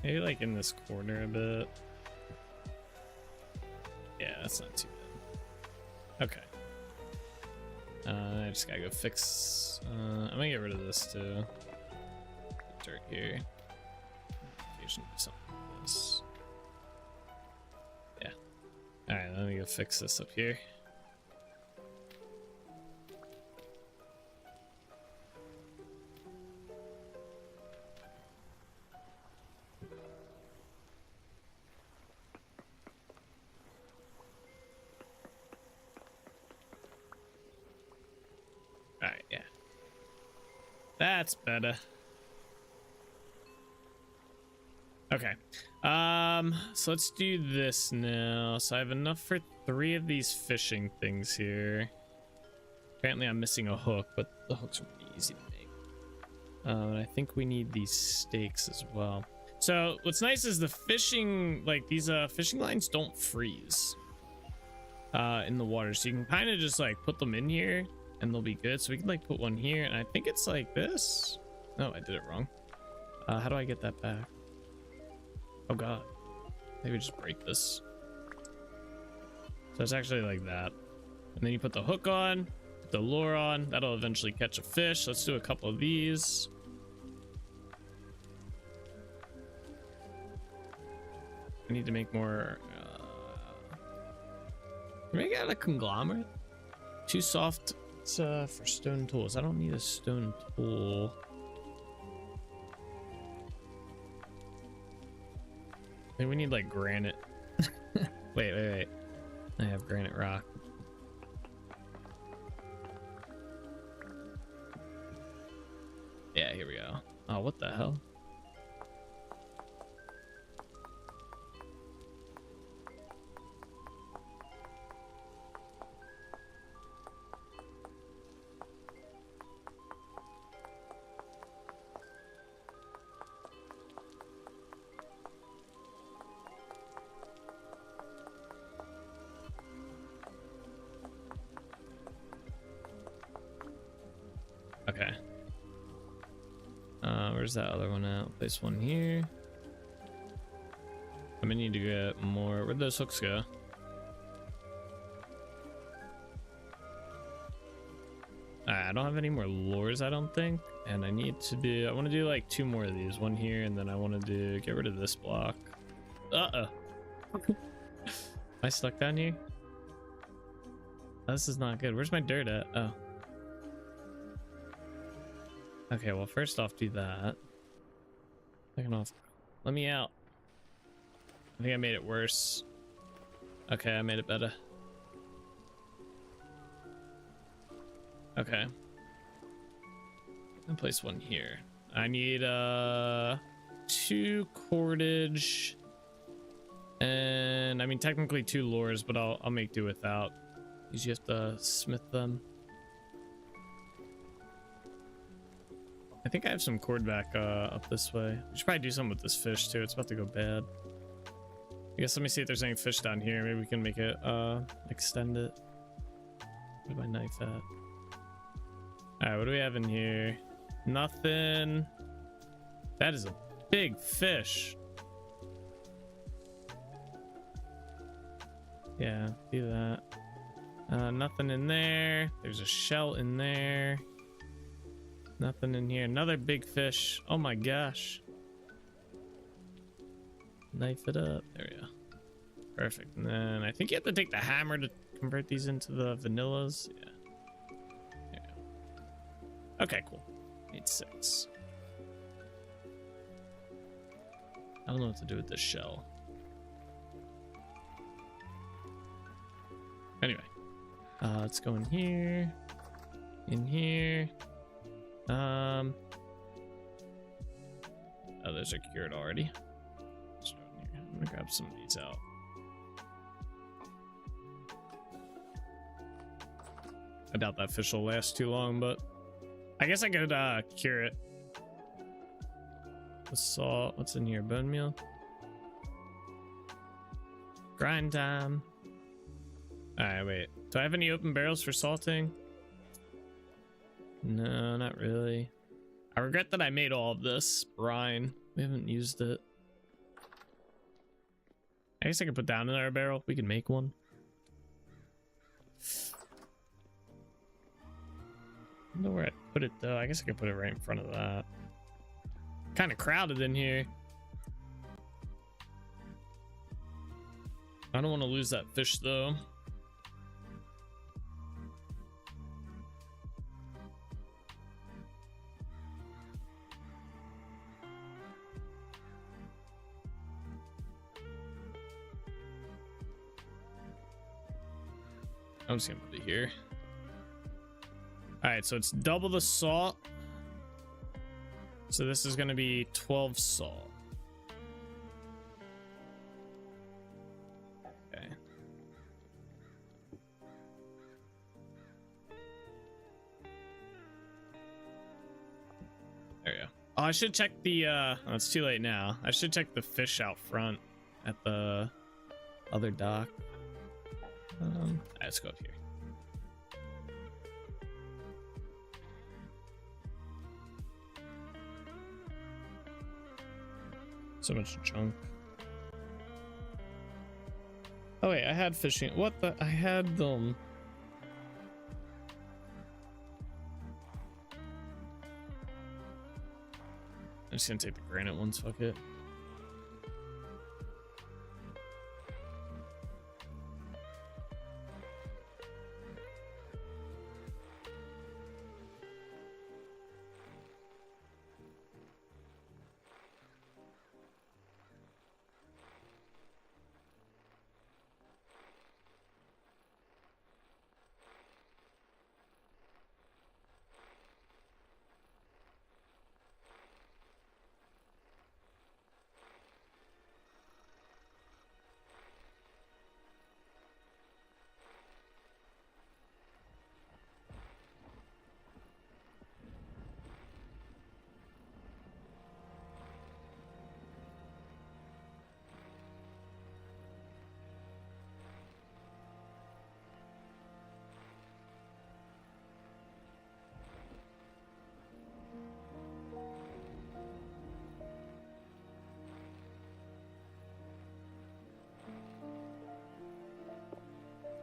Maybe like in this corner a bit. Yeah, that's not too bad. Okay. I just gotta go fix. I'm gonna get rid of this too. Dirt here. Occasionally do something like this. Yeah. All right, let me go fix this up here. Alright, yeah. That's better. Okay. So let's do this now. So I have enough for 3 of these fishing things here. Apparently I'm missing a hook, but the hooks are pretty easy to make. And I think we need these stakes as well. So what's nice is the fishing, like these fishing lines don't freeze in the water. So you can kind of just like put them in here and they'll be good. So we can like put one here, and I think it's like this. No, I did it wrong. How do I get that back? Oh god, maybe just break this. So it's actually like that, and then you put the hook on, put the lure on. That'll eventually catch a fish. Let's do a couple of these. I need to make more. Make out a conglomerate. Too soft. It's for stone tools. I don't need a stone tool. I think we need like granite. wait. I have granite rock. Yeah, here we go. Oh, what the hell? Okay. Where's that other one at? Place one here. I'm gonna need to get more. Where'd those hooks go? I don't have any more lures, I don't think. And I need to do, I want to do like 2 more of these. One here, and then I want to do, get rid of this block. Uh-oh. Am I stuck down here? This is not good. Where's my dirt at? Oh. Okay, well, first off, do that. Second off, let me out. I think I made it worse. Okay, I made it better. Okay. I'll place one here. I need 2 cordage. And I mean technically 2 lures, but I'll make do without. Because you have to smith them. I think I have some cord back up this way. We should probably do something with this fish too. It's about to go bad. I guess let me see if there's any fish down here. Maybe we can make it extend it. Where's my knife at? Alright, what do we have in here? Nothing. That is a big fish. Yeah, do that. Nothing in there. There's a shell in there. Nothing in here. Another big fish. Oh my gosh. Knife it up. There we go. Perfect. And then I think you have to take the hammer to convert these into the vanillas. Yeah. There you go. Okay, cool. Made 6. I don't know what to do with this shell. Anyway. Let's go in here. In here. Oh, those are cured already. I'm gonna grab some of these out. I doubt that fish will last too long, but I guess I could cure it. The salt. What's in here? Bone meal. Grind time. Alright, wait. Do I have any open barrels for salting? No, not really. I regret that I made all of this brine. We haven't used it. I guess I could put down another barrel. We can make one. I don't know where I put it though. I guess I could put it right in front of that. Kind of crowded in here. I don't want to lose that fish though. I'm just gonna put it here. All right, so it's double the salt. So this is gonna be 12 salt. Okay. There we go. Oh, I should check the oh, it's too late now. I should check the fish out front at the other dock. Let's go up here. So much junk. Oh wait, I had fishing. What the? I had them. I'm just gonna take the granite ones. Fuck it.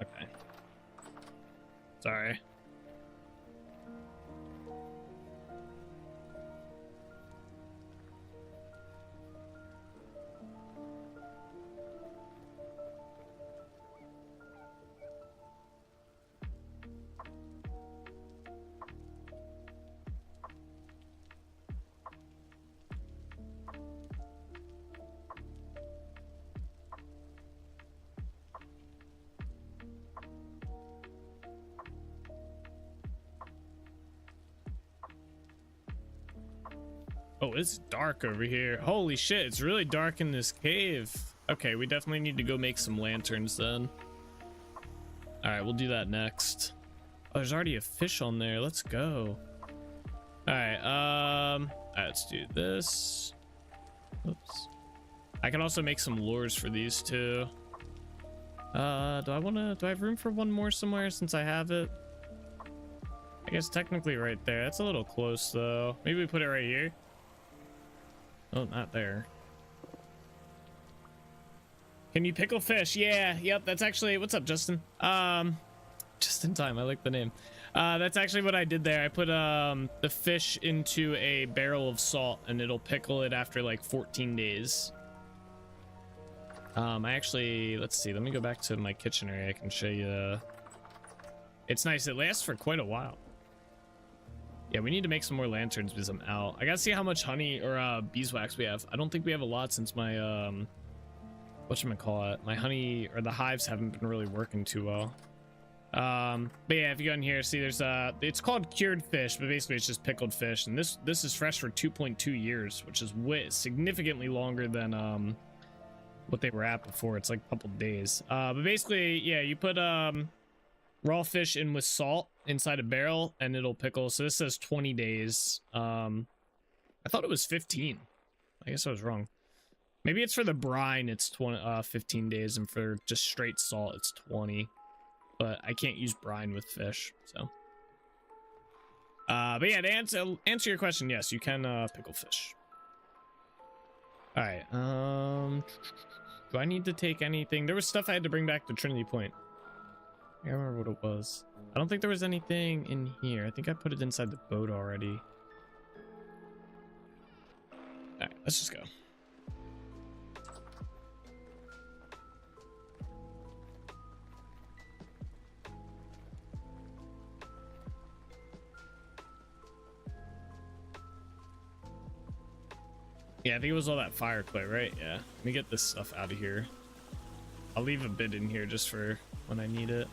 Okay. Sorry. Oh, it's dark over here. Holy shit, it's really dark in this cave. Okay, we definitely need to go make some lanterns then. All right, we'll do that next. Oh, there's already a fish on there. Let's go. All right, let's do this. Oops. I can also make some lures for these too. Do I have room for one more somewhere since I have it? I guess technically right there. That's a little close though. Maybe we put it right here. Oh, not there. Can you pickle fish? Yeah, yep, that's actually, what's up, Justin? Just in time, I like the name. That's actually what I did there. I put the fish into a barrel of salt and it'll pickle it after like 14 days. I actually, let's see, let me go back to my kitchen area. I can show you. It's nice, it lasts for quite a while. Yeah, we need to make some more lanterns because I'm out. I gotta see how much honey or beeswax we have. I don't think we have a lot since my whatchamacallit, my honey or the hives haven't been really working too well. But yeah, if you go in here, see there's it's called cured fish, but basically it's just pickled fish, and this is fresh for 2.2 years, which is significantly longer than what they were at before. It's like a couple days. But basically, yeah, you put raw fish in with salt inside a barrel and it'll pickle. So this says 20 days. I thought it was 15. I guess I was wrong. Maybe it's for the brine it's 15 days, and for just straight salt it's 20. But I can't use brine with fish, so. But yeah, to answer your question, yes, you can pickle fish. All right. Do I need to take anything? There was stuff I had to bring back to Trinity Point. I can't remember what it was. I don't think there was anything in here. I think I put it inside the boat already. All right, let's just go. Yeah, I think it was all that fire clay, right? Yeah. Let me get this stuff out of here. I'll leave a bit in here just for when I need it.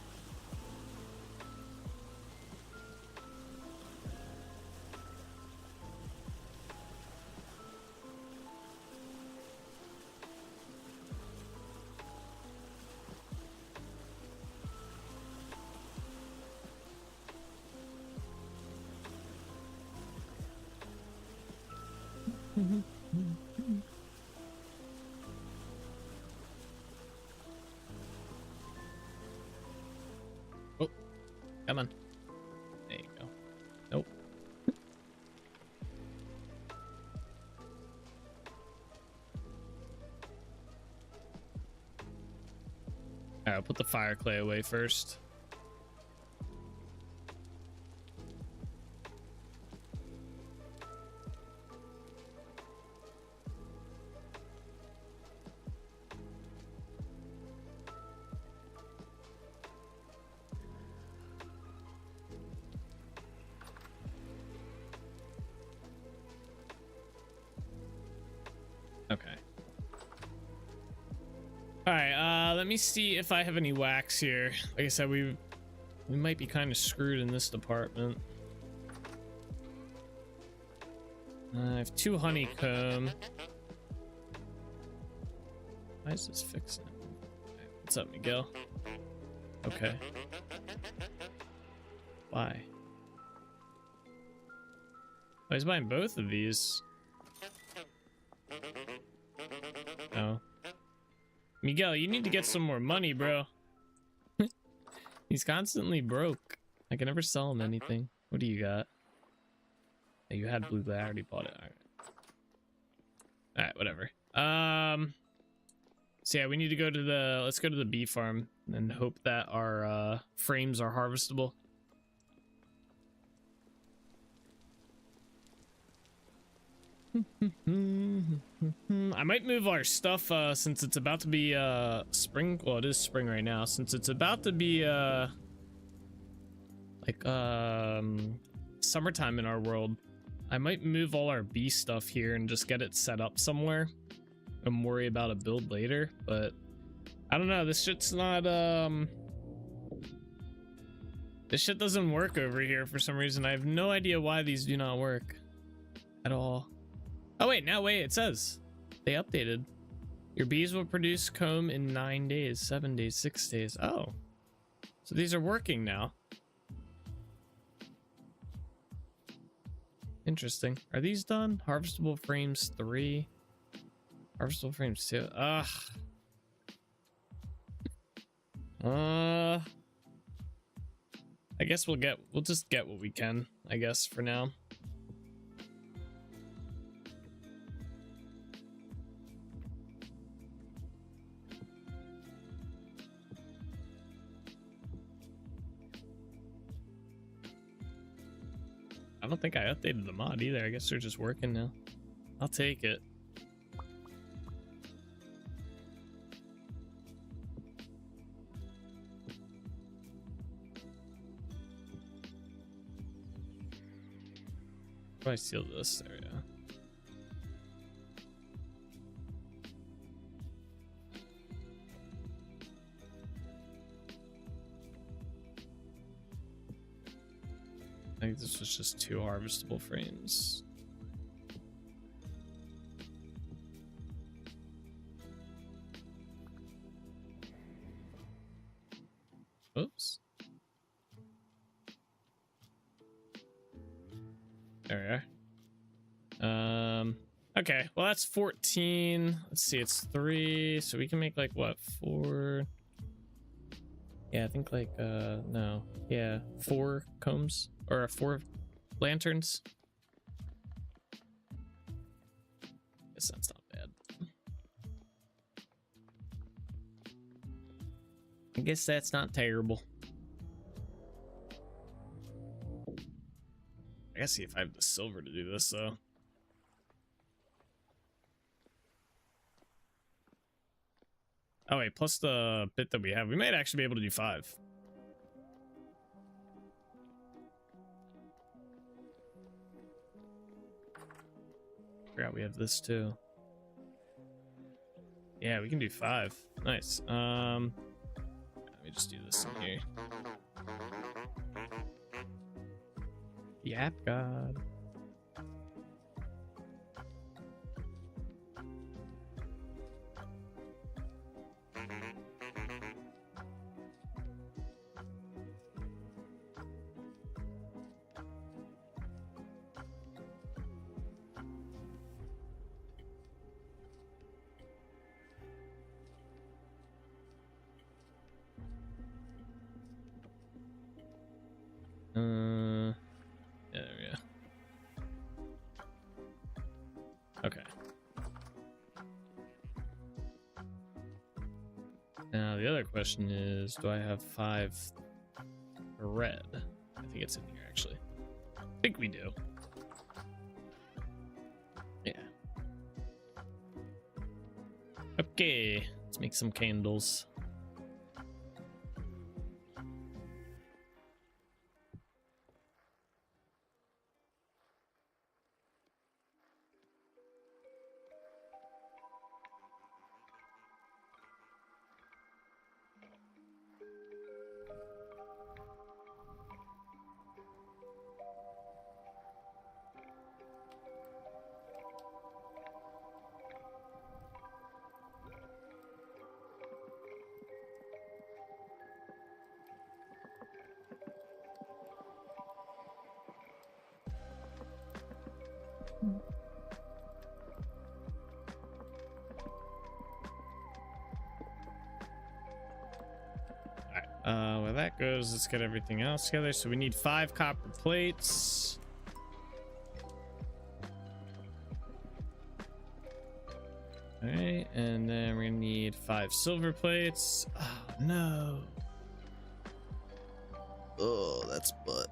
Oh, come on. There you go. Nope. All right, I'll put the fire clay away first. Okay. All right, let me see if I have any wax here. Like I said, we might be kind of screwed in this department. I have 2 honeycomb. Why is this fixing it? Right, what's up, Miguel? Okay. Why? Oh, he's buying both of these. Oh. Miguel, you need to get some more money, bro. He's constantly broke. I can never sell him anything. What do you got? Oh, you had blue glare. I already bought it. All right, whatever. So yeah, we need to go to the, let's go to the bee farm and hope that our frames are harvestable. I might move our stuff since it's about to be spring. Well, it is spring right now. Since it's about to be like summertime in our world, I might move all our bee stuff here and just get it set up somewhere and worry about a build later. But I don't know, this shit's not this shit doesn't work over here for some reason. I have no idea why these do not work at all. Oh wait, now wait, it says they updated. Your bees will produce comb in 9 days, 7 days, 6 days. Oh, so these are working now. Interesting. Are these done? Harvestable frames 3. Harvestable frames 2. Ugh. I guess we'll just get what we can, I guess, for now. I don't think I updated the mod either. I guess they're just working now. I'll take it. How do I seal this? There we go. I think this was just 2 harvestable frames. Oops. There we are. Okay, well that's 14. Let's see, it's 3, so we can make like what, 4? Yeah, I think like no. Yeah, 4 combs or 4 lanterns. Guess that's not bad. I guess that's not terrible. I gotta see if I have the silver to do this though. Oh wait, plus the bit that we have, we might actually be able to do 5. Forgot we have this too. Yeah, we can do 5. Nice. Let me just do this in here. Yap God. Yeah, there we go. Okay. Now the other question is, do I have 5 red? I think it's in here actually. I think we do. Yeah. Okay, let's make some candles. Where that goes, let's get everything else together. So we need 5 copper plates. All right, and then we're gonna need 5 silver plates. Oh no. Oh, that's butt.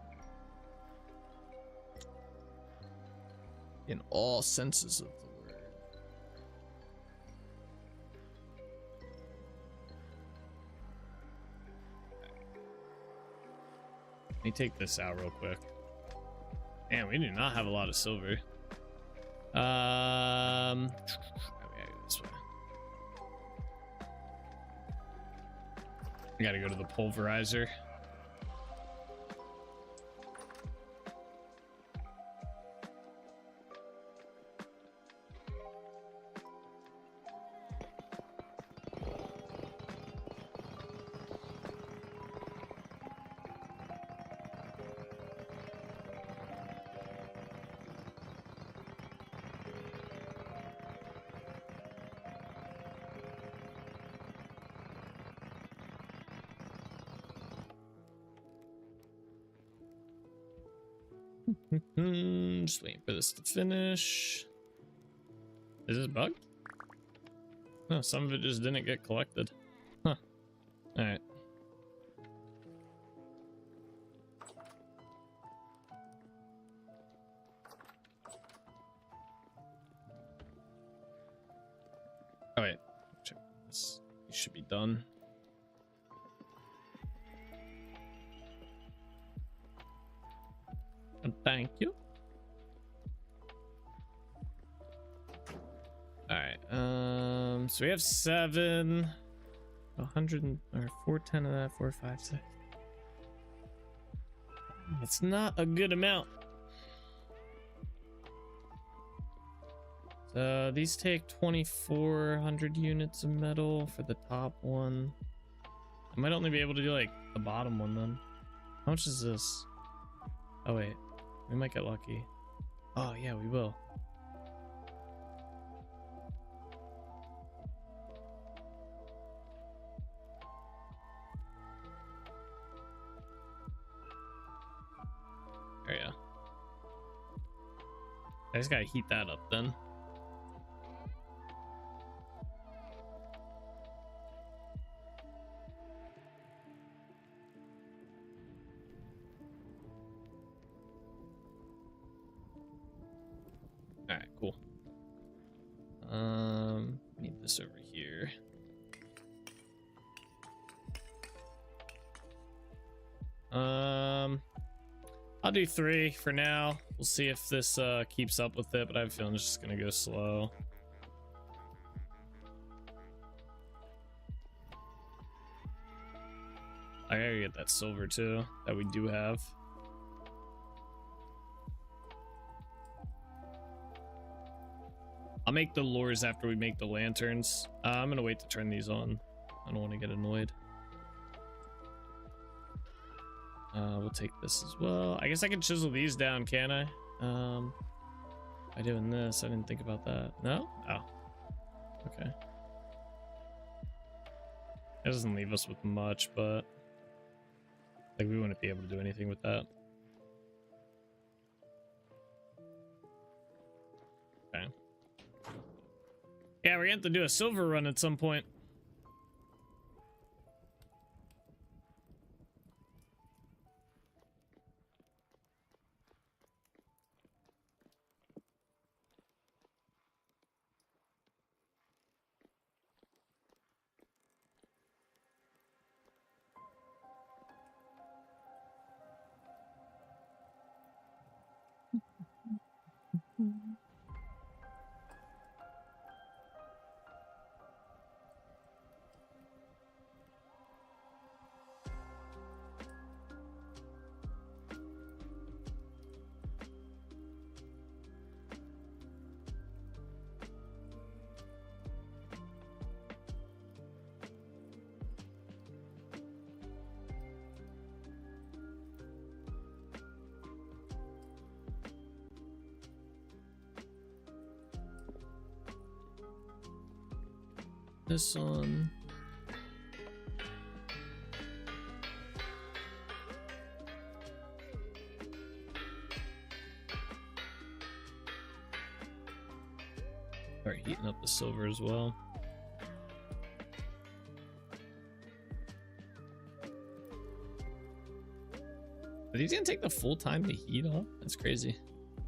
In all senses of the word. Let me take this out real quick. Man, we do not have a lot of silver. We gotta go this way. We gotta go to the pulverizer. Just waiting for this to finish. Is this bugged? No, some of it just didn't get collected. Huh. Alright. Oh wait, check this. It should be done. And thank you. All right. So we have 7, 100, or 410 of that, 4, 5, 6. It's not a good amount. So these take 2,400 units of metal for the top one. I might only be able to do like the bottom one then. How much is this? Oh wait, we might get lucky. Oh yeah, we will. There you go. I just gotta heat that up then. All right, cool. Need this over here. I'll do 3 for now. We'll see if this keeps up with it, but I have a feeling it's just gonna go slow. I gotta get that silver too, that we do have. I'll make the lures after we make the lanterns. I'm gonna wait to turn these on. I don't want to get annoyed. We'll take this as well. I guess I can chisel these down, can I? By doing this, I didn't think about that. No? Oh. Okay. It doesn't leave us with much, but like we wouldn't be able to do anything with that. Okay. Yeah, we're gonna have to do a silver run at some point. This on. Start heating up the silver as well. Are these gonna take the full time to heat up? That's crazy.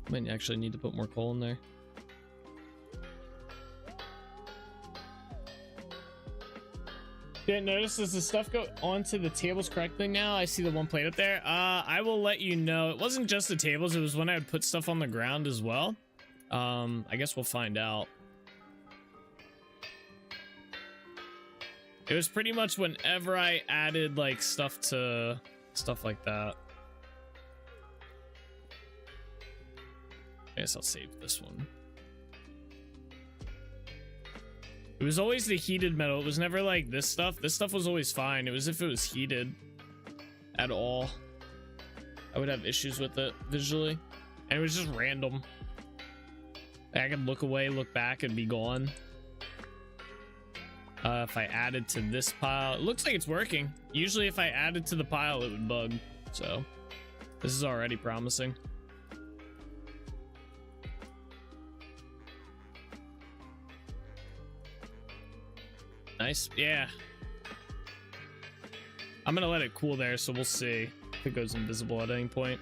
Might actually need to put more coal in there. Didn't notice, does the stuff go onto the tables correctly now? I see the one plate up there. I will let you know. It wasn't just the tables, it was when I would put stuff on the ground as well. I guess we'll find out. It was pretty much whenever I added like stuff to stuff like that. I guess I'll save this one. It was always the heated metal. It was never like this stuff. This stuff was always fine. It was if it was heated at all, I would have issues with it visually. And it was just random. I could look away, look back, and be gone. If I added to this pile, it looks like it's working. Usually if I added to the pile, it would bug. So this is already promising. Nice. Yeah. I'm gonna let it cool there, so we'll see if it goes invisible at any point.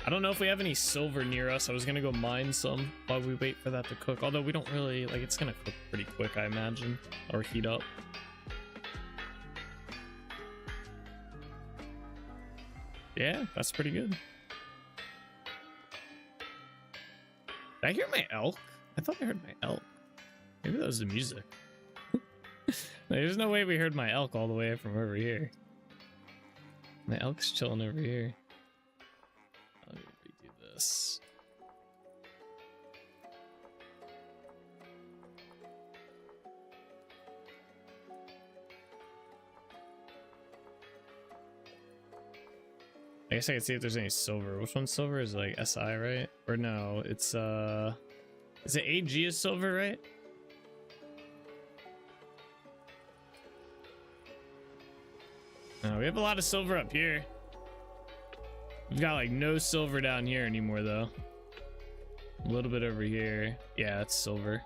I don't know if we have any silver near us. I was gonna go mine some while we wait for that to cook. Although we don't really, like, it's gonna cook pretty quick, I imagine, or heat up. Yeah, that's pretty good. Did I hear my elk? I thought I heard my elk. Maybe that was the music. There's no way we heard my elk all the way from over here. My elk's chilling over here. Let me redo this. I guess I can see if there's any silver. Which one's silver? Is it like SI, right? Or no, it's is it AG is silver, right? We have a lot of silver up here. We've got like no silver down here anymore though. A little bit over here. Yeah, it's silver.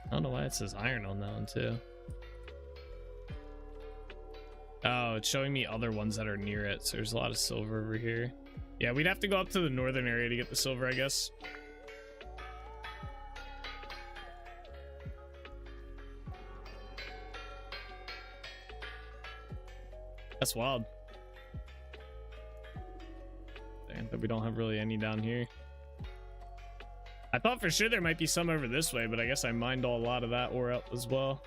I don't know why it says iron on that one too. Oh, it's showing me other ones that are near it. So there's a lot of silver over here. Yeah, we'd have to go up to the northern area to get the silver, I guess. That's wild. Damn, but we don't have really any down here. I thought for sure there might be some over this way, but I guess I mined a lot of that ore up as well.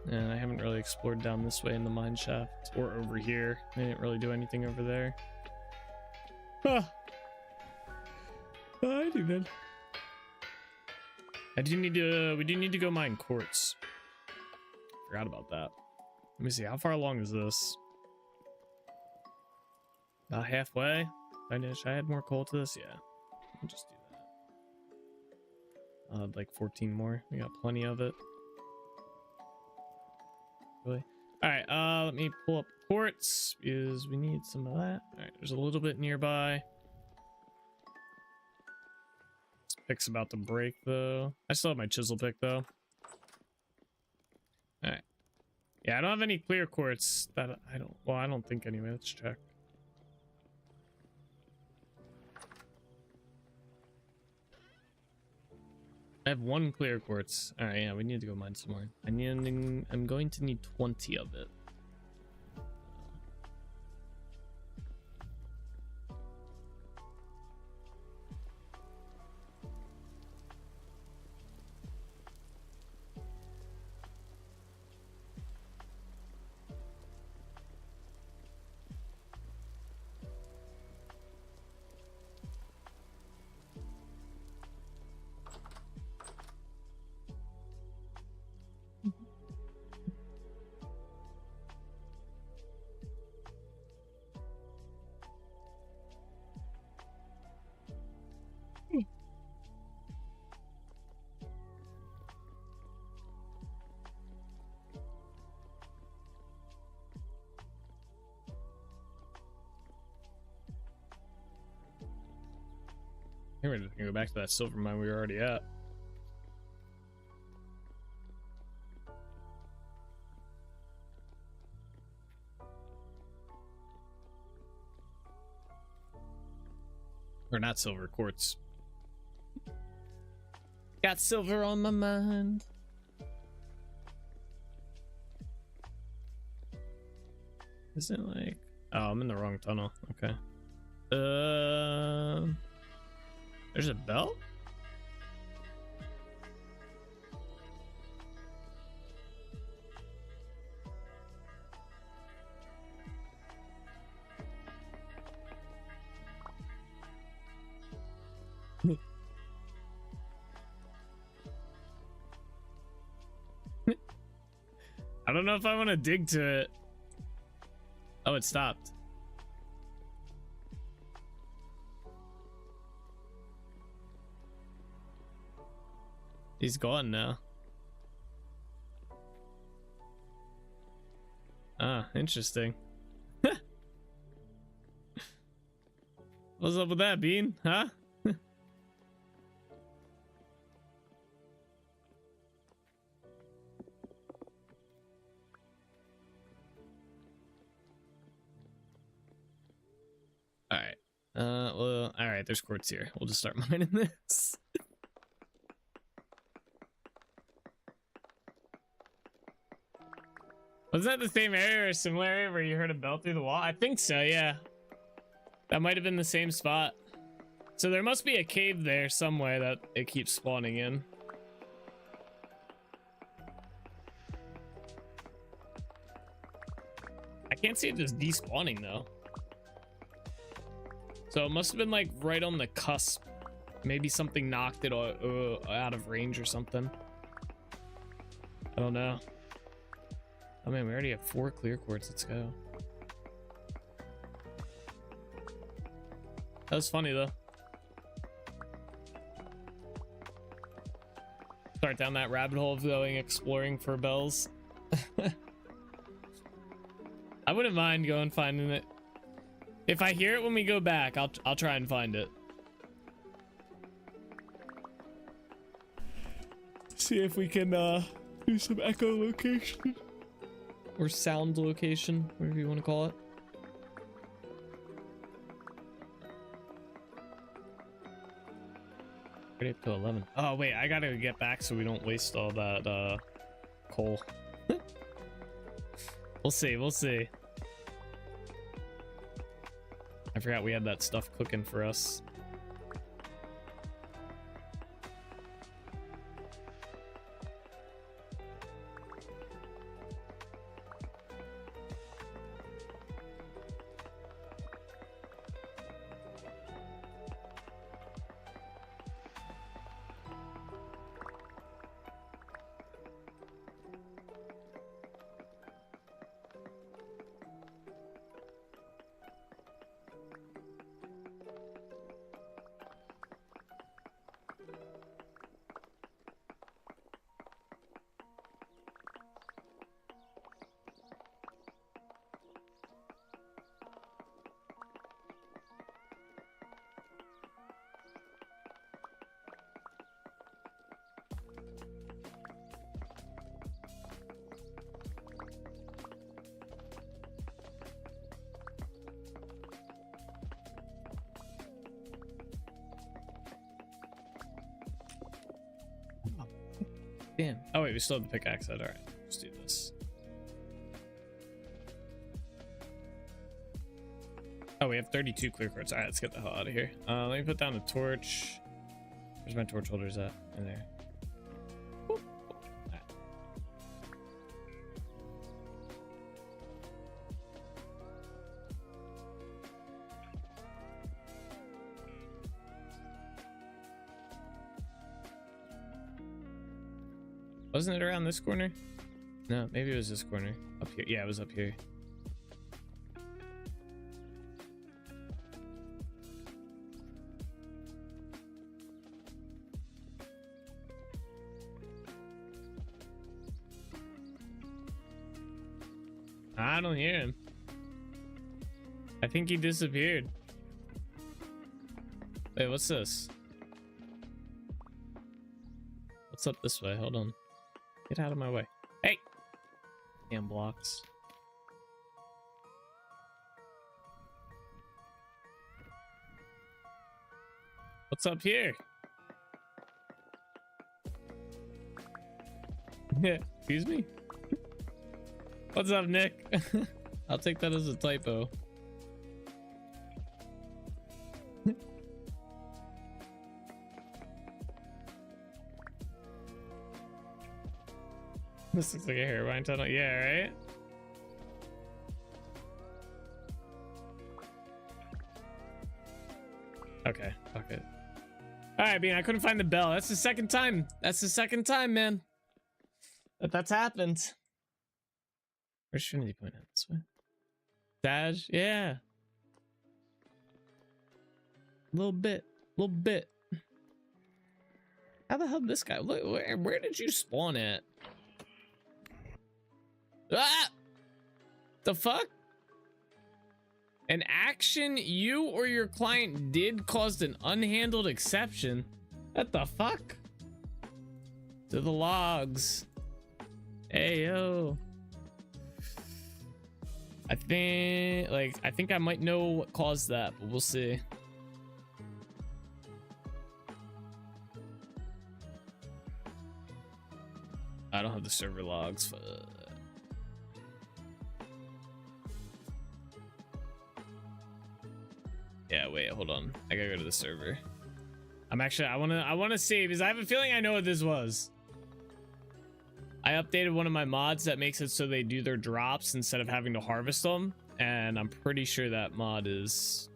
And I haven't really explored down this way in the mine shaft or over here. I didn't really do anything over there. Ah. I do good. We do need to go mine quartz. Forgot about that. Let me see, how far along is this? About halfway. Should I add more coal to this? Yeah, I'll just do that. Like 14 more. We got plenty of it. Really? All right. Let me pull up quartz because we need some of that. All right. There's a little bit nearby. This pick's about to break though. I still have my chisel pick though. All right. Yeah, I don't have any clear quartz that I don't. Well, I don't think anyway. Let's check. I have one clear quartz. All right, yeah, we need to go mine some more. I'm going to need 20 of it. We're just gonna go back to that silver mine we were already at. Or not silver, quartz. Got silver on my mind. Is it like... Oh, I'm in the wrong tunnel. Okay. There's a bell? I don't know if I want to dig to it. Oh, it stopped. He's gone now. Ah, interesting. What's up with that, Bean? Huh? right, there's quartz here. We'll just start mining this. Was that the same area or similar area where you heard a bell through the wall? I think so, yeah. That might have been the same spot. So there must be a cave there somewhere that it keeps spawning in. I can't see it just despawning though. So it must have been like right on the cusp. Maybe something knocked it out of range or something. I don't know. Oh man, we already have 4 clear quartz. Let's go. That was funny though. Start down that rabbit hole of going exploring for bells. I wouldn't mind going finding it. If I hear it when we go back, I'll try and find it. See if we can do some echolocation or sound location, whatever you want to call it. Already up to 11. Oh wait, I gotta get back so we don't waste all that coal. We'll see, we'll see. I forgot we had that stuff cooking for us. Damn. Oh wait, we still have the pickaxe out. All right, let's do this. Oh, we have 32 clear quartz. All right, let's get the hell out of here. Let me put down a torch. Where's my torch holders at? In there. Whoop. All right. Wasn't it around this corner? No, maybe it was this corner. Up here. Yeah, it was up here. I don't hear him. I think he disappeared. Wait, what's this? What's up this way? Hold on. Get out of my way. Hey! Damn blocks. What's up here? Yeah, excuse me? What's up, Nick? I'll take that as a typo. This looks like a hairline tunnel. Yeah, right? Okay, fuck it. Alright, Bean, I couldn't find the bell. That's the second time. That's the second time, man. That's happened. Where's Trinity point at? This way? Daj? Yeah. A little bit. How the hell did this guy? Look, where did you spawn at? Ah! The fuck? An action you or your client did caused an unhandled exception? What the fuck? To the logs. Hey, yo. I think I might know what caused that, but we'll see. I don't have the server logs. Yeah, wait, hold on. I gotta go to the server. I wanna see, because I have a feeling I know what this was. I updated one of my mods that makes it so they do their drops instead of having to harvest them, and I'm pretty sure that mod is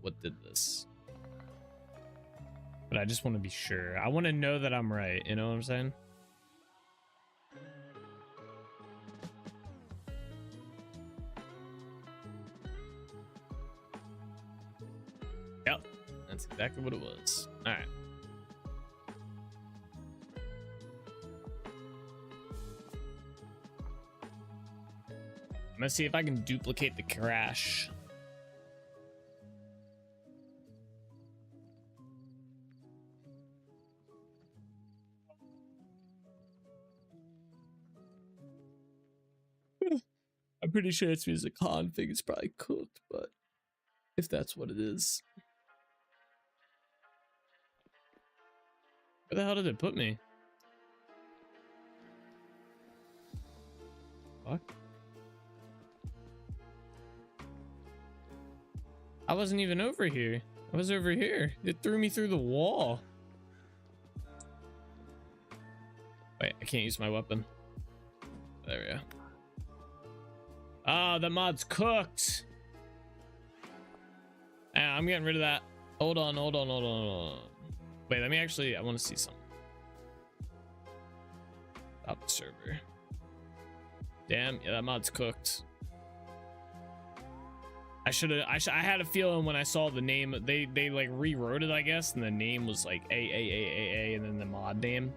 what did this. But I just want to be sure. I want to know that I'm right, you know what I'm saying? Yep, that's exactly what it was. All right. I'm gonna see if I can duplicate the crash. I'm pretty sure it's because the config is probably cooked, but if that's what it is. Where the hell did it put me? Fuck. I wasn't even over here. I was over here. It threw me through the wall. Wait, I can't use my weapon. There we go. Oh, the mod's cooked. I'm getting rid of that. Hold on. Wait, let me actually, I want to see something. Stop the server. Damn, yeah, that mod's cooked. I had a feeling when I saw the name, they like rewrote it, I guess, and the name was like A, and then the mod name.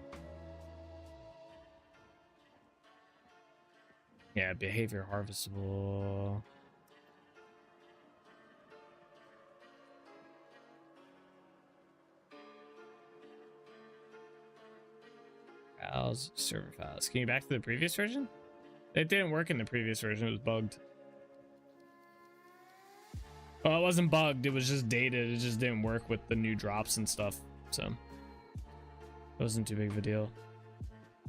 Yeah, behavior harvestable. Files, server files. Can you back to the previous version? It didn't work in the previous version, it was bugged. Well, it wasn't bugged, it was just dated. It just didn't work with the new drops and stuff, so it wasn't too big of a deal.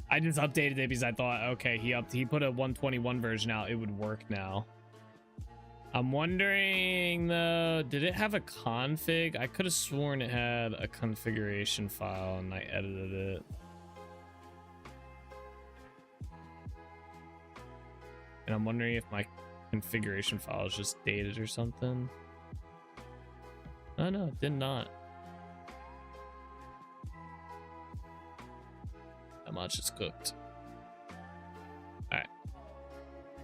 I just updated it because I thought, okay, he put a 121 version out, it would work now. I'm wondering though, did it have a config? I could have sworn it had a configuration file and I edited it. And I'm wondering if my configuration file is just dated or something. Oh no, it did not. That much is cooked. Alright.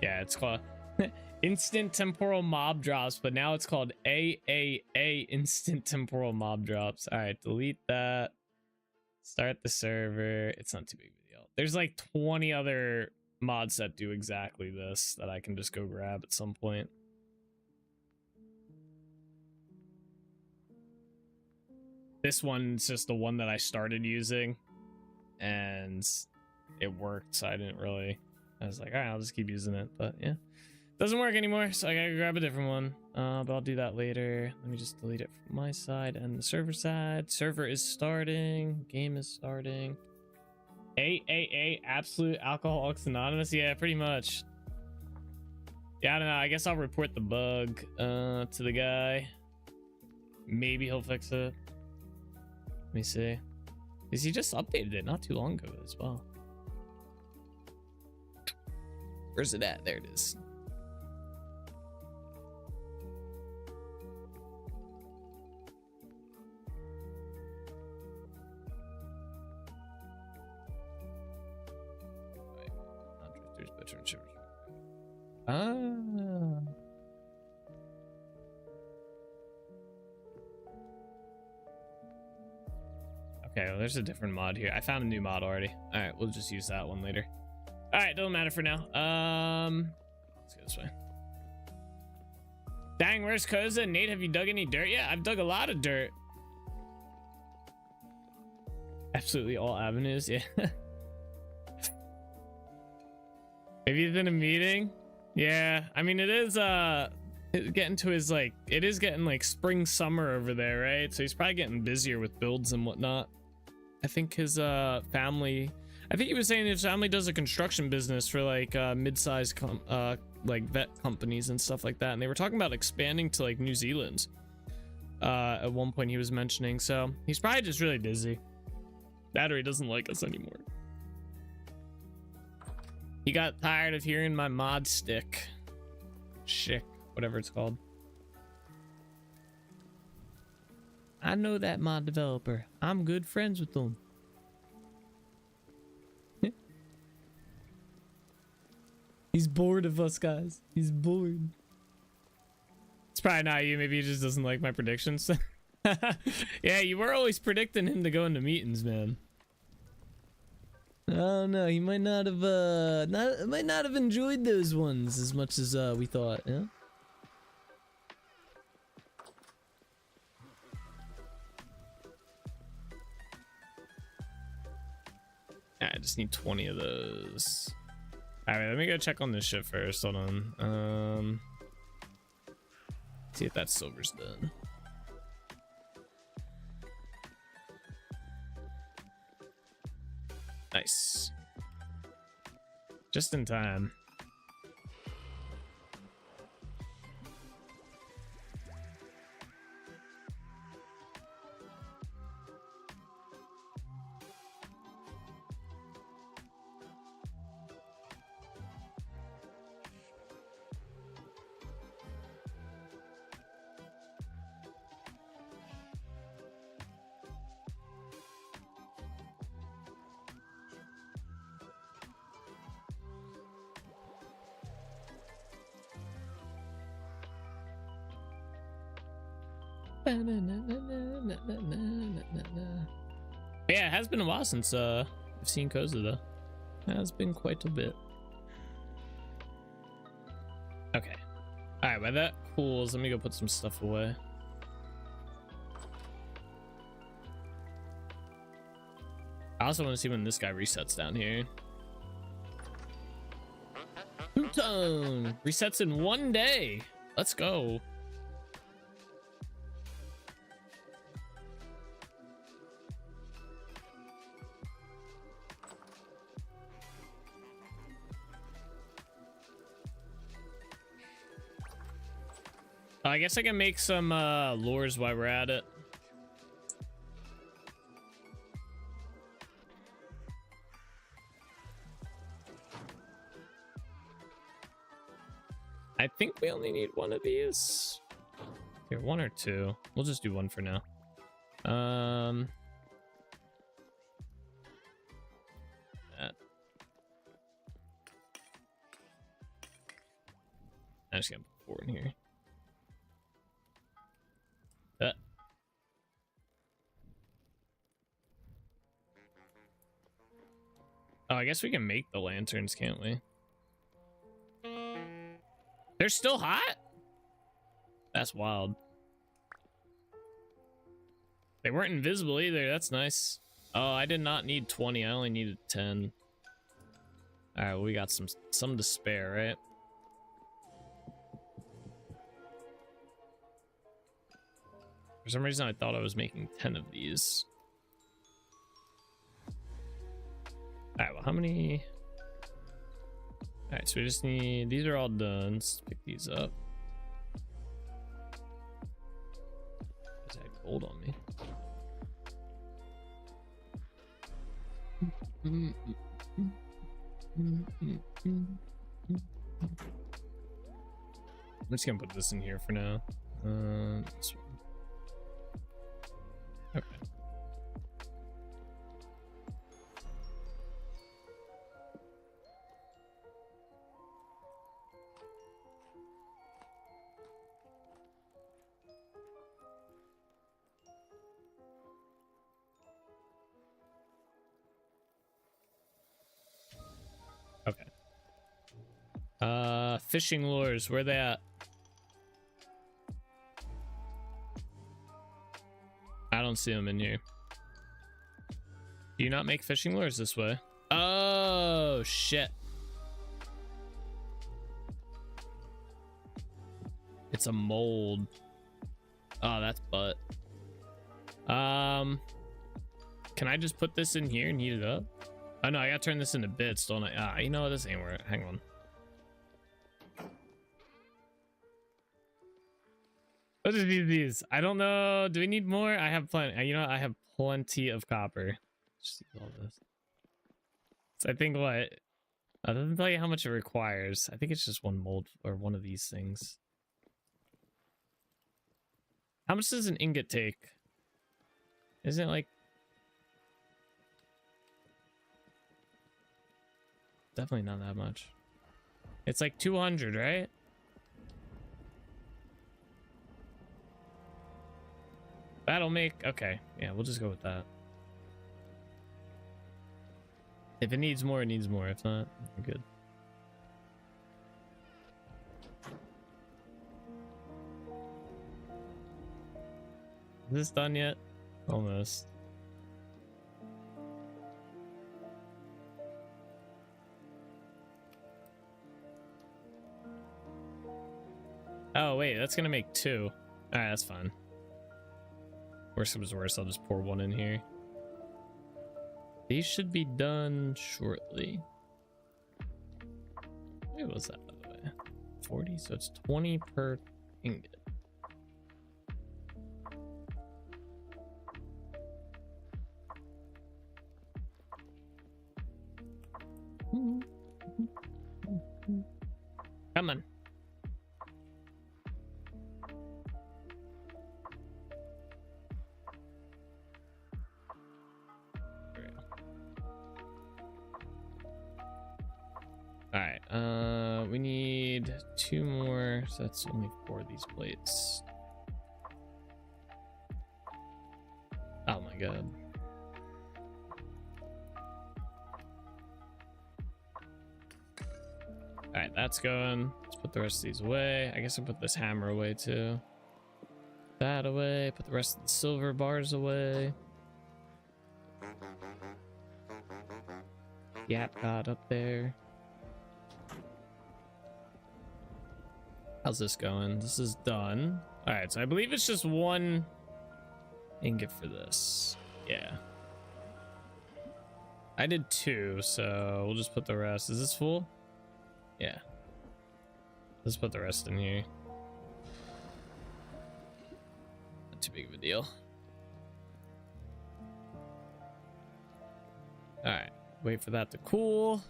Yeah, it's called Instant Temporal Mob Drops, but now it's called AAA Instant Temporal Mob Drops. Alright, delete that. Start the server. It's not too big of a deal. There's like 20 other mods that do exactly this that I can just go grab at some point. This one's just the one that I started using and it worked, so I was like, all right, I'll just keep using it. But yeah, doesn't work anymore, so I gotta grab a different one. But I'll do that later. Let me just delete it from my side and the server side. Server is starting, game is starting. AAA, Absolute Alcoholics Anonymous. Yeah, pretty much. Yeah, I don't know. I guess I'll report the bug to the guy. Maybe he'll fix it. Let me see. Because he just updated it not too long ago as well. Where's it at? There it is. Ah. Okay, well, there's a different mod here. I found a new mod already. All right, we'll just use that one later. All right, doesn't matter for now. Let's go this way. Dang, where's Koza? Nate, have you dug any dirt yet? I've dug a lot of dirt. Absolutely all avenues, yeah. Maybe he's in a meeting. Yeah, I mean, it is getting to his, like, it is getting like spring summer over there, right? So he's probably getting busier with builds and whatnot. I think his family, I think he was saying his family does a construction business for like mid-sized like vet companies and stuff like that, and they were talking about expanding to like New Zealand at one point he was mentioning. So he's probably just really busy. That or he doesn't like us anymore. He got tired of hearing my mod stick. Shit, whatever it's called. I know that mod developer. I'm good friends with them. He's bored of us, guys. He's bored. It's probably not you. Maybe he just doesn't like my predictions. Yeah, you were always predicting him to go into meetings, man. Oh no, he might not have enjoyed those ones as much as we thought. Yeah. I just need 20 of those. All right, let me go check on this shit first. Hold on. See if that silver's done. Nice. Just in time. Yeah, it has been a while since I've seen Koza though. It has been quite a bit. Okay. Alright, while that cools, let me go put some stuff away. I also want to see when this guy resets down here. Two-tone resets in 1 day. Let's go. I guess I can make some lures while we're at it. I think we only need one of these. Here, one or two. We'll just do one for now. That. I'm just gonna put 4 in here. That. Oh, I guess we can make the lanterns, can't we? They're still hot? That's wild. They weren't invisible either. That's nice. Oh, I did not need 20. I only needed 10. All right, well, we got some to spare, right? For some reason, I thought I was making 10 of these. All right, well, how many? All right, so we just need, these are all done. Let's pick these up. There's that gold on me. I'm just gonna put this in here for now. This one. Okay. Okay. Fishing lures, where they at? I don't see them in here. Do you not make fishing lures this way? Oh, shit. It's a mold. Oh, that's butt. Can I just put this in here and heat it up? Oh no, I gotta turn this into bits, don't I? Ah, you know what? This ain't where. Hang on. What are these? I don't know. Do we need more? I have plenty. You know what? I have plenty of copper. Just use all this. So I think what? It doesn't tell you how much it requires. I think it's just one mold or one of these things. How much does an ingot take? Isn't it like... Definitely not that much. It's like 200, right? That'll make... Okay. Yeah, we'll just go with that. If it needs more, it needs more. If not, we're good. Is this done yet? Almost. Oh, wait. That's going to make 2. All right, that's fine. Worst comes to worst, I'll just pour 1 in here. These should be done shortly. What was that, by the way? 40, so it's 20 per ingot. Come on. All right, we need 2 more, so that's only 4 of these plates. Oh my god. All right, that's going. Let's put the rest of these away. I guess I'll put this hammer away too. That away, put the rest of the silver bars away. Yap got up there. How's this going? This is done. All right, so I believe it's just 1 ingot for this. Yeah. I did 2, so we'll just put the rest. Is this full? Yeah. Let's put the rest in here. Not too big of a deal. All right, wait for that to cool.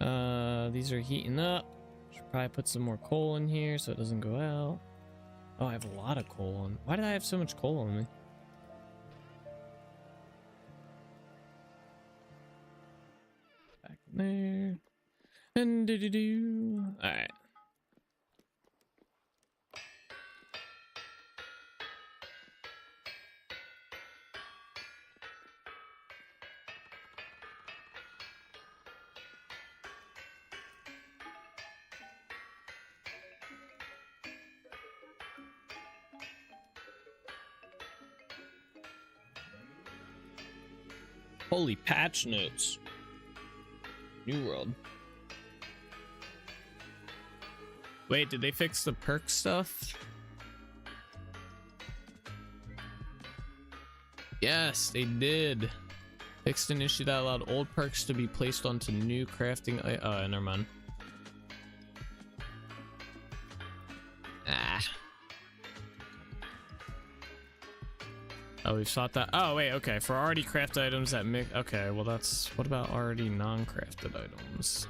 These are heating up. Should probably put some more coal in here so it doesn't go out. Oh, I have a lot of coal on. Why did I have so much coal on me? Back in there. And do. All right. Holy patch notes. New world. Wait, did they fix the perk stuff? Yes, they did. Fixed an issue that allowed old perks to be placed onto new crafting. Never mind. Oh, we've sought that. Oh, wait, okay. For already crafted items that make... Okay, well that's... What about already non-crafted items?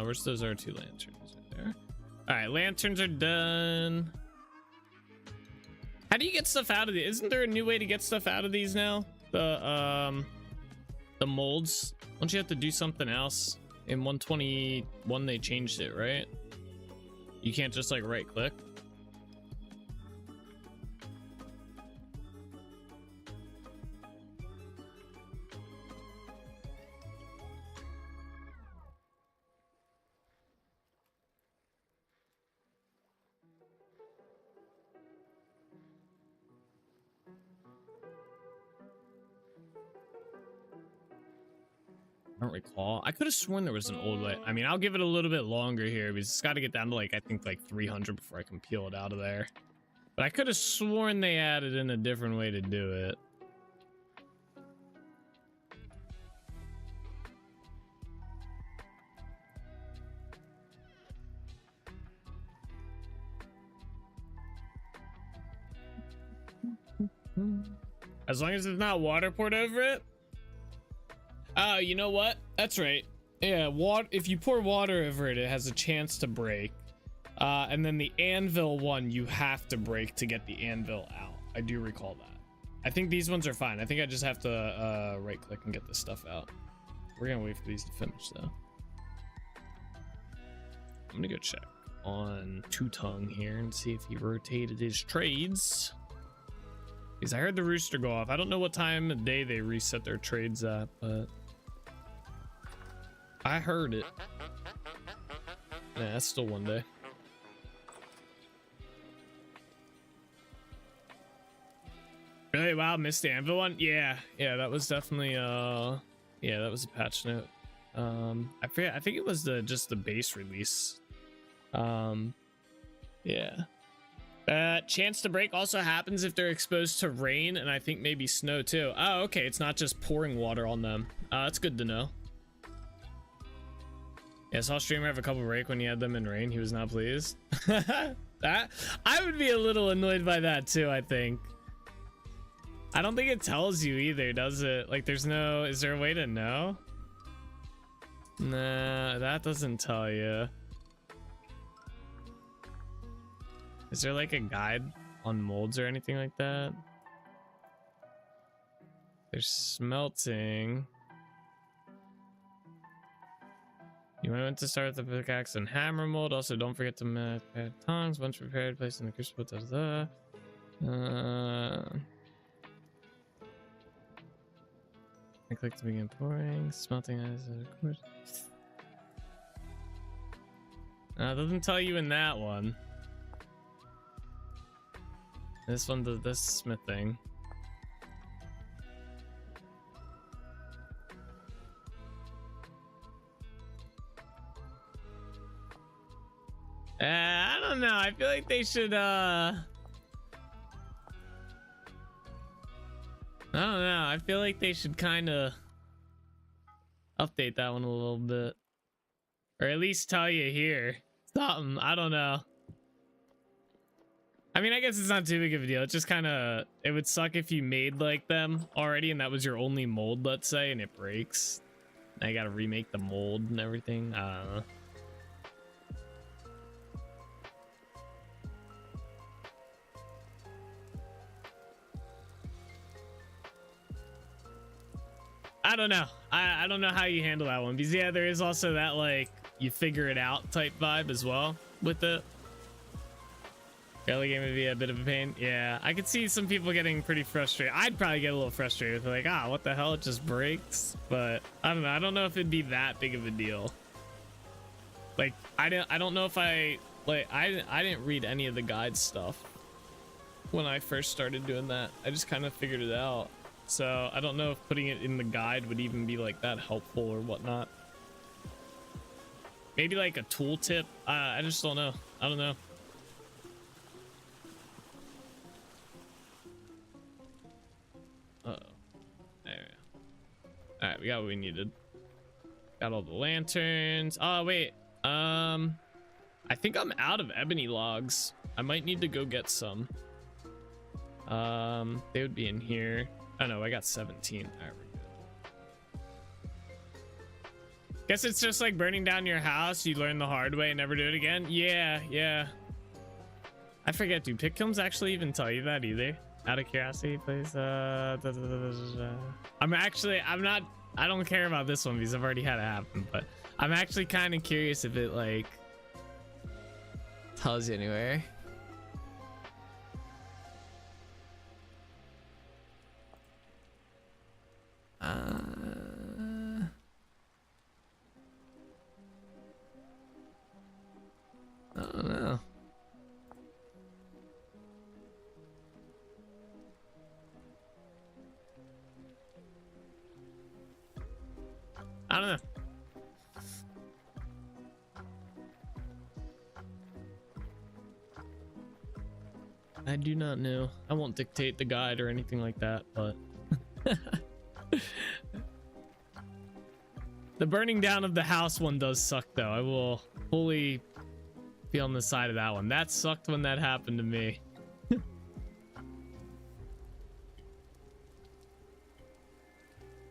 Where's those R2 lanterns right there? All right, lanterns are done. How do you get stuff out of these? Isn't there a new way to get stuff out of these now? The molds. Don't you have to do something else? in 121 they changed it, right? You can't just like right click. I don't recall. I could have sworn there was an old way. I mean, I'll give it a little bit longer here because it's got to get down to like, I think like 300 before I can peel it out of there. But I could have sworn they added in a different way to do it. As long as it's not water poured over it. Oh, you know what? That's right. Yeah, water. If you pour water over it, it has a chance to break. And then the anvil one, you have to break to get the anvil out. I do recall that. I think these ones are fine. I think I just have to right click and get this stuff out. We're gonna wait for these to finish though. I'm gonna go check on Two Tongue here and see if he rotated his trades. Because I heard the rooster go off. I don't know what time of day they reset their trades at, but I heard it. Yeah, that's still one day. Really? Wow, missed the anvil one? Yeah, that was definitely yeah, that was a patch note. I forget, I think it was just the base release. Yeah. Chance to break also happens if they're exposed to rain and I think maybe snow too. Oh, okay, it's not just pouring water on them. That's good to know. Yeah, I saw a streamer have a couple break when he had them in rain. He was not pleased. That I would be a little annoyed by that too, I think. I don't think it tells you either, does it? Like there's no, is there a way to know? Nah, that doesn't tell you. Is there like a guide on molds or anything like that? They're smelting. You might want to start with the pickaxe and hammer mold. Also, don't forget to prepare tongs. Once prepared, place in the crucible. I click to begin pouring. Smelting as of course. It doesn't tell you in that one. This one does this smithing. I don't know. I feel like they should I don't know. I feel like they should kind of update that one a little bit. Or at least tell you here. Something. I don't know. I mean, I guess it's not too big of a deal. It's just kind of, it would suck if you made like them already and that was your only mold, let's say, and it breaks. Now you gotta remake the mold and everything. I don't know. I don't know. I don't know how you handle that one because yeah, there is also that like you figure it out type vibe as well with it. Early game would be a bit of a pain. Yeah, I could see some people getting pretty frustrated. I'd probably get a little frustrated with like, what the hell, it just breaks. But I don't know. I don't know if it'd be that big of a deal. Like I don't know if I didn't read any of the guide stuff when I first started doing that. I just kind of figured it out. So I don't know if putting it in the guide would even be like that helpful or whatnot. Maybe like a tooltip. I just don't know. I don't know. Uh-oh. There we go. All right, we got what we needed. Got all the lanterns. Oh wait. I think I'm out of ebony logs. I might need to go get some. They would be in here. Oh no, I got 17. All right, we're good. Guess it's just like burning down your house. You learn the hard way and never do it again. Yeah. I forget, do pick kilns actually even tell you that either? Out of curiosity, please. I don't care about this one because I've already had it happen, but I'm actually kind of curious if it like tells you anywhere. I don't know. I don't know. I do not know. I won't dictate the guide or anything like that, but the burning down of the house one does suck though. I will fully be on the side of that one. That sucked when that happened to me.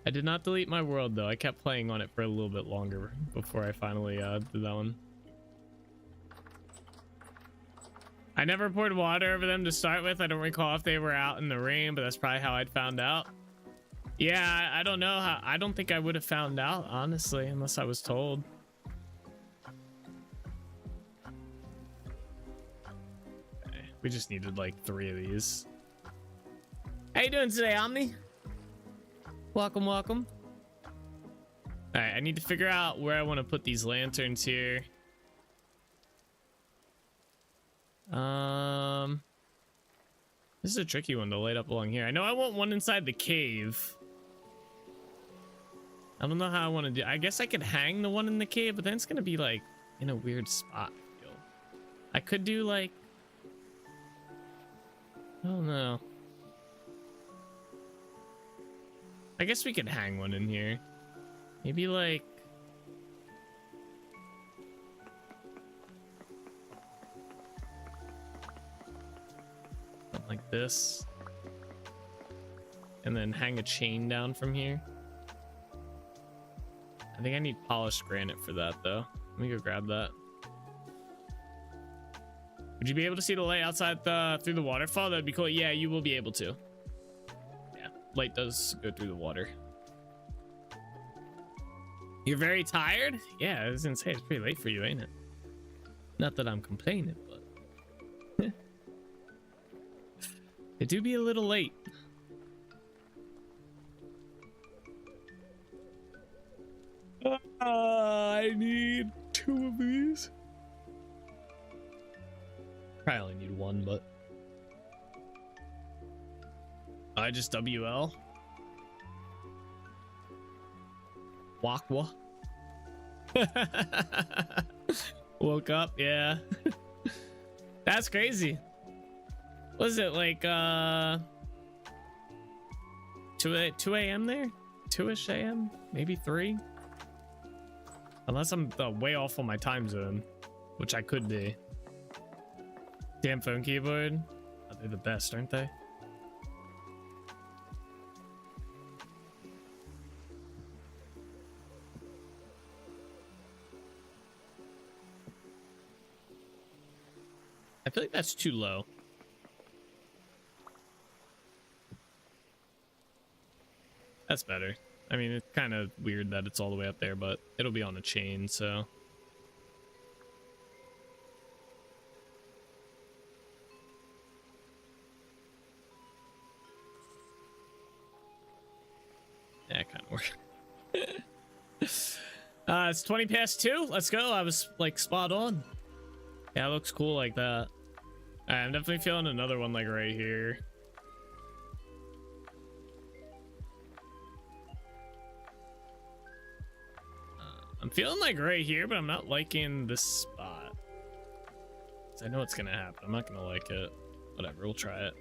I did not delete my world though. I kept playing on it for a little bit longer before I finally did that one. I never poured water over them to start with. I don't recall if they were out in the rain, but that's probably how I'd found out. Yeah, I don't know how. I don't think I would have found out, honestly, unless I was told. Okay, we just needed like 3 of these. How you doing today, Omni? Welcome, welcome. All right, I need to figure out where I want to put these lanterns here. This is a tricky one to light up along here. I know I want one inside the cave. I don't know how I want to do. I guess I could hang the one in the cave, but then it's gonna be like in a weird spot. I could do like, I don't know. I guess we could hang one in here. Maybe like, something like this. And then hang a chain down from here. I think I need polished granite for that though. Let me go grab that. Would you be able to see the light outside through the waterfall? That'd be cool. Yeah, you will be able to. Yeah, light does go through the water. You're very tired? Yeah, I was gonna say it's pretty late for you, ain't it? Not that I'm complaining, but it do be a little late. I need 2 of these. Probably only need 1, but I just WL. Wakwa. Woke up, yeah. That's crazy. Was it like 2 a.m. there? 2ish a.m. Maybe 3. Unless I'm way off on my time zone, which I could be. Damn phone keyboard. Oh, they're the best, aren't they? I feel like that's too low. That's better. I mean, it's kind of weird that it's all the way up there, but it'll be on a chain, so. Yeah, it kind of works. It's 20 past 2. Let's go. I was like spot on. Yeah, it looks cool like that. All right, I'm definitely feeling another one like right here. I'm feeling like right here, but I'm not liking this spot. I know what's gonna happen. I'm not gonna like it. Whatever, we'll try it.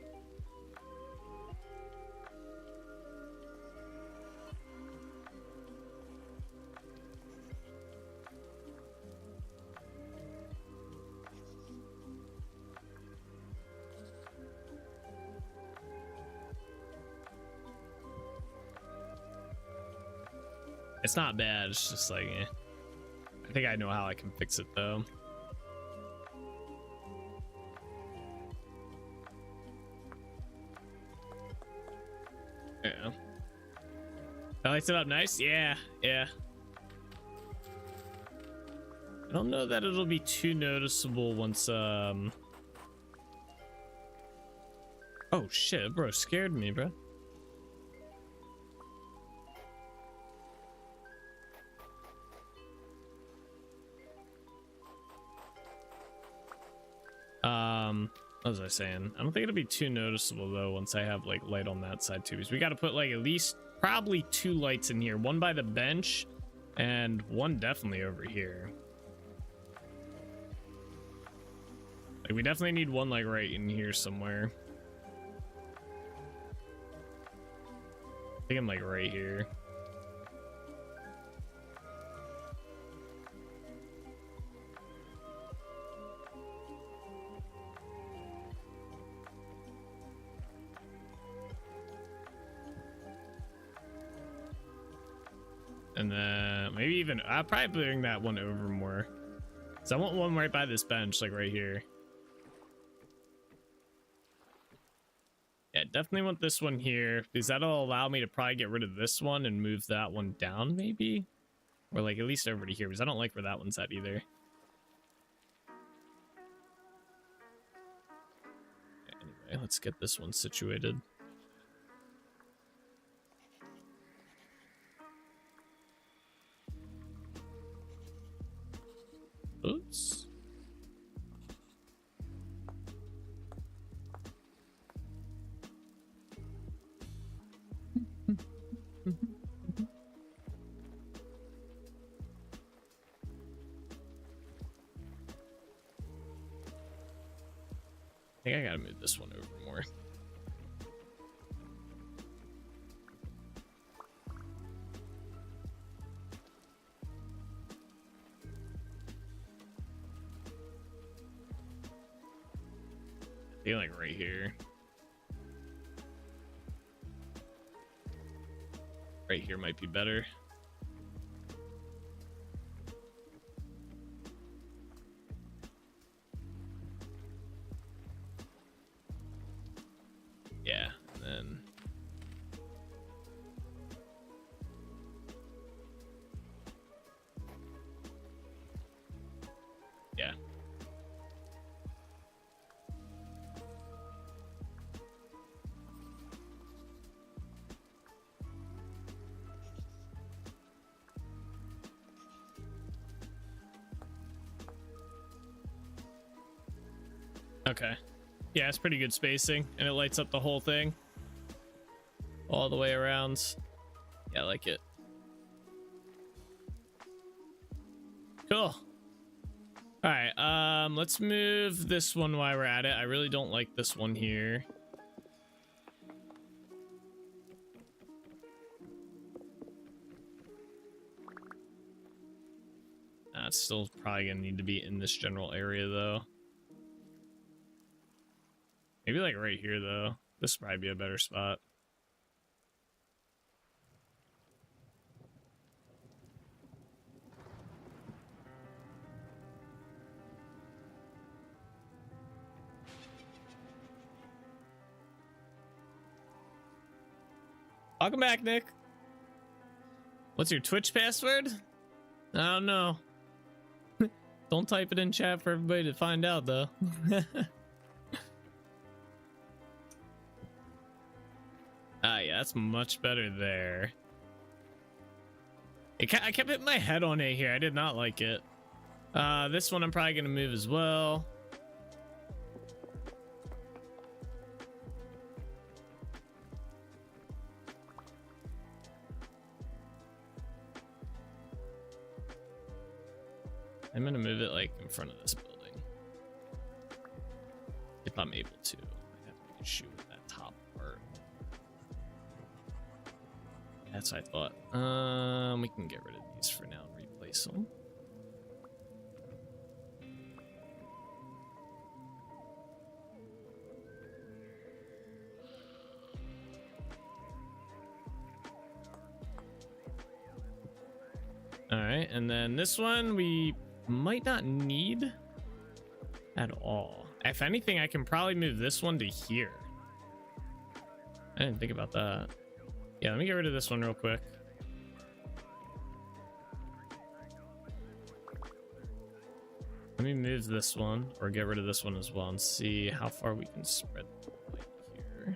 It's not bad, it's just like, eh. I think I know how I can fix it though. Yeah. That lights it up nice? Yeah, yeah. don't know that it'll be too noticeable once oh shit, bro, scared me, bro. What was I saying? I don't think it'll be too noticeable though once I have like light on that side too, because we got to put like at least probably 2 lights in here, one by the bench and one definitely over here. Like we definitely need one like right in here somewhere. I think I'm like right here. And then maybe even I'll probably bring that one over more. So I want one right by this bench, like right here. Yeah, definitely want this one here because that'll allow me to probably get rid of this one and move that one down maybe. Or like at least over to here because I don't like where that one's at either. Anyway, let's get this one situated. Oops. I think I gotta move this one over more. I feel like right here. Right here might be better. Yeah, and then yeah. Okay. Yeah, it's pretty good spacing, and it lights up the whole thing all the way around. Yeah, I like it. Cool. All right, let's move this one while we're at it. I really don't like this one here. That's still probably gonna need to be in this general area though. Maybe like right here though. This would probably be a better spot. Welcome back, Nick. What's your Twitch password? I don't know. Don't type it in chat for everybody to find out though. Ah, yeah, that's much better there. I kept hitting my head on it here. I did not like it. This one I'm probably gonna move as well. I'm gonna move it like in front of this building. If I'm able to. I have to make a shoot with that top part. That's what I thought. We can get rid of these for now and replace them. All right, and then this one we might not need at all. If anything, I can probably move this one to here. I didn't think about that. Yeah, let me get rid of this one real quick. Let me move this one or get rid of this one as well and see how far we can spread the light here.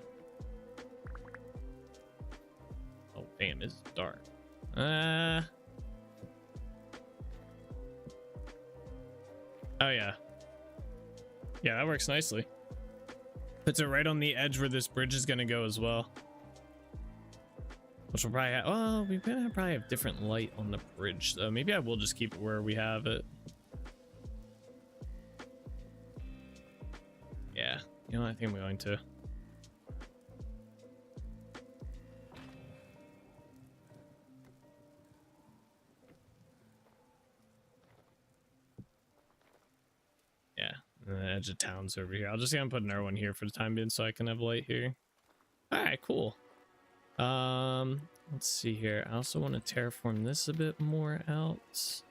Oh, damn, it's dark. Oh, yeah. Yeah, that works nicely. Puts it right on the edge where this bridge is going to go as well. Which will probably have, oh, we probably have different light on the bridge, though. Maybe I will just keep it where we have it. Yeah, you know, I think I'm going to. Yeah, and the edge of town's over here. I'll just gonna put another one here for the time being so I can have light here. All right, cool. Let's see here. I also want to terraform this a bit more out.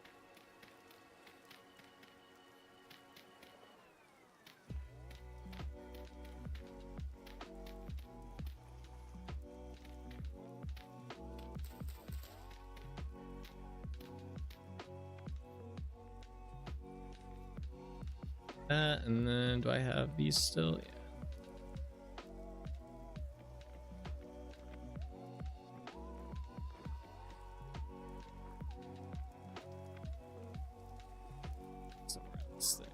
And then do I have these still? Yeah. Somewhere in this thing.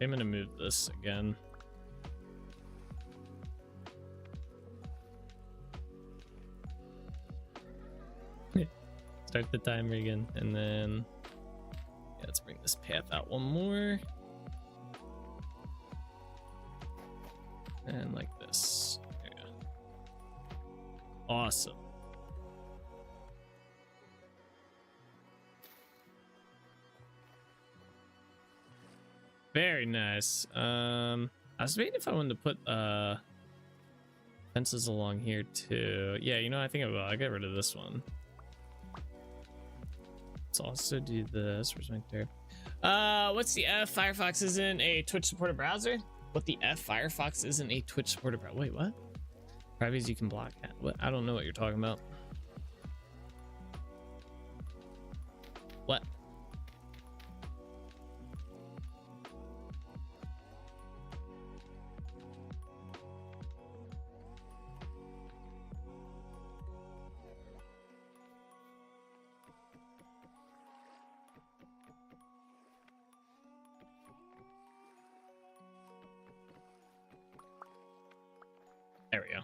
I'm gonna move this again. Start the timer again, and then yeah, let's bring this path out one more, and like this. There you go. Awesome. Very nice. I was waiting if I wanted to put fences along here too. Yeah, you know, I think I will. I'll get rid of this one. Let's also do this. Where's my there? What's the F? Firefox isn't a Twitch supported browser? What the F? Firefox isn't a Twitch supported browser? Wait, what? Privacies you can block at. What? I don't know what you're talking about. What? There we go.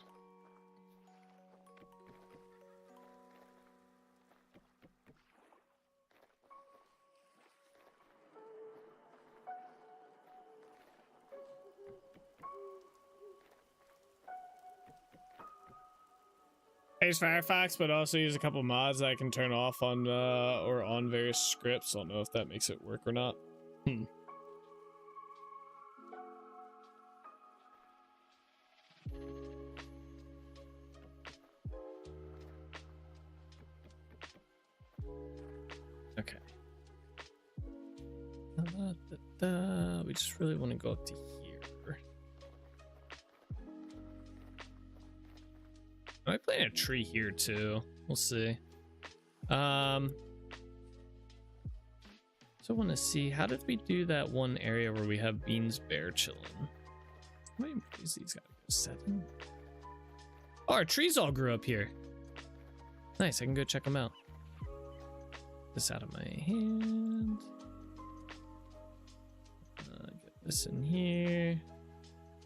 I use Firefox, but also use a couple mods that I can turn off on or on various scripts. I don't know if that makes it work or not. Okay. We just really want to go up to here. I might plant a tree here too. We'll see. So I want to see, how did we do that one area where we have Beans Bear chilling? How many trees these gotta go? 7? Oh, our trees all grew up here. Nice, I can go check them out. This out of my hand. Get this in here.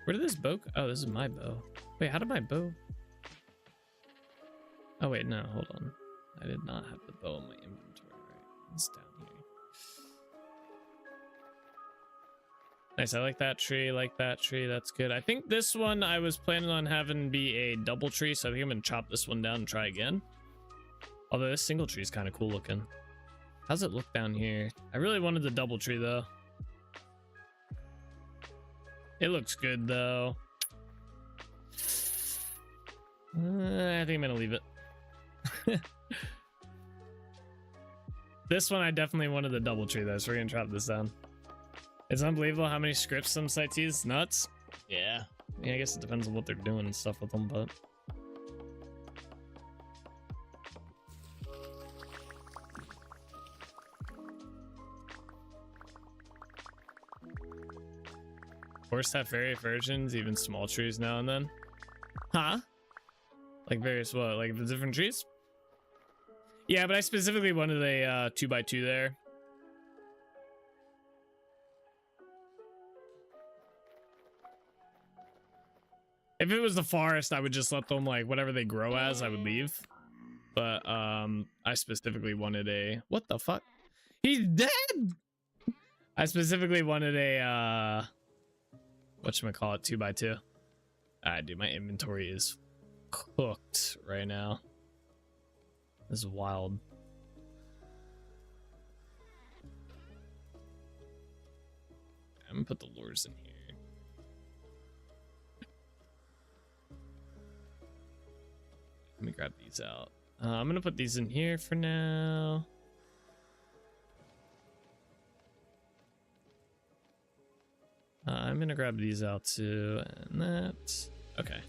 Where did this bow go? Oh, this is my bow. Wait, how did my bow? Oh wait, no, hold on. I did not have the bow in my inventory. Right, it's down here. Nice, I like that tree, that's good. I think this one I was planning on having be a double tree, so I think I'm gonna chop this one down and try again. Although this single tree is kind of cool looking. How's it look down here? I really wanted the double tree though. It looks good though. I think I'm gonna leave it. This one I definitely wanted the double tree though, so we're gonna chop this down. It's unbelievable how many scripts some sites use. Nuts. Yeah. I guess it depends on what they're doing and stuff with them, but Forest have various versions, even small trees now and then. Huh? Like various what? Like the different trees? Yeah, but I specifically wanted a 2x2 there. If it was the forest, I would just let them, like, whatever they grow as, I would leave. But I specifically wanted a, what the fuck? He's dead. I specifically wanted a whatchamacallit, 2x2. Dude, my inventory is cooked right now. This is wild. I'm gonna put the lures in here. Let me grab these out. I'm gonna put these in here for now. I'm gonna grab these out too, and that. Okay,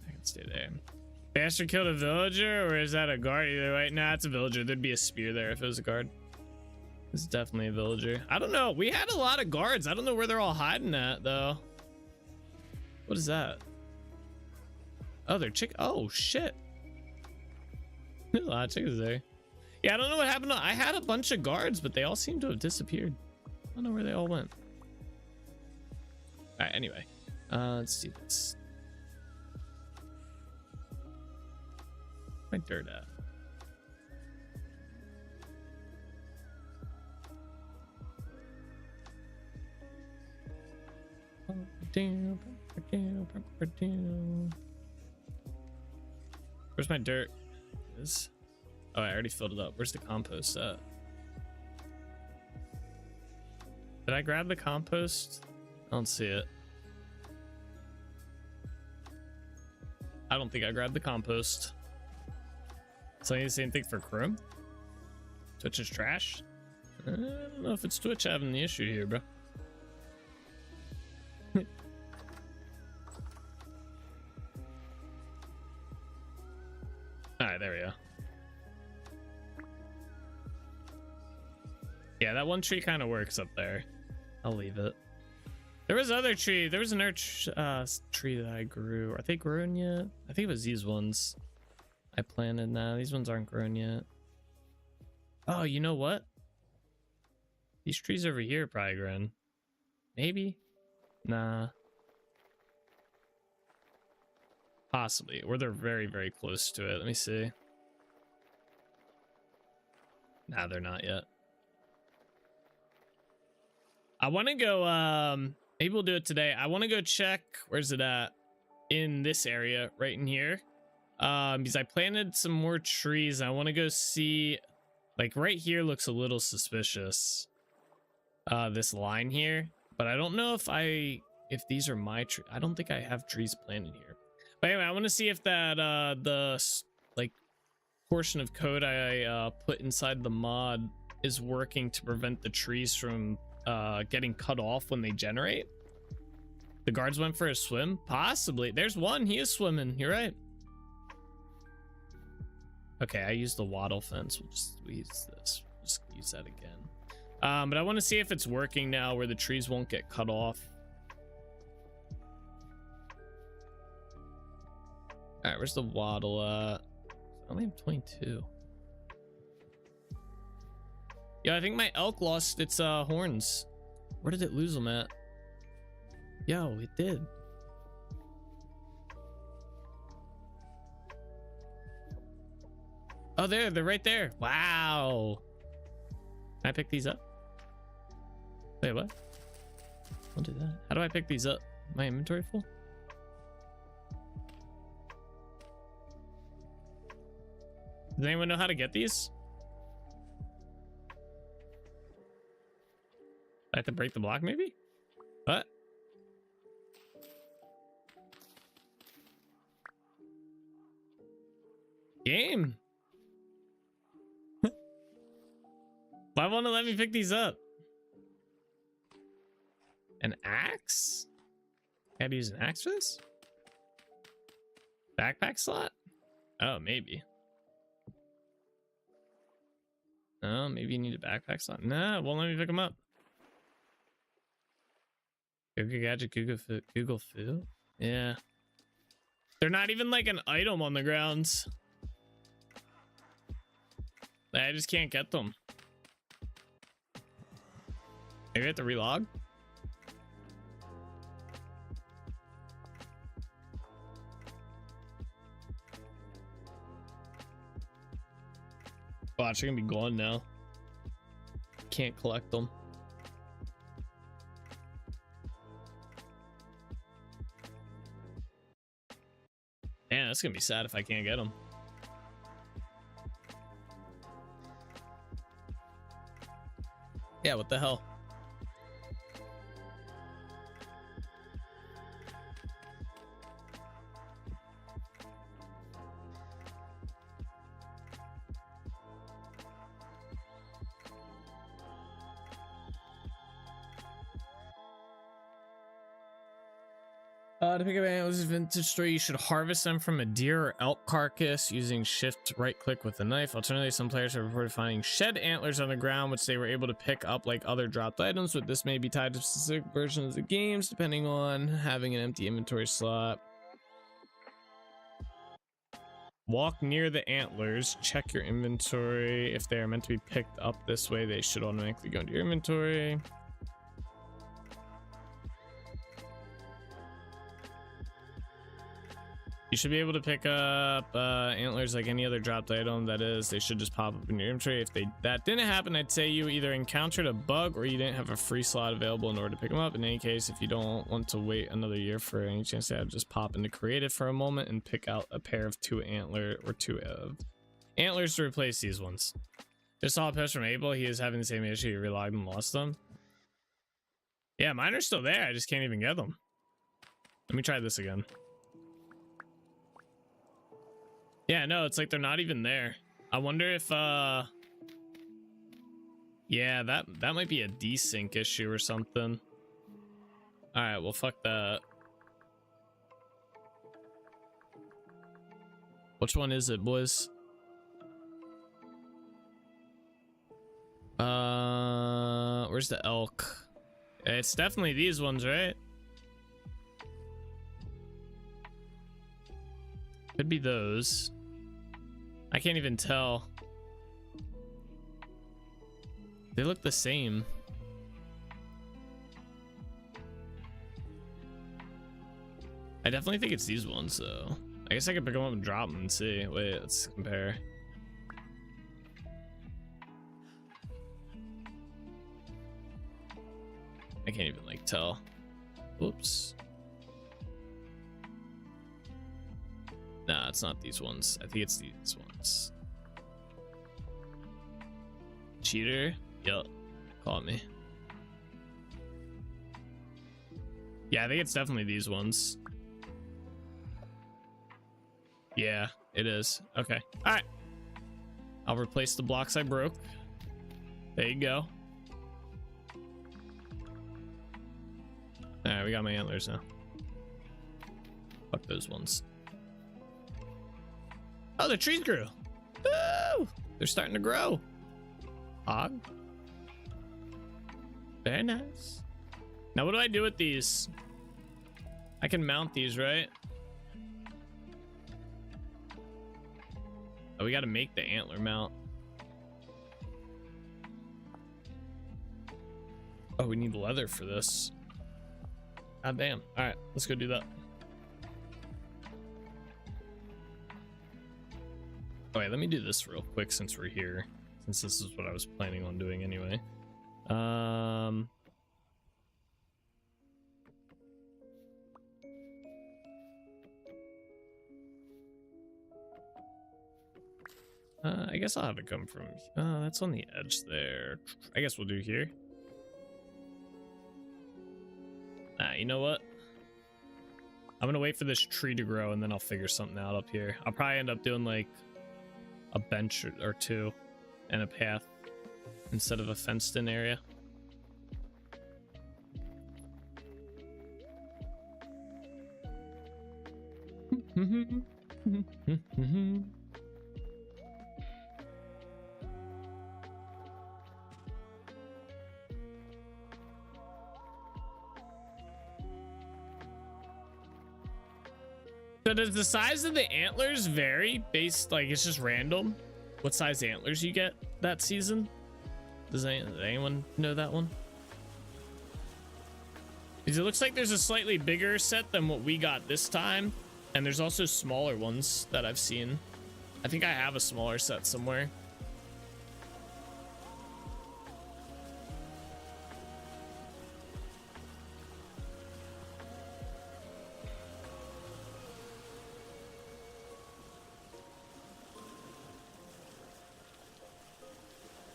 I can stay there. Bastard killed a villager, or is that a guard? Either way, nah, it's a villager. There'd be a spear there if it was a guard. It's definitely a villager. I don't know. We had a lot of guards. I don't know where they're all hiding at though. What is that? Oh, they're chick. Oh shit. There's a lot of chickens there. Yeah, I don't know what happened. I had a bunch of guards, but they all seem to have disappeared. I don't know where they all went. All right, anyway, let's do this. Where's my dirt at? Where's my dirt? Oh, I already filled it up. Where's the compost at? Did I grab the compost? I don't see it. I don't think I grabbed the compost. So I need the same thing for Chrome. Twitch is trash. I don't know if it's Twitch having the issue here, bro. All right, there we go. Yeah, that one tree kind of works up there. I'll leave it. There was other tree. There was another tree that I grew. Are they grown yet? I think it was these ones I planted. Nah, these ones aren't grown yet. Oh, you know what? These trees over here are probably grown. Maybe? Nah. Possibly. Or they're very, very close to it. Let me see. Nah, they're not yet. I want to go, maybe we'll do it today. I want to go check, where's it at? In this area, right in here. Because I planted some more trees. I want to go see, like right here looks a little suspicious. This line here. But I don't know if these are my trees. I don't think I have trees planted here. But anyway, I want to see if that, the, like, portion of code I put inside the mod is working to prevent the trees from getting cut off when they generate. The guards went for a swim, possibly. There's one. He is swimming. You're right. Okay, I used the wattle fence. We'll just use this. Just use that again. But I want to see if it's working now, where the trees won't get cut off. All right, where's the wattle? I only have 22. Yeah, I think my elk lost its horns. Where did it lose them at? Yo, it did. Oh, they're right there. Wow. Can I pick these up? Wait, what? I'll do that. How do I pick these up? My inventory full? Does anyone know how to get these? I have to break the block, maybe? What? Game. Why won't it let me pick these up? An axe? I gotta use an axe for this? Backpack slot? Oh, maybe. Oh, maybe you need a backpack slot. No, it won't let me pick them up. Google Gadget, Google Food? Yeah. They're not even like an item on the grounds. I just can't get them. Maybe I have to relog? Watch, they're gonna be gone now. Can't collect them. Man, that's gonna be sad if I can't get them. Yeah, what the hell? To pick up antlers in vintage store, you should harvest them from a deer or elk carcass using shift right click with a knife. Alternatively, some players have reported finding shed antlers on the ground, which they were able to pick up like other dropped items, but this may be tied to specific versions of the games, depending on having an empty inventory slot. Walk near the antlers, check your inventory. If they are meant to be picked up this way, they should automatically go into your inventory. You should be able to pick up antlers like any other dropped item. That is, they should just pop up in your inventory. If that didn't happen, I'd say you either encountered a bug or you didn't have a free slot available in order to pick them up. In any case, if you don't want to wait another year for any chance to have, just pop into creative for a moment and pick out a pair of two antlers to replace these ones. Just saw a post from Abel. He is having the same issue. He relogged and lost them. Yeah, mine are still there. I just can't even get them. Let me try this again. Yeah, no, it's like they're not even there. I wonder if yeah, that might be a desync issue or something. All right, well, fuck that. Which one is it, boys? Where's the elk? It's definitely these ones, right? Could be those. I can't even tell. They look the same. I definitely think it's these ones, though. I guess I could pick them up and drop them and see. Wait, let's compare. I can't even, like, tell. Oops. Nah, it's not these ones. I think it's these ones. Cheater? Yup. Call me. Yeah, I think it's definitely these ones. Yeah, it is. Okay. Alright. I'll replace the blocks I broke. There you go. Alright, we got my antlers now. Fuck those ones. Oh, the trees grew. Woo! They're starting to grow. Hog. Very nice. Now, what do I do with these? I can mount these, right? Oh, we got to make the antler mount. Oh, we need leather for this. God damn. All right, let's go do that. Oh, wait, let me do this real quick since we're here, since this is what I was planning on doing anyway. I guess I'll have it come from, that's on the edge there. I guess we'll do here. You know what? I'm gonna wait for this tree to grow and then I'll figure something out up here. I'll probably end up doing like a bench or two and a path instead of a fenced in area. So does the size of the antlers vary based, like it's just random what size antlers you get that season? Does anyone know that one? Because it looks like there's a slightly bigger set than what we got this time, and there's also smaller ones that I've seen. I think I have a smaller set somewhere.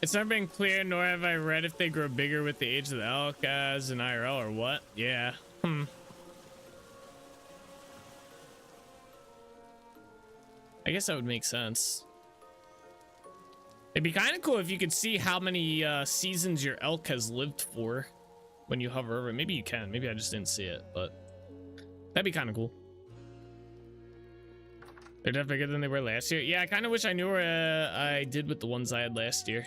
It's never been clear, nor have I read if they grow bigger with the age of the elk as in IRL or what. Yeah. I guess that would make sense. It'd be kind of cool if you could see how many seasons your elk has lived for when you hover over it. Maybe you can. Maybe I just didn't see it, but that'd be kind of cool. They're definitely bigger than they were last year. Yeah, I kind of wish I knew what I did with the ones I had last year.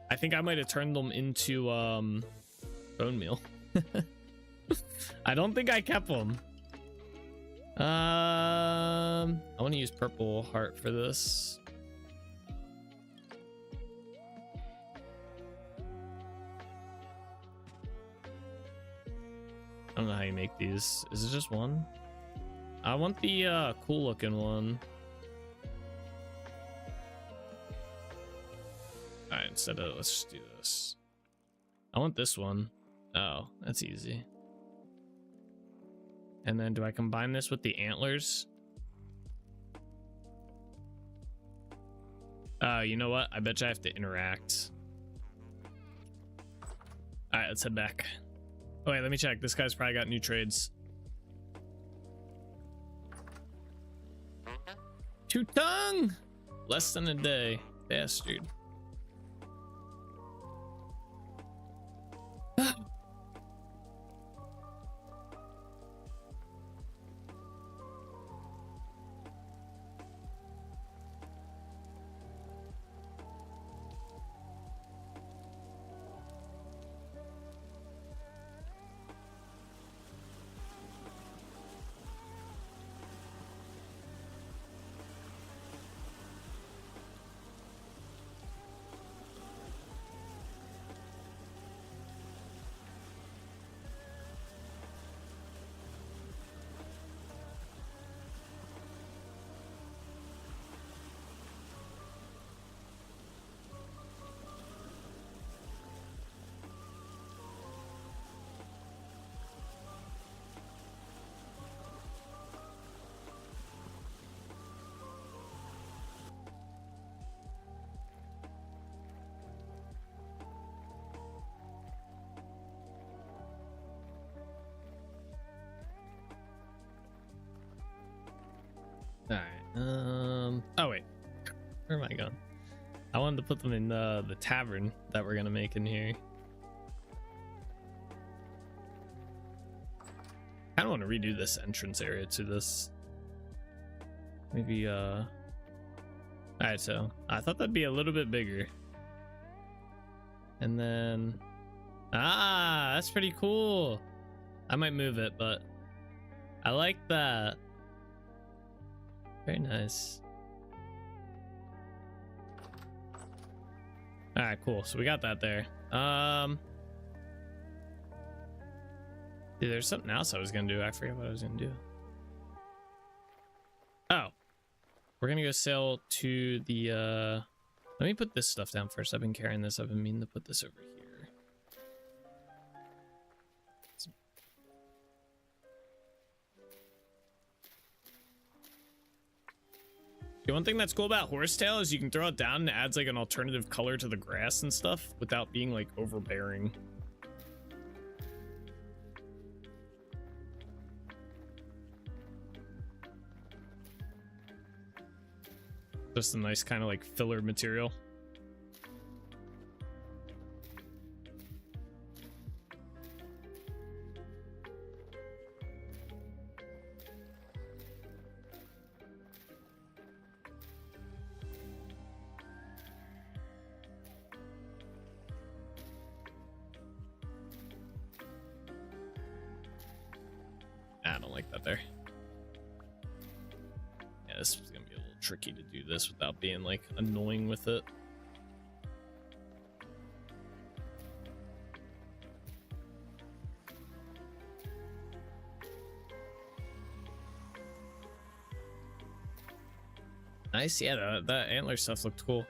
I think I might have turned them into bone meal. I don't think I kept them. I want to use purple heart for this. I don't know how you make these. Is it just one? I want the cool looking one. All right, instead of, let's just do this. I want this one. Oh, that's easy. And then do I combine this with the antlers? You know what? I bet you I have to interact. All right, let's head back. Oh wait, let me check. This guy's probably got new trades. Two-tongue! Less than a day. Bastard. All right. Oh wait, where am I going? I wanted to put them in the tavern that we're gonna make in here. I don't want to redo this entrance area to this. Maybe all right, so I thought that'd be a little bit bigger. And then that's pretty cool. I might move it, but I like that. Very nice. All right, cool. So we got that there. Dude, there's something else I was gonna do. I forget what I was gonna do. Oh, we're gonna go sell to the let me put this stuff down first. I've been carrying this. I've been meaning to put this over here. The one thing that's cool about horsetail is you can throw it down and it adds like an alternative color to the grass and stuff without being like overbearing. Just a nice kind of like filler material. I don't like that there. Yeah, this is gonna be a little tricky to do this without being like annoying with it. Nice, yeah, that antler stuff looked cool.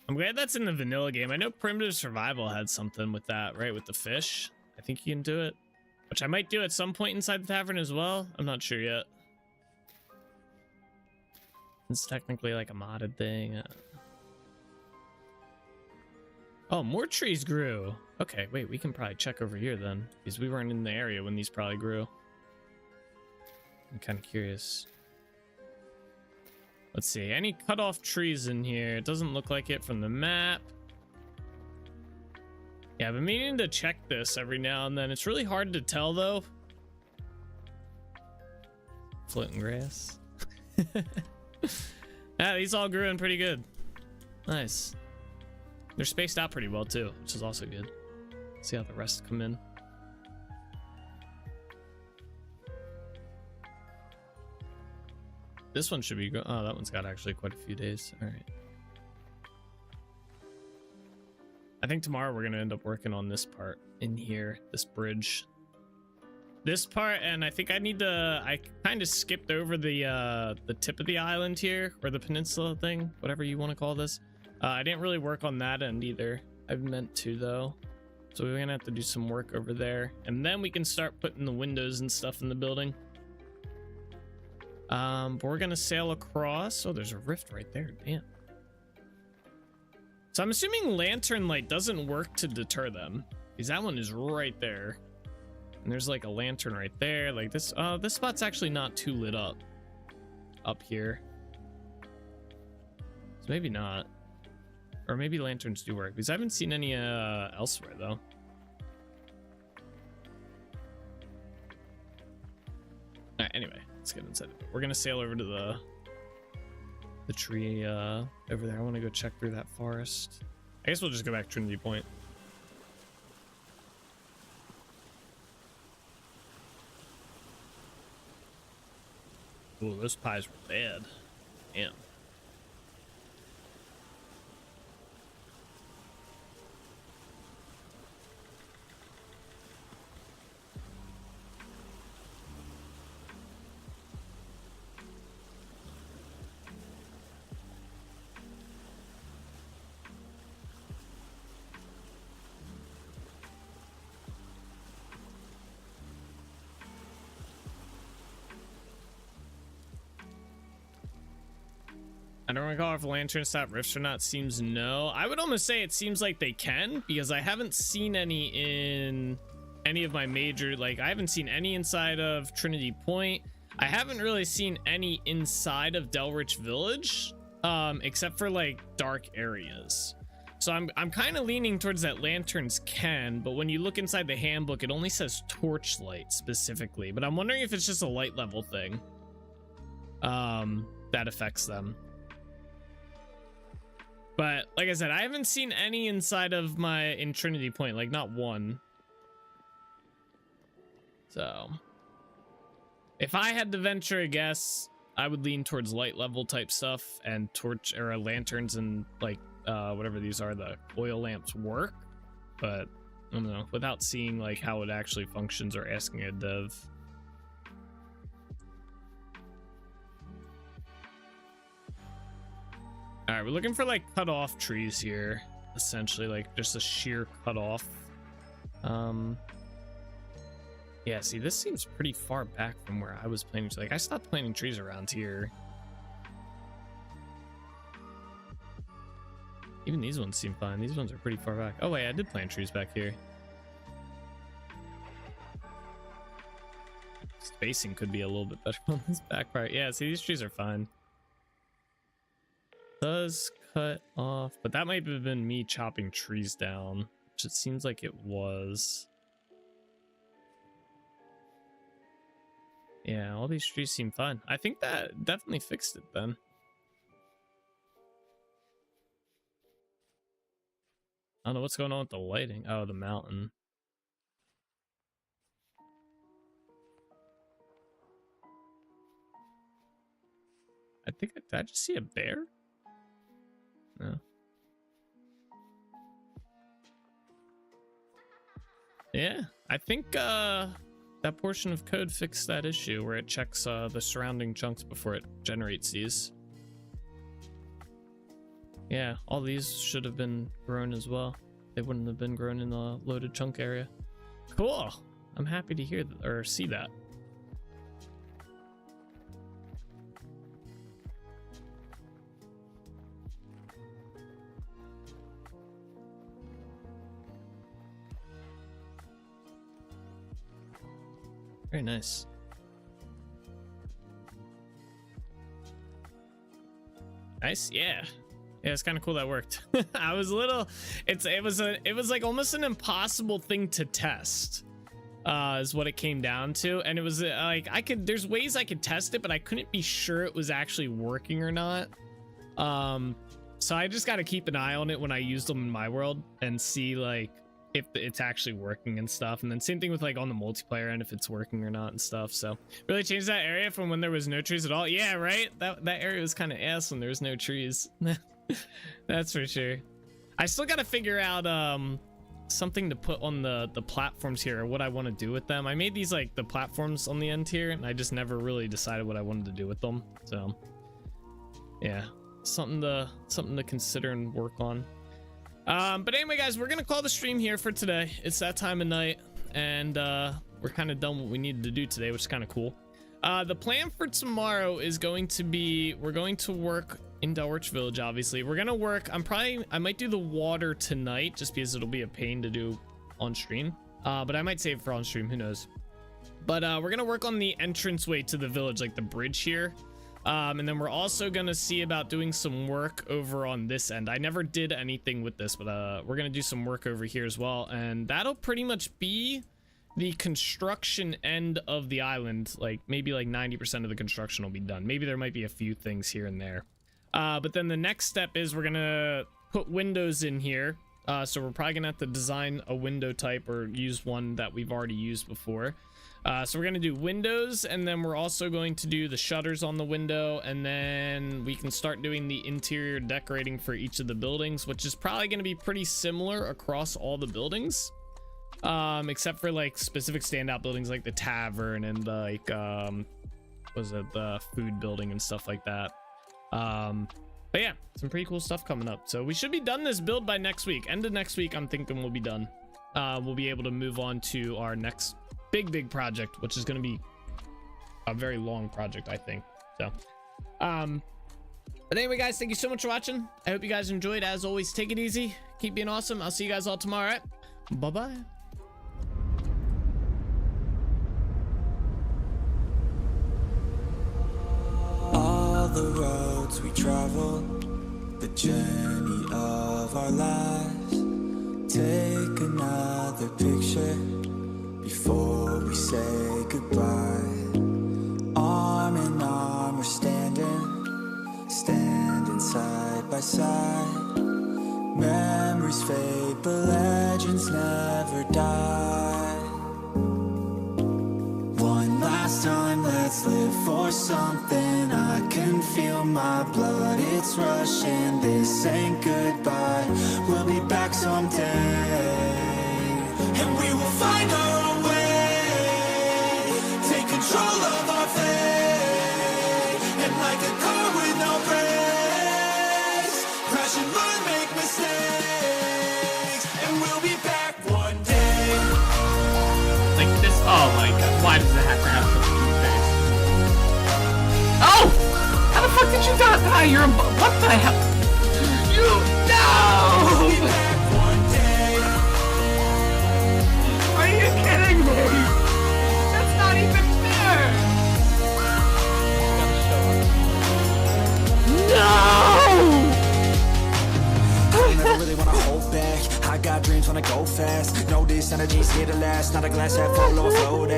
I'm glad that's in the vanilla game. I know Primitive Survival had something with that, right? With the fish. I think you can do it. Which I might do at some point inside the tavern as well. I'm not sure yet. It's technically like a modded thing. Oh, more trees grew. Okay, wait, we can probably check over here then. Because we weren't in the area when these probably grew. I'm kind of curious. Let's see, any cut off trees in here? It doesn't look like it from the map. Yeah, I've been meaning to check this every now and then. It's really hard to tell though. Floating grass. Yeah, these all grew in pretty good. Nice. They're spaced out pretty well too, which is also good. See how the rest come in. This one should be good. Oh, that one's got actually quite a few days. All right. I think tomorrow we're gonna end up working on this part in here, this bridge. This part, and I think I need to. I kind of skipped over the tip of the island here, or the peninsula thing, whatever you want to call this. I didn't really work on that end either. I meant to though, so we're gonna have to do some work over there, and then we can start putting the windows and stuff in the building. But we're gonna sail across. Oh, there's a rift right there. Damn. So I'm assuming lantern light doesn't work to deter them, because that one is right there, and there's like a lantern right there. Like this. This spot's actually not too lit up here, so maybe not, or maybe lanterns do work, because I haven't seen any elsewhere though. All right. Anyway. Let's get inside. We're gonna sail over to the tree over there. I want to go check through that forest. I guess we'll just go back to Trinity Point. Ooh, those pies were bad. Damn. I don't recall if lanterns stop rifts or not. Seems no. I would almost say it seems like they can, because I haven't seen any in any of my major, like I haven't seen any inside of Trinity Point. I haven't really seen any inside of DELRICH Village, except for like dark areas. So I'm kind of leaning towards that lanterns can, but when you look inside the handbook, it only says torchlight specifically. But I'm wondering if it's just a light level thing that affects them. But like I said, I haven't seen any inside of in Trinity Point, like not one. So if I had to venture a guess, I would lean towards light level type stuff, and torch or lanterns and like whatever these are, the oil lamps work. But I don't know, without seeing like how it actually functions or asking a dev. All right, we're looking for like cut off trees here, essentially like just a sheer cut off. Yeah, see, this seems pretty far back from where I was planting. Like I stopped planting trees around here. Even these ones seem fine. These ones are pretty far back. Oh wait, I did plant trees back here. Spacing could be a little bit better on this back part. Yeah, see, these trees are fine. Does cut off, but that might have been me chopping trees down, which it seems like it was. Yeah, all these trees seem fine. I think that definitely fixed it then. I don't know what's going on with the lighting. Oh, the mountain. think did I just see a bear? No. Yeah, I think that portion of code fixed that issue where it checks the surrounding chunks before it generates these. Yeah, all these should have been grown as well. They wouldn't have been grown in the loaded chunk area. Cool. I'm happy to hear or see that. Very nice. Nice, yeah. Yeah, it's kind of cool that worked. I was a little, it was like almost an impossible thing to test, is what it came down to. And it was like, there's ways I could test it, but I couldn't be sure it was actually working or not. So I just got to keep an eye on it when I use them in my world and see like if it's actually working and stuff. And then same thing with like on the multiplayer end, if it's working or not and stuff. So really changed that area from when there was no trees at all. Yeah, right. That area was kind of ass when there was no trees. That's for sure. I still got to figure out something to put on the platforms here, or what I want to do with them. I made these like the platforms on the end here, and I just never really decided what I wanted to do with them. So yeah, something to consider and work on. But anyway, guys, we're gonna call the stream here for today. It's that time of night, and we're kind of done what we needed to do today, which is kind of cool. The plan for tomorrow is going to be, we're going to work in DELRICH Village. Obviously we're gonna work, I might do the water tonight just because it'll be a pain to do on stream, but I might save it for on stream, who knows. But we're gonna work on the entranceway to the village, like the bridge here. And then we're also gonna see about doing some work over on this end. I never did anything with this, but we're gonna do some work over here as well, and that'll pretty much be the construction end of the island. Like maybe like 90% of the construction will be done. Maybe there might be a few things here and there, but then the next step is we're gonna put windows in here. So we're probably gonna have to design a window type or use one that we've already used before. So we're gonna do windows, and then we're also going to do the shutters on the window, and then we can start doing the interior decorating for each of the buildings, which is probably gonna be pretty similar across all the buildings, except for like specific standout buildings like the tavern and like was it the food building and stuff like that. But yeah, some pretty cool stuff coming up. So we should be done this build by next week. End of next week, I'm thinking we'll be done. We'll be able to move on to our next big project, which is going to be a very long project, I think. So but anyway, guys, thank you so much for watching. I hope you guys enjoyed. As always, take it easy, keep being awesome. I'll see you guys all tomorrow. All right, bye-bye. All the roads we travel, the journey of our lives. Take another picture before we say goodbye. Arm in arm we're standing side by side. Memories fade, but legends never die. One last time, let's live for something. I can feel my blood, it's rushing. This ain't goodbye, we'll be back someday, and we will find our own way. Take control of our fate, and like a car with no brakes, crash and learn, make mistakes, and we'll be back one day. Like this, oh my god, why does it have to have such a cute face? Oh! How the fuck did you die? You're a, what the hell? You, no! We'll be back one day. Are you kidding me? That's not even fair! No! I never really wanna hold back. I got dreams, wanna go fast. Know this energy's here to last. Not a glass half full, overflowed.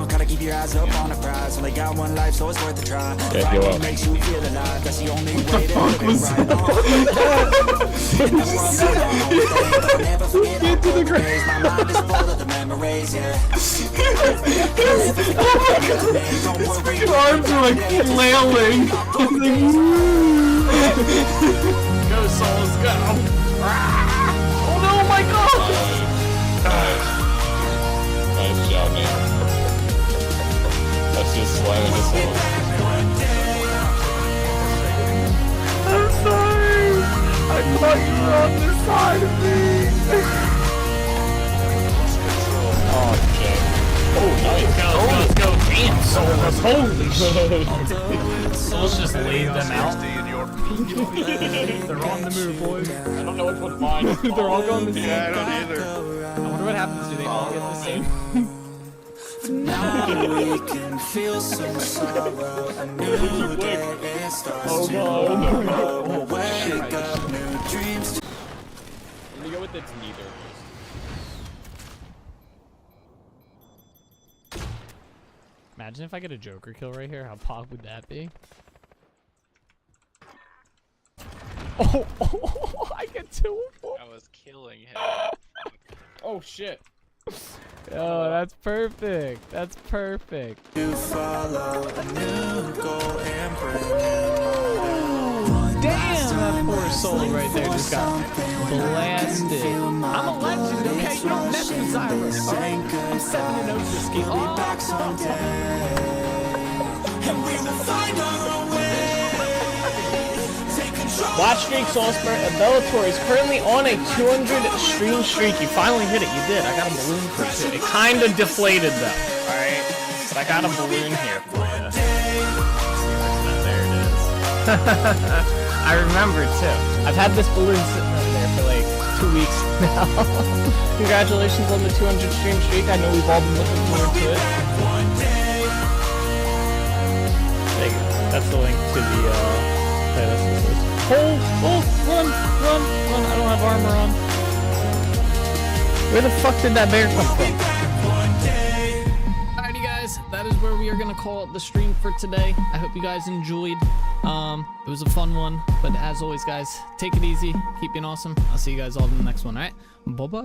Gotta keep your eyes up on the prize. Only got one life, so it's worth a try. Yeah, go up. Makes you feel alive. That's the only way to live it right. Get to the grave. My mind is full of the memories, yeah. His arms are like flailing. Go, souls, go! Oh no, my God! Nice job, man. That's just slamming his soul. I'm sorry! I thought you were on this side of me! Oh, shit. Oh, nice. Let's go. Damn, souls. Holy shit. Souls just laid them out. They're on the move, boys. I don't know which one mine is. They're all going the same. Yeah, I don't either. I wonder what happens. Do they all get the same? Now we can feel some sorrow. A new day it starts tomorrow. Wake up, new dreams. Let me go with it's neither. Imagine if I get a Joker kill right here. How pog would that be? Oh, I get 2 of 4. I was killing him. Oh, shit. Oh, that's perfect. That's perfect. You follow a new goal and Damn, that poor soul right there just got blasted. I'm a legend, okay? You don't mess with Xyrus, alright? I'm 7-0 this game. and we will find our own way. Take control. Watch Streak Soulspur. Bellator is currently on a 200 stream streak. You finally hit it. You did. I got a balloon for you. It kind of deflated though. All right, but I got a balloon here for you. There it is. I remember too. I've had this balloon sitting over there for like 2 weeks now. Congratulations on the 200 stream streak. I know we've all been looking forward to it. There you go. That's the link to the playlist. Run! I don't have armor on. Where the fuck did that bear come from? Alrighty guys, that is where we are gonna call it the stream for today. I hope you guys enjoyed. It was a fun one, but as always guys, take it easy, keep being awesome. I'll see you guys all in the next one, alright? Bye-bye.